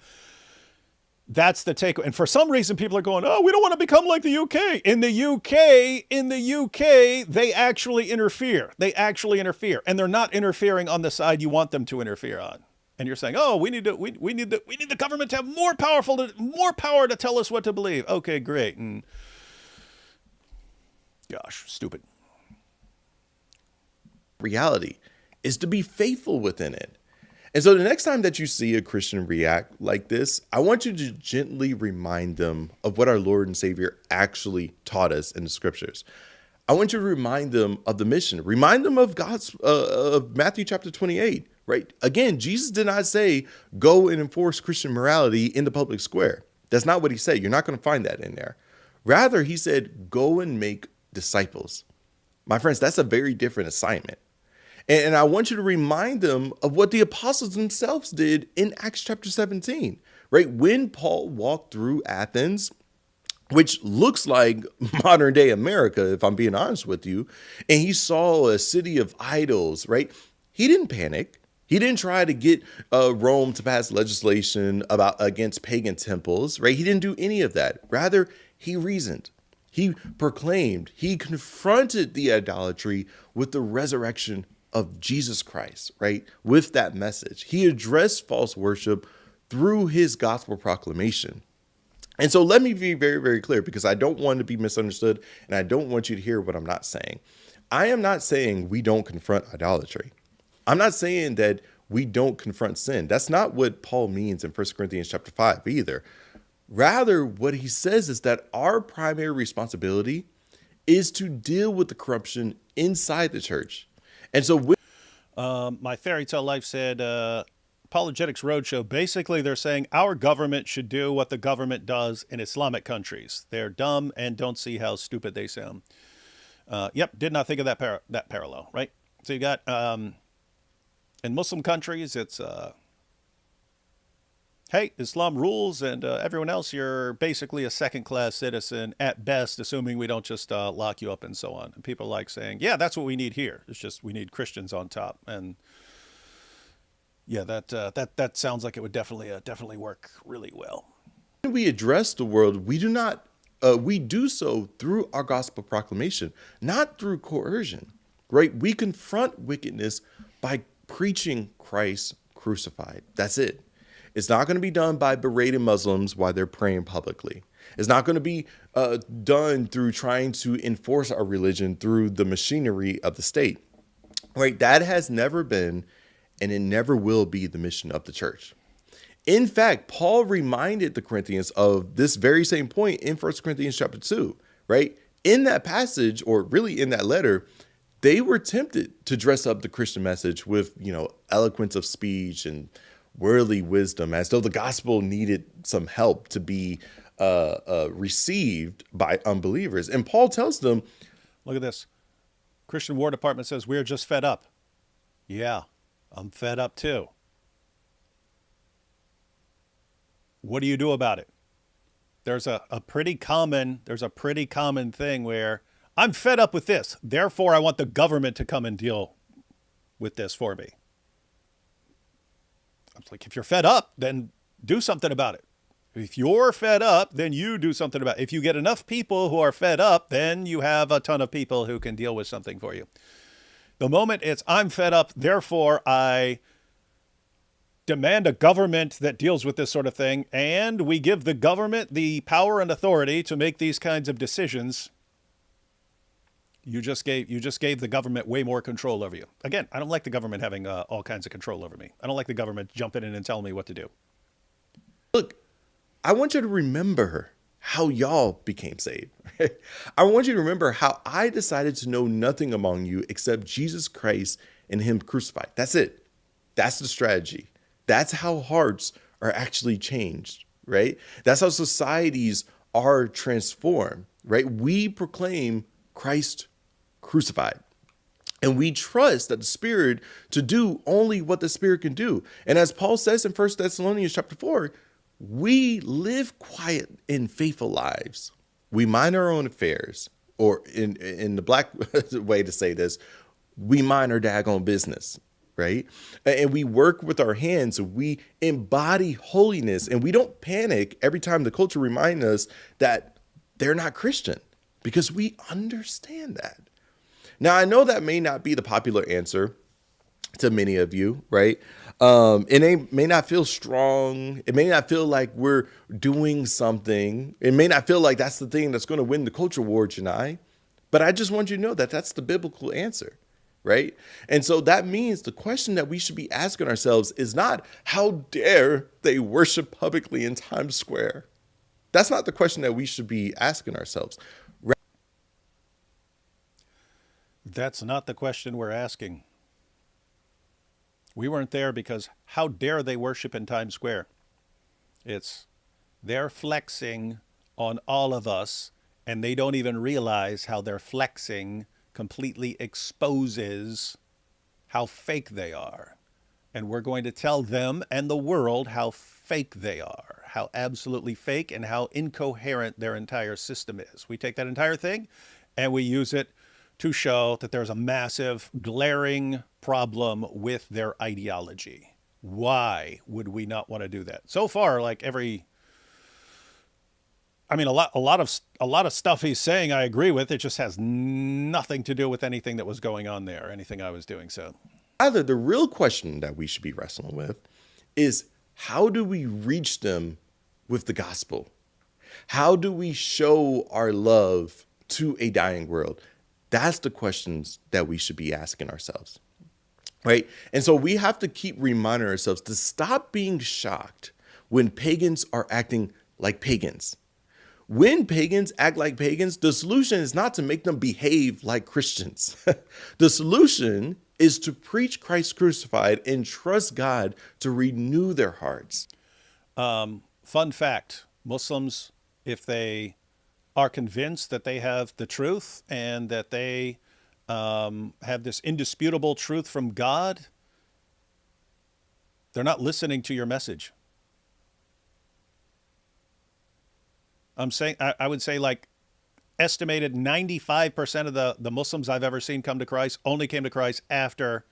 That's the take. And for some reason, people are going, oh, we don't want to become like the UK. In the UK, they actually interfere. They actually interfere. And they're not interfering on the side you want them to interfere on. And you're saying, oh, we need the government to have more power to tell us what to believe. Okay, great. And gosh, stupid. Reality is to be faithful within it. And so the next time that you see a Christian react like this, I want you to gently remind them of what our Lord and Savior actually taught us in the scriptures. I want you to remind them of the mission. Remind them of of Matthew chapter 28, right? Again, Jesus did not say, go and enforce Christian morality in the public square. That's not what he said. You're not going to find that in there. Rather, he said, go and make disciples. My friends, that's a very different assignment. And I want you to remind them of what the apostles themselves did in Acts chapter 17, right? When Paul walked through Athens, which looks like modern day America, if I'm being honest with you, and he saw a city of idols, right? He didn't panic. He didn't try to get Rome to pass legislation against pagan temples, right? He didn't do any of that. Rather, he reasoned. He proclaimed, he confronted the idolatry with the resurrection of Jesus Christ, right? With that message, he addressed false worship through his gospel proclamation. And so let me be very, very clear, because I don't want to be misunderstood and I don't want you to hear what I'm not saying. I am not saying we don't confront idolatry. I'm not saying that we don't confront sin. That's not what Paul means in 1 Corinthians chapter 5 either. Rather, what he says is that our primary responsibility is to deal with the corruption inside the church. And so my Fairy Tale Life said, Apologetics Roadshow, basically they're saying our government should do what the government does in Islamic countries. They're dumb and don't see how stupid they sound. Yep, did not think of that parallel, right? So you got, in Muslim countries, it's, hey, Islam rules, and everyone else, you're basically a second-class citizen at best, assuming we don't just lock you up and so on. And people like saying, yeah, that's what we need here. It's just we need Christians on top. And yeah, that sounds like it would definitely work really well. When we address the world, we do so through our gospel proclamation, not through coercion, right? We confront wickedness by preaching Christ crucified. That's it. It's not going to be done by berating Muslims while they're praying publicly. It's not going to be done through trying to enforce our religion through the machinery of the state. Right? That has never been, and it never will be, the mission of the church. In fact, Paul reminded the Corinthians of this very same point in 1 Corinthians chapter 2, right? In that passage, or really in that letter, they were tempted to dress up the Christian message with, eloquence of speech and worldly wisdom, as though the gospel needed some help to be received by unbelievers. And Paul tells them, look at this. Christian War Department says, we're just fed up. Yeah, I'm fed up too. What do you do about it? There's a pretty common thing where I'm fed up with this. Therefore, I want the government to come and deal with this for me. I was like, if you're fed up, then do something about it. If you're fed up, then you do something about it. If you get enough people who are fed up, then you have a ton of people who can deal with something for you. The moment it's, I'm fed up, therefore I demand a government that deals with this sort of thing, and we give the government the power and authority to make these kinds of decisions, you just gave the government way more control over you. Again, I don't like the government having all kinds of control over me. I don't like the government jumping in and telling me what to do. Look, I want you to remember how y'all became saved. I want you to remember how I decided to know nothing among you except Jesus Christ and him crucified. That's it. That's the strategy. That's how hearts are actually changed, right? That's how societies are transformed, right? We proclaim Christ crucified. And we trust that the Spirit to do only what the Spirit can do. And as Paul says in 1 Thessalonians chapter 4, we live quiet and faithful lives. We mind our own affairs, or in the black way to say this, we mind our daggone business, right? And we work with our hands. We embody holiness, and we don't panic every time the culture reminds us that they're not Christian, because we understand that. Now, I know that may not be the popular answer to many of you, right? It may not feel strong. It may not feel like we're doing something. It may not feel like that's the thing that's going to win the culture war, Janai. But I just want you to know that that's the biblical answer, right? And so that means the question that we should be asking ourselves is not, how dare they worship publicly in Times Square? That's not the question that we should be asking ourselves. That's not the question we're asking. We weren't there because how dare they worship in Times Square? It's they're flexing on all of us, and they don't even realize how their flexing completely exposes how fake they are. And we're going to tell them and the world how fake they are, how absolutely fake and how incoherent their entire system is. We take that entire thing and we use it to show that there's a massive, glaring problem with their ideology. Why would we not want to do that? So far, like a lot of stuff he's saying, I agree with. It just has nothing to do with anything that was going on there, anything I was doing. So, Either the real question that we should be wrestling with is, how do we reach them with the gospel? How do we show our love to a dying world? That's the questions that we should be asking ourselves, right? And so we have to keep reminding ourselves to stop being shocked when pagans are acting like pagans. When pagans act like pagans, the solution is not to make them behave like Christians. The solution is to preach Christ crucified and trust God to renew their hearts. fun fact, Muslims, if they are convinced that they have the truth and that they have this indisputable truth from God, they're not listening to your message. I would say like estimated 95% of the Muslims I've ever seen come to Christ only came to Christ after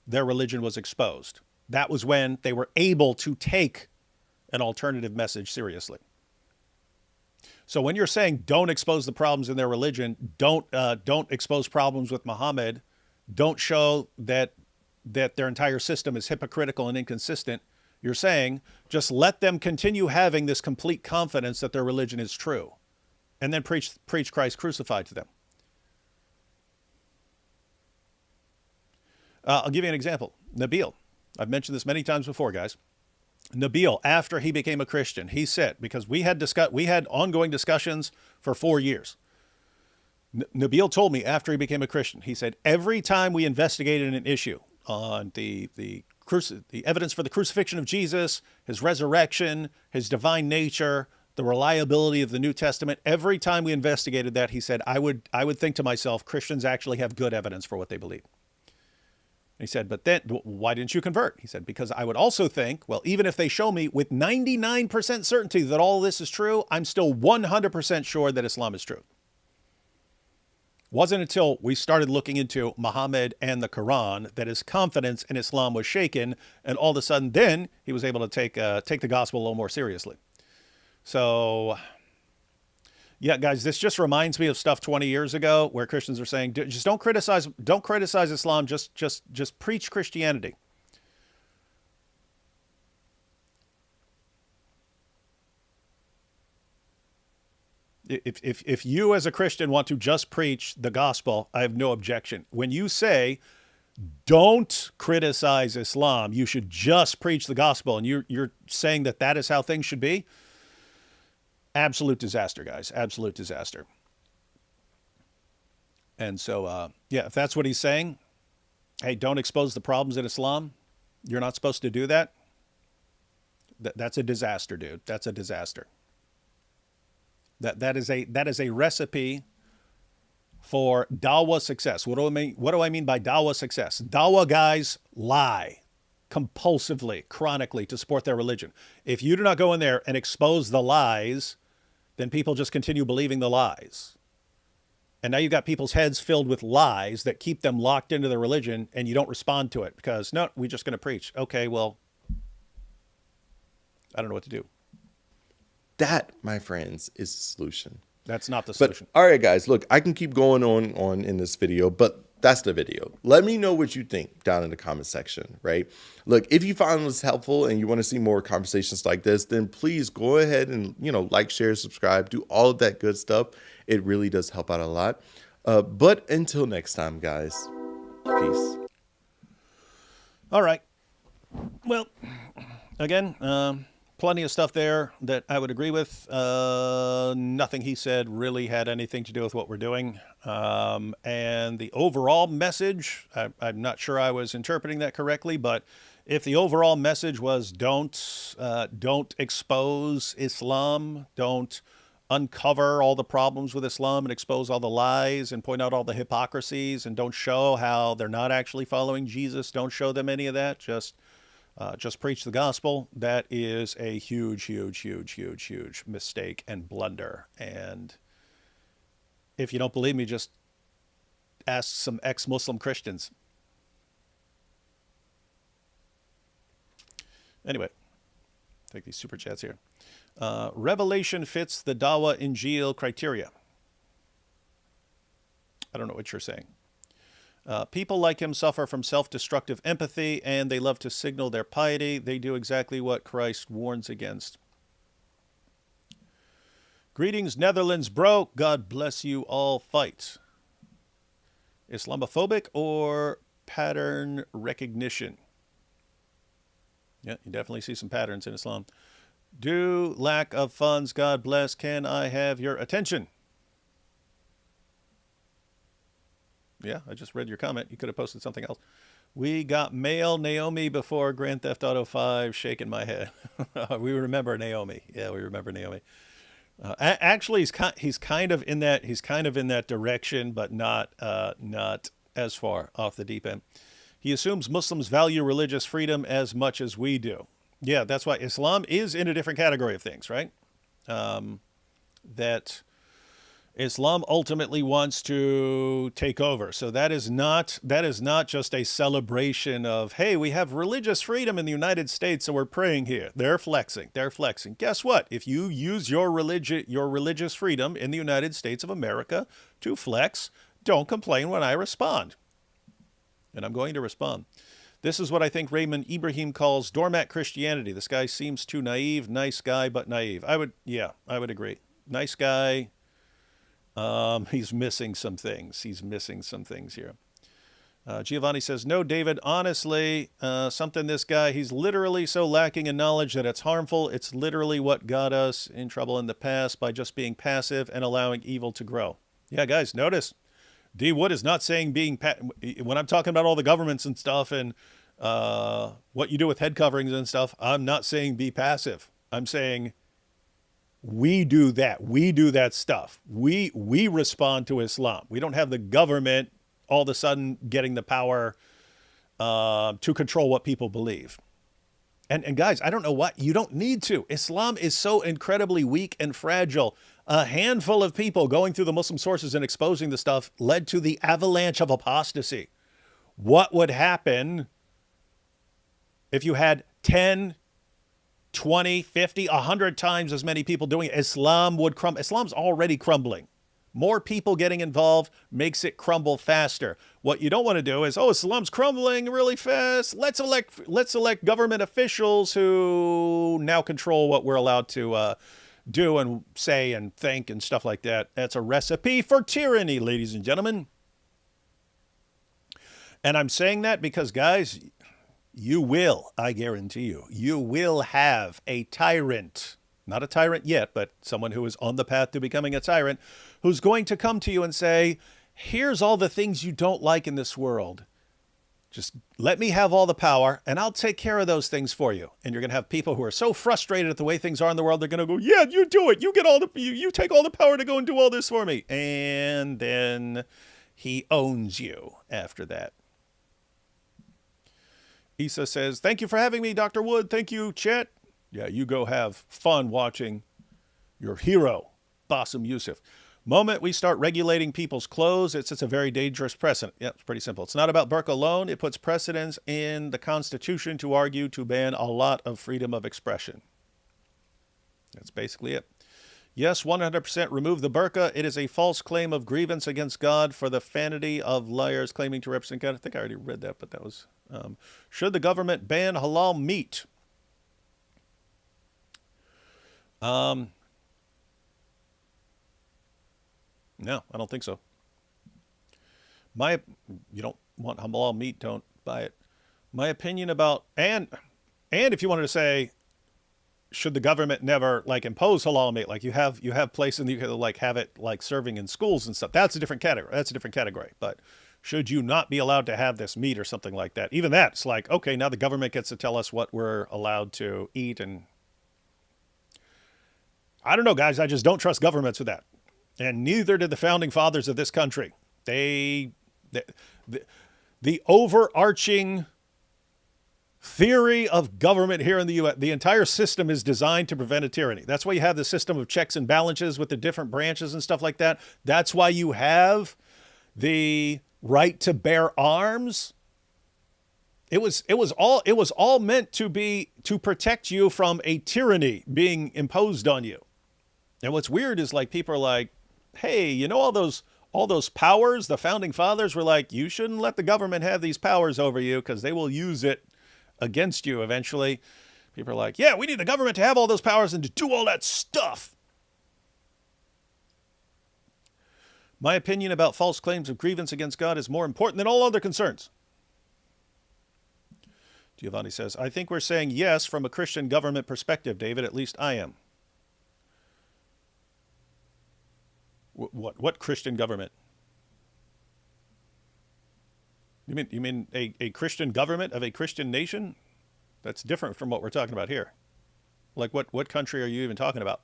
their religion was exposed. That was when they were able to take an alternative message seriously. So when you're saying don't expose the problems in their religion, don't expose problems with Muhammad, don't show that their entire system is hypocritical and inconsistent, you're saying just let them continue having this complete confidence that their religion is true, and then preach Christ crucified to them. I'll give you an example. Nabil. I've mentioned this many times before, guys. Nabil, after he became a Christian, he said, because we had ongoing discussions for 4 years. Nabil told me after he became a Christian, he said, every time we investigated an issue on the evidence for the crucifixion of Jesus, his resurrection, his divine nature, the reliability of the New Testament, every time we investigated that, he said, I would think to myself, Christians actually have good evidence for what they believe. He said, but then why didn't you convert? He said, because I would also think, well, even if they show me with 99% certainty that all this is true, I'm still 100% sure that Islam is true. Wasn't until we started looking into Muhammad and the Quran that his confidence in Islam was shaken, and all of a sudden then he was able to take the gospel a little more seriously. So, yeah, guys, this just reminds me of stuff 20 years ago where Christians are saying, just don't criticize Islam, just preach Christianity. If you as a Christian want to just preach the gospel, I have no objection. When you say, don't criticize Islam, you should just preach the gospel, and you're saying that is how things should be, absolute disaster, guys. Absolute disaster. And so, if that's what he's saying, hey, don't expose the problems in Islam. You're not supposed to do that. That's a disaster, dude. That's a disaster. That is a recipe for dawa success. What do I mean? What do I mean by dawa success? Dawa guys lie compulsively, chronically to support their religion. If you do not go in there and expose the lies, then people just continue believing the lies. And now you've got people's heads filled with lies that keep them locked into their religion, and you don't respond to it because, no, we're just going to preach. Okay, well, I don't know what to do. That, my friends, is the solution. That's not the But solution. all right, guys, look, I can keep going on in this video, but that's the video. Let me know what you think down in the comment section, right? Look, if you found this helpful and you want to see more conversations like this, then please go ahead and, like, share, subscribe, do all of that good stuff. It really does help out a lot. But until next time, guys, peace. All right. Well, again, plenty of stuff there that I would agree with. Nothing he said really had anything to do with what we're doing. And the overall message, I'm not sure I was interpreting that correctly, but if the overall message was don't expose Islam, don't uncover all the problems with Islam and expose all the lies and point out all the hypocrisies and don't show how they're not actually following Jesus, don't show them any of that, just preach the gospel. That is a huge mistake and blunder. And if you don't believe me, just ask some ex-Muslim Christians. Anyway, take these super chats here. Revelation fits the Dawa Injil criteria. I don't know what you're saying. People like him suffer from self-destructive empathy, and they love to signal their piety. They do exactly what Christ warns against. Greetings, Netherlands, bro. God bless you all. Fight. Islamophobic or pattern recognition? Yeah, you definitely see some patterns in Islam. Do lack of funds, God bless. Can I have your attention? Yeah, I just read your comment. You could have posted something else. We got male Naomi before Grand Theft Auto 5, shaking my head. We remember Naomi. Yeah, we remember Naomi. Actually, he's kind of in that direction, but not as far off the deep end. He assumes Muslims value religious freedom as much as we do. Yeah, that's why Islam is in a different category of things, right? That Islam ultimately wants to take over. So that is not just a celebration of, hey, we have religious freedom in the United States, so we're praying here. They're flexing. Guess what? If you use your religious freedom in the United States of America to flex, don't complain when I respond. And I'm going to respond. This is what I think Raymond Ibrahim calls doormat Christianity. This guy seems too naive. Nice guy, but naive. I would agree. Nice guy. He's missing some things. Here. Giovanni says, no, David, honestly, he's literally so lacking in knowledge that it's harmful. It's literally what got us in trouble in the past by just being passive and allowing evil to grow. Yeah, guys, notice D. Wood is not saying when I'm talking about all the governments and stuff and what you do with head coverings and stuff, I'm not saying be passive. I'm saying we do that. We do that stuff. We respond to Islam. We don't have the government all of a sudden getting the power to control what people believe. And guys, I don't know what, you don't need to. Islam is so incredibly weak and fragile. A handful of people going through the Muslim sources and exposing the stuff led to the avalanche of apostasy. What would happen if you had 10, 20, 50, 100 times as many people doing it? Islam would crumble. Islam's already crumbling. More people getting involved makes it crumble faster. What you don't want to do is, Islam's crumbling really fast. Let's elect government officials who now control what we're allowed to do and say and think and stuff like that. That's a recipe for tyranny, ladies and gentlemen. And I'm saying that because, guys, you will, I guarantee you will have a tyrant. Not a tyrant yet, but someone who is on the path to becoming a tyrant, who's going to come to you and say, here's all the things you don't like in this world. Just let me have all the power and I'll take care of those things for you. And you're going to have people who are so frustrated at the way things are in the world, they're going to go, yeah, you do it. You get all the, you take all the power to go and do all this for me. And then he owns you after that. Issa says, thank you for having me, Dr. Wood. Thank you, Chet. Yeah, you go have fun watching your hero, Bassem Youssef. Moment we start regulating people's clothes, it sets a very dangerous precedent. Yeah, it's pretty simple. It's not about burqa alone. It puts precedents in the Constitution to argue to ban a lot of freedom of expression. That's basically it. Yes, 100% remove the burqa. It is a false claim of grievance against God for the vanity of liars claiming to represent God. I think I already read that, but that was... should the government ban halal meat? No, I don't think so. You don't want halal meat, don't buy it. My opinion about, and if you wanted to say, should the government never like impose halal meat? Like you have places in the UK that like have it like serving in schools and stuff. That's a different category. But should you not be allowed to have this meat or something like that? Even that's like, okay, now the government gets to tell us what we're allowed to eat. And I don't know, guys, I just don't trust governments with that. And neither did the founding fathers of this country. The overarching theory of government here in the U.S., the entire system is designed to prevent a tyranny. That's why you have the system of checks and balances with the different branches and stuff like that. That's why you have the right to bear arms. It was all meant to protect you from a tyranny being imposed on you. And what's weird is like people are like, hey, you know, all those powers, the founding fathers were like, you shouldn't let the government have these powers over you because they will use it against you eventually. People are like, yeah, we need the government to have all those powers and to do all that stuff. My opinion about false claims of grievance against God is more important than all other concerns. Giovanni says, I think we're saying yes from a Christian government perspective, David. At least I am. What Christian government? You mean a Christian government of a Christian nation? That's different from what we're talking about here. Like what country are you even talking about?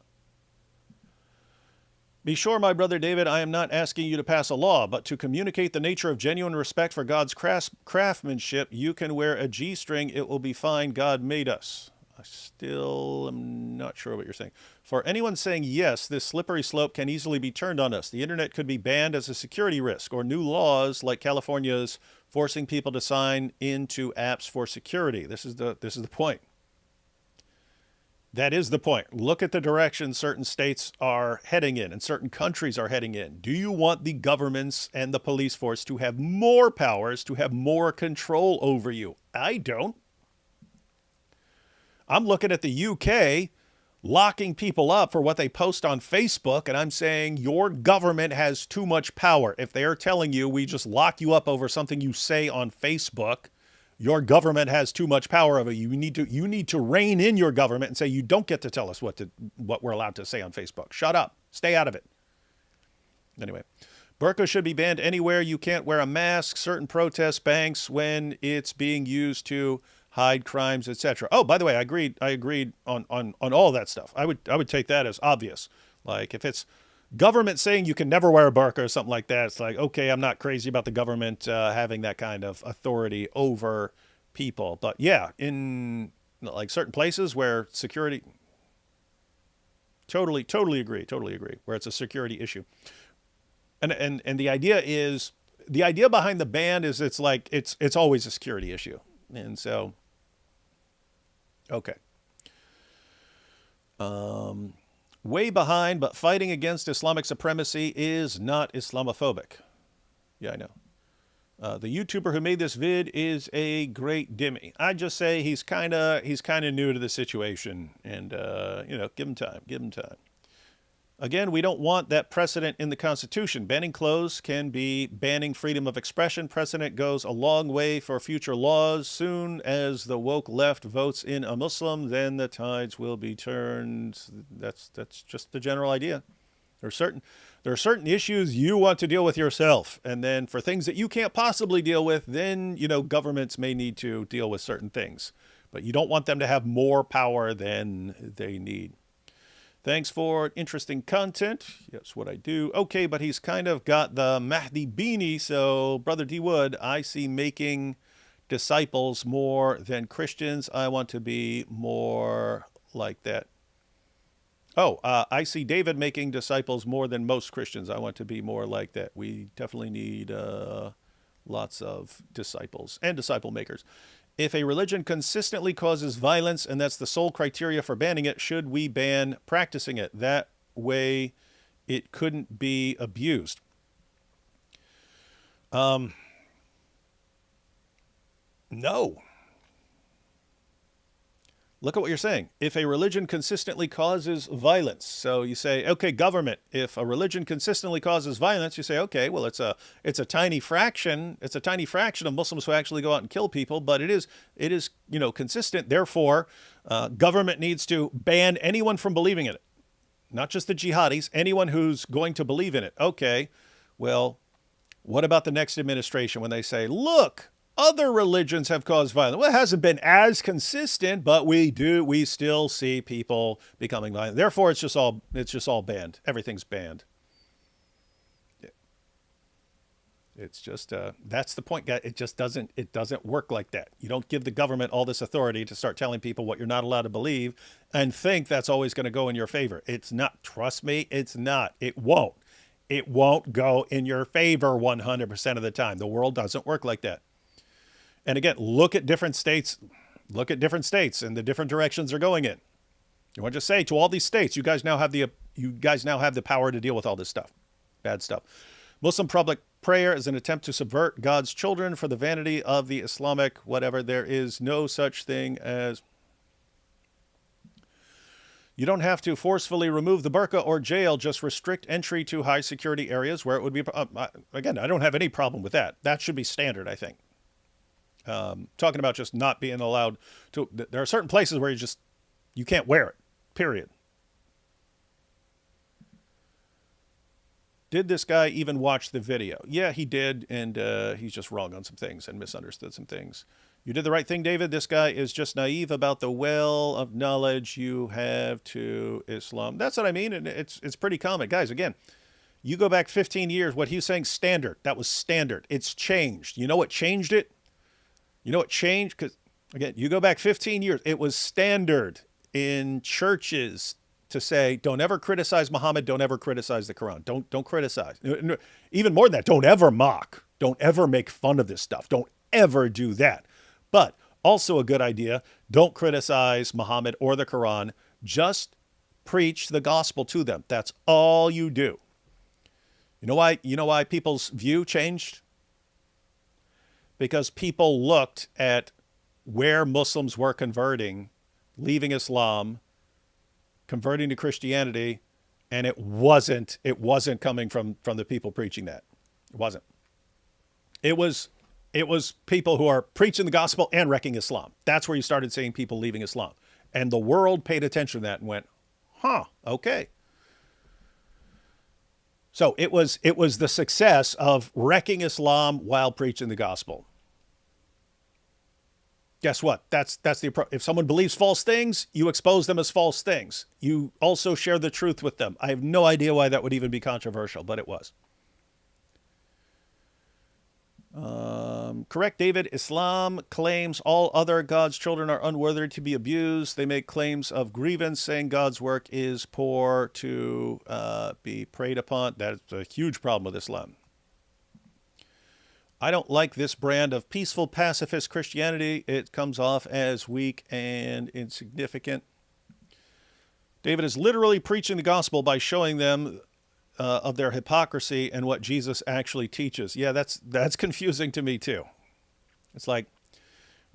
Be sure, my brother David, I am not asking you to pass a law, but to communicate the nature of genuine respect for God's craftsmanship, you can wear a G-string. It will be fine. God made us. I still am not sure what you're saying. For anyone saying yes, this slippery slope can easily be turned on us. The internet could be banned as a security risk, or new laws like California's forcing people to sign into apps for security. This is the point. That is the point. Look at the direction certain states are heading in and certain countries are heading in. Do you want the governments and the police force to have more powers, to have more control over you? I don't. I'm looking at the UK locking people up for what they post on Facebook, and I'm saying your government has too much power. If they are telling you we just lock you up over something you say on Facebook, your government has too much power over you. You need to rein in your government and say you don't get to tell us what we're allowed to say on Facebook. Shut up. Stay out of it. Anyway, burqa should be banned anywhere you can't wear a mask, certain protests, banks, when it's being used to hide crimes, etc. Oh, by the way, I agreed on all that stuff. I would take that as obvious. Like if it's government saying you can never wear a burqa or something like that, it's like, okay, I'm not crazy about the government having that kind of authority over people. But yeah, in like certain places where security, totally agree, where it's a security issue. And the idea behind the ban is it's like it's always a security issue. And so, okay. Way behind, but fighting against Islamic supremacy is not Islamophobic. Yeah, I know. The YouTuber who made this vid is a great Dimmy. I just say he's kind of new to the situation, and give him time. Again, we don't want that precedent in the Constitution. Banning clothes can be banning freedom of expression. Precedent goes a long way for future laws. Soon as the woke left votes in a Muslim, then the tides will be turned. That's just the general idea. There are certain issues you want to deal with yourself, and then for things that you can't possibly deal with, then governments may need to deal with certain things, but you don't want them to have more power than they need. Thanks for interesting content. Yes, what I do. Okay, but he's kind of got the Mahdi beanie. So, Brother D. Wood, I see making disciples more than Christians. I want to be more like that. Oh, I see David making disciples more than most Christians. I want to be more like that. We definitely need lots of disciples and disciple makers. If a religion consistently causes violence and that's the sole criteria for banning it, should we ban practicing it? That way it couldn't be abused. No. Look at what you're saying. If a religion consistently causes violence, so you say, okay, government, if a religion consistently causes violence, you say, okay, well, it's a tiny fraction. It's a tiny fraction of Muslims who actually go out and kill people, but it is consistent. Therefore, government needs to ban anyone from believing in it, not just the jihadis, anyone who's going to believe in it. Okay, well, what about the next administration when they say, look, other religions have caused violence? Well, it hasn't been as consistent, but we still see people becoming violent. Therefore, it's just all banned. Everything's banned. It's just that's the point, guys. It doesn't work like that. You don't give the government all this authority to start telling people what you're not allowed to believe and think that's always going to go in your favor. It's not. Trust me, it's not. It won't. It won't go in your favor 100% of the time. The world doesn't work like that. And again, look at different states and the different directions they're going in. You want to just say to all these states, you guys now have the power to deal with all this stuff, bad stuff. Muslim public prayer is an attempt to subvert God's children for the vanity of the Islamic whatever. There is no such thing as. You don't have to forcefully remove the burqa or jail, just restrict entry to high security areas where it would be. Again, I don't have any problem with that. That should be standard, I think. Talking about just not being allowed to, there are certain places where you can't wear it, period. Did this guy even watch the video? Yeah, he did. And he's just wrong on some things and misunderstood some things. You did the right thing, David. This guy is just naive about the well of knowledge you have to Islam. That's what I mean. And it's pretty common. Guys, again, you go back 15 years, what he was saying, standard. That was standard. It's changed. You know what changed it? You know what changed? Because, again, you go back 15 years. It was standard in churches to say, don't ever criticize Muhammad. Don't ever criticize the Quran. Don't criticize. Even more than that, don't ever mock. Don't ever make fun of this stuff. Don't ever do that. But also a good idea, don't criticize Muhammad or the Quran. Just preach the gospel to them. That's all you do. You know why people's view changed? Because people looked at where Muslims were converting, leaving Islam, converting to Christianity, and it wasn't coming from the people preaching that. It wasn't. It was people who are preaching the gospel and wrecking Islam. That's where you started seeing people leaving Islam. And the world paid attention to that and went, okay. So it was the success of wrecking Islam while preaching the gospel. Guess what? That's the approach. If someone believes false things, you expose them as false things. You also share the truth with them. I have no idea why that would even be controversial, but it was. Correct, David. Islam claims all other God's children are unworthy to be abused. They make claims of grievance, saying God's work is poor to be preyed upon. That's a huge problem with Islam. I don't like this brand of peaceful pacifist Christianity. It comes off as weak and insignificant. David is literally preaching the gospel by showing them of their hypocrisy and what Jesus actually teaches. Yeah, that's confusing to me too. It's like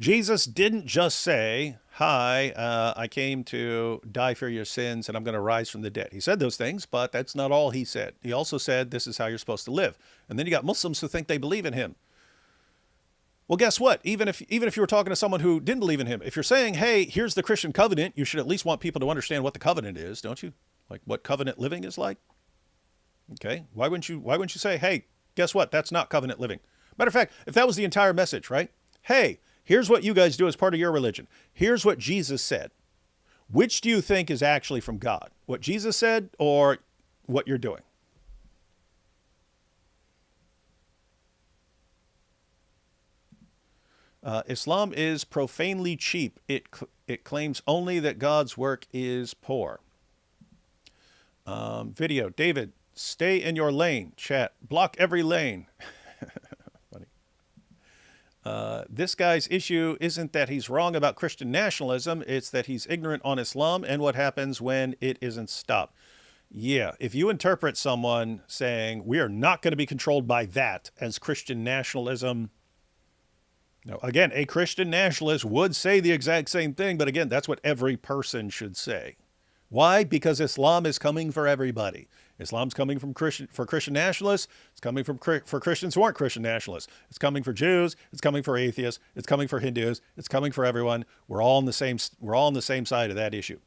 Jesus didn't just say, hi, I came to die for your sins and I'm going to rise from the dead. He said those things, but that's not all he said. He also said, this is how you're supposed to live. And then you got Muslims who think they believe in him. Well, guess what? Even if you were talking to someone who didn't believe in him, if you're saying, hey, here's the Christian covenant, you should at least want people to understand what the covenant is, don't you? Like what covenant living is like. Okay, why wouldn't you say, hey, guess what? That's not covenant living. Matter of fact, if that was the entire message, right? Hey, here's what you guys do as part of your religion. Here's what Jesus said. Which do you think is actually from God? What Jesus said or what you're doing? Islam is profanely cheap. It claims only that God's work is poor. Video. David, stay in your lane. Chat. Block every lane. Funny. This guy's issue isn't that he's wrong about Christian nationalism. It's that he's ignorant on Islam and what happens when it isn't stopped. Yeah, if you interpret someone saying we are not going to be controlled by that as Christian nationalism. Now, again, a Christian nationalist would say the exact same thing, but again, that's what every person should say. Why? Because Islam is coming for everybody. Islam's coming for Christian nationalists. It's coming for Christians who aren't Christian nationalists. It's coming for Jews. It's coming for atheists. It's coming for Hindus. It's coming for everyone. We're all on the same side of that issue.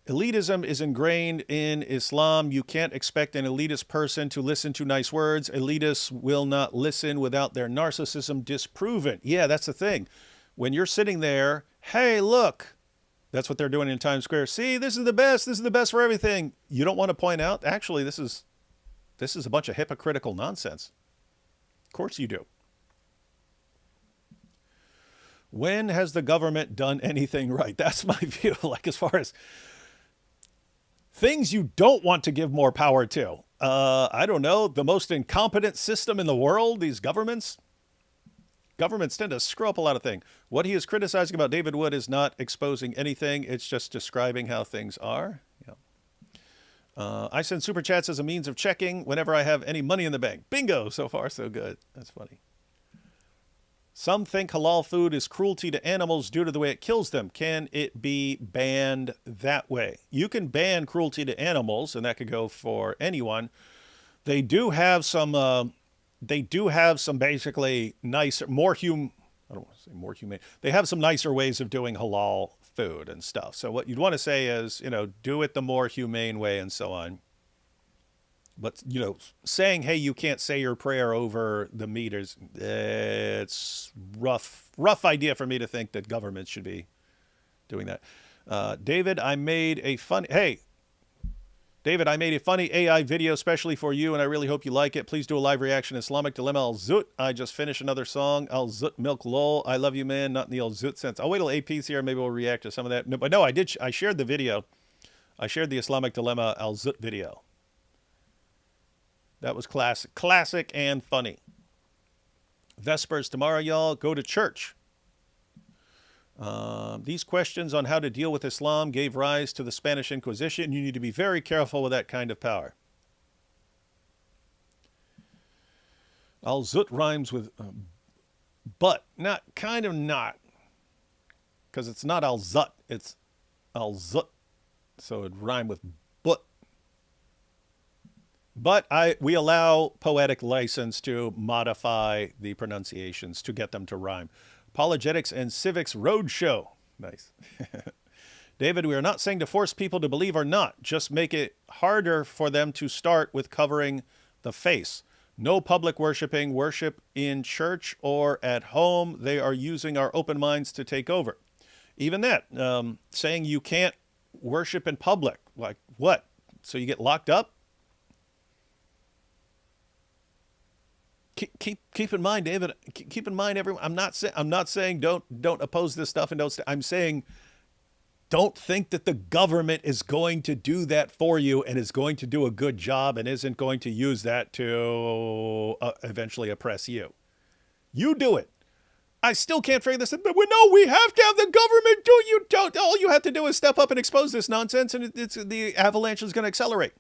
Elitism is ingrained in Islam. You can't expect an elitist person to listen to nice words. Elitists will not listen without their narcissism disproven. Yeah, that's the thing. When you're sitting there, hey, look, that's what they're doing in Times Square. See, this is the best. This is the best for everything. You don't want to point out, actually, this is a bunch of hypocritical nonsense. Of course you do. When has the government done anything right? That's my view. Like, as far as things you don't want to give more power to. I don't know, the most incompetent system in the world, these governments. Governments tend to screw up a lot of things. What he is criticizing about David Wood is not exposing anything. It's just describing how things are. Yeah. I send super chats as a means of checking whenever I have any money in the bank. Bingo! So far, so good. That's funny. Some think halal food is cruelty to animals due to the way it kills them. Can it be banned that way? You can ban cruelty to animals, and that could go for anyone. They do have some basically nicer, more I don't want to say more humane. They have some nicer ways of doing halal food and stuff. So what you'd want to say is, do it the more humane way and so on. But, saying, hey, you can't say your prayer over the meat it's rough idea for me to think that governments should be doing that. David, I made a funny AI video especially for you, and I really hope you like it. Please do a live reaction. Islamic Dilemma Al-Zut. I just finished another song. Al-Zut Milk Lol. I love you, man. Not in the Al-Zut sense. I'll wait till AP's here. Maybe we'll react to some of that. No, but no, I shared the video. I shared the Islamic Dilemma Al-Zut video. That was classic and funny. Vespers tomorrow, y'all. Go to church. These questions on how to deal with Islam gave rise to the Spanish Inquisition. You need to be very careful with that kind of power. Al-Zut rhymes with but, not because it's not Al-Zut, it's Al-Zut, so it'd rhyme with but. But we allow poetic license to modify the pronunciations to get them to rhyme. Apologetics and Civics Roadshow. Nice. David, we are not saying to force people to believe or not. Just make it harder for them to start with covering the face. No public worshiping. Worship in church or at home. They are using our open minds to take over. Even that, saying you can't worship in public. Like what? So you get locked up? Keep in mind, David. Keep in mind, everyone. I'm not saying don't oppose this stuff and don't. I'm saying don't think that the government is going to do that for you and is going to do a good job and isn't going to use that to eventually oppress you. You do it. I still can't figure this out. But we have to have the government do it. You don't. All you have to do is step up and expose this nonsense, and the avalanche is going to accelerate.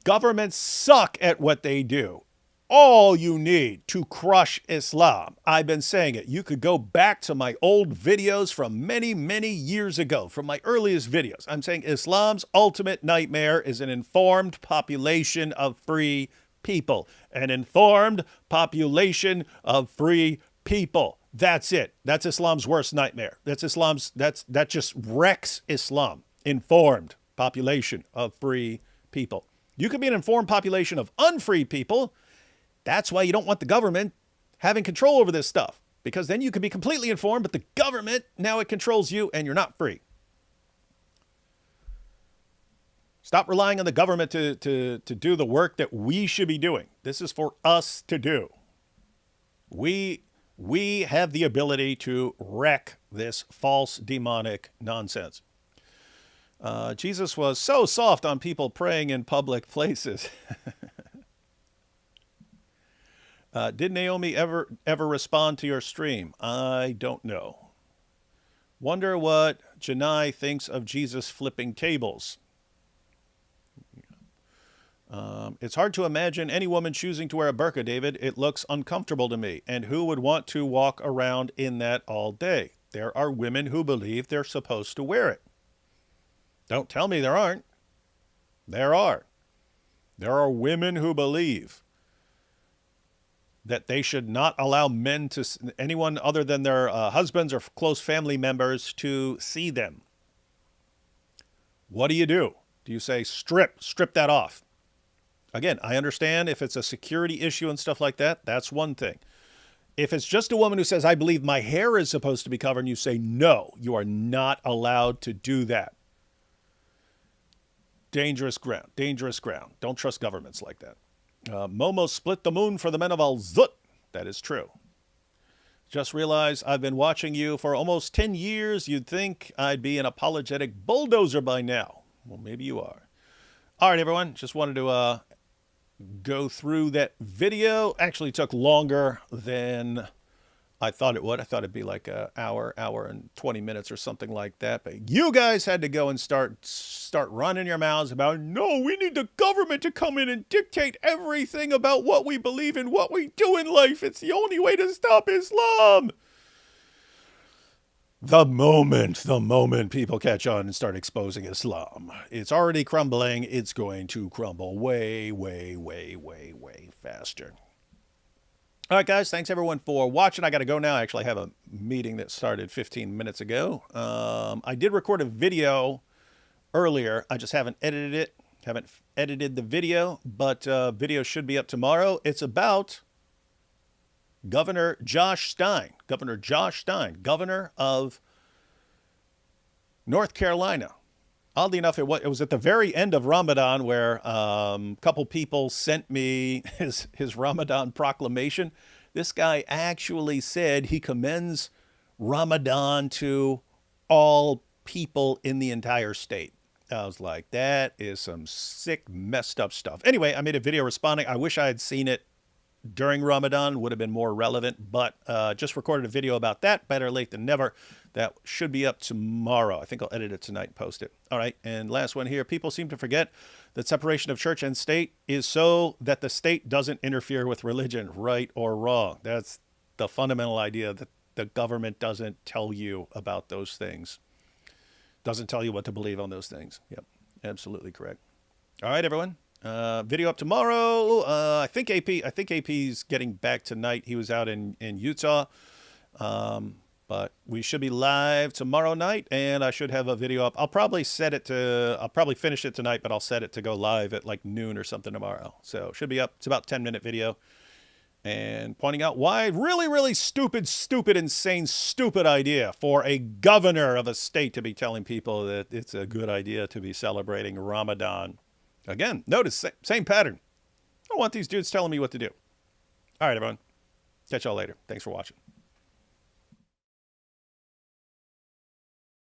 Governments suck at what they do. All you need to crush Islam, I've been saying it. You could go back to my old videos from many, many years ago, from my earliest videos. I'm saying Islam's ultimate nightmare is an informed population of free people. An informed population of free people. That's it. That's Islam's worst nightmare. That just wrecks Islam. Informed population of free people. You could be an informed population of unfree people. That's why you don't want the government having control over this stuff, because then you could be completely informed, but the government, now it controls you and you're not free. Stop relying on the government to do the work that we should be doing. This is for us to do. We have the ability to wreck this false demonic nonsense. Jesus was so soft on people praying in public places. Did Naomi ever respond to your stream? I don't know. Wonder what Janai thinks of Jesus flipping tables. It's hard to imagine any woman choosing to wear a burqa, David. It looks uncomfortable to me. And who would want to walk around in that all day? There are women who believe they're supposed to wear it. Don't tell me there aren't. There are. There are women who believe that they should not allow men to, anyone other than their husbands or close family members, to see them. What do? Do you say strip that off? Again, I understand if it's a security issue and stuff like that, that's one thing. If it's just a woman who says, I believe my hair is supposed to be covered, and you say, no, you are not allowed to do that. Dangerous ground, dangerous ground. Don't trust governments like that. Momo split the moon for the men of Al-Zut. That is true. Just realized I've been watching you for almost 10 years. You'd think I'd be an apologetic bulldozer by now. Well, maybe you are. All right, everyone. Just wanted to go through that video. Actually took longer than I thought it would. I thought it'd be like an hour and 20 minutes or something like that. But you guys had to go and start running your mouths about, no, we need the government to come in and dictate everything about what we believe in, what we do in life. It's the only way to stop Islam. The moment people catch on and start exposing Islam, it's already crumbling. It's going to crumble way faster. All right, guys, thanks everyone for watching. I got to go now. I actually have a meeting that started 15 minutes ago. I did record a video earlier. I just haven't edited it. Haven't edited the video, but video should be up tomorrow. It's about Governor Josh Stein, governor of North Carolina. Oddly enough, it was at the very end of Ramadan where a couple people sent me his Ramadan proclamation. This guy actually said he commends Ramadan to all people in the entire state. I was like, that is some sick, messed up stuff. Anyway, I made a video responding. I wish I had seen it during Ramadan, would have been more relevant, but just recorded a video about that. Better late than never. That should be up tomorrow. I think I'll edit it tonight and post it. All right, and last one here. People seem to forget that separation of church and state is so that the state doesn't interfere with religion, right or wrong. That's the fundamental idea, that the government doesn't tell you about those things. Doesn't tell you what to believe on those things. Yep, absolutely correct. All right, everyone. Video up tomorrow. I think AP's getting back tonight. He was out in Utah. But we should be live tomorrow night, and I should have a video up. I'll probably finish it tonight, but I'll set it to go live at like noon or something tomorrow. So it should be up. It's about a 10-minute video. And pointing out why really stupid, insane, stupid idea for a governor of a state to be telling people that it's a good idea to be celebrating Ramadan. Again, notice, same pattern. I don't want these dudes telling me what to do. All right, everyone. Catch y'all later. Thanks for watching.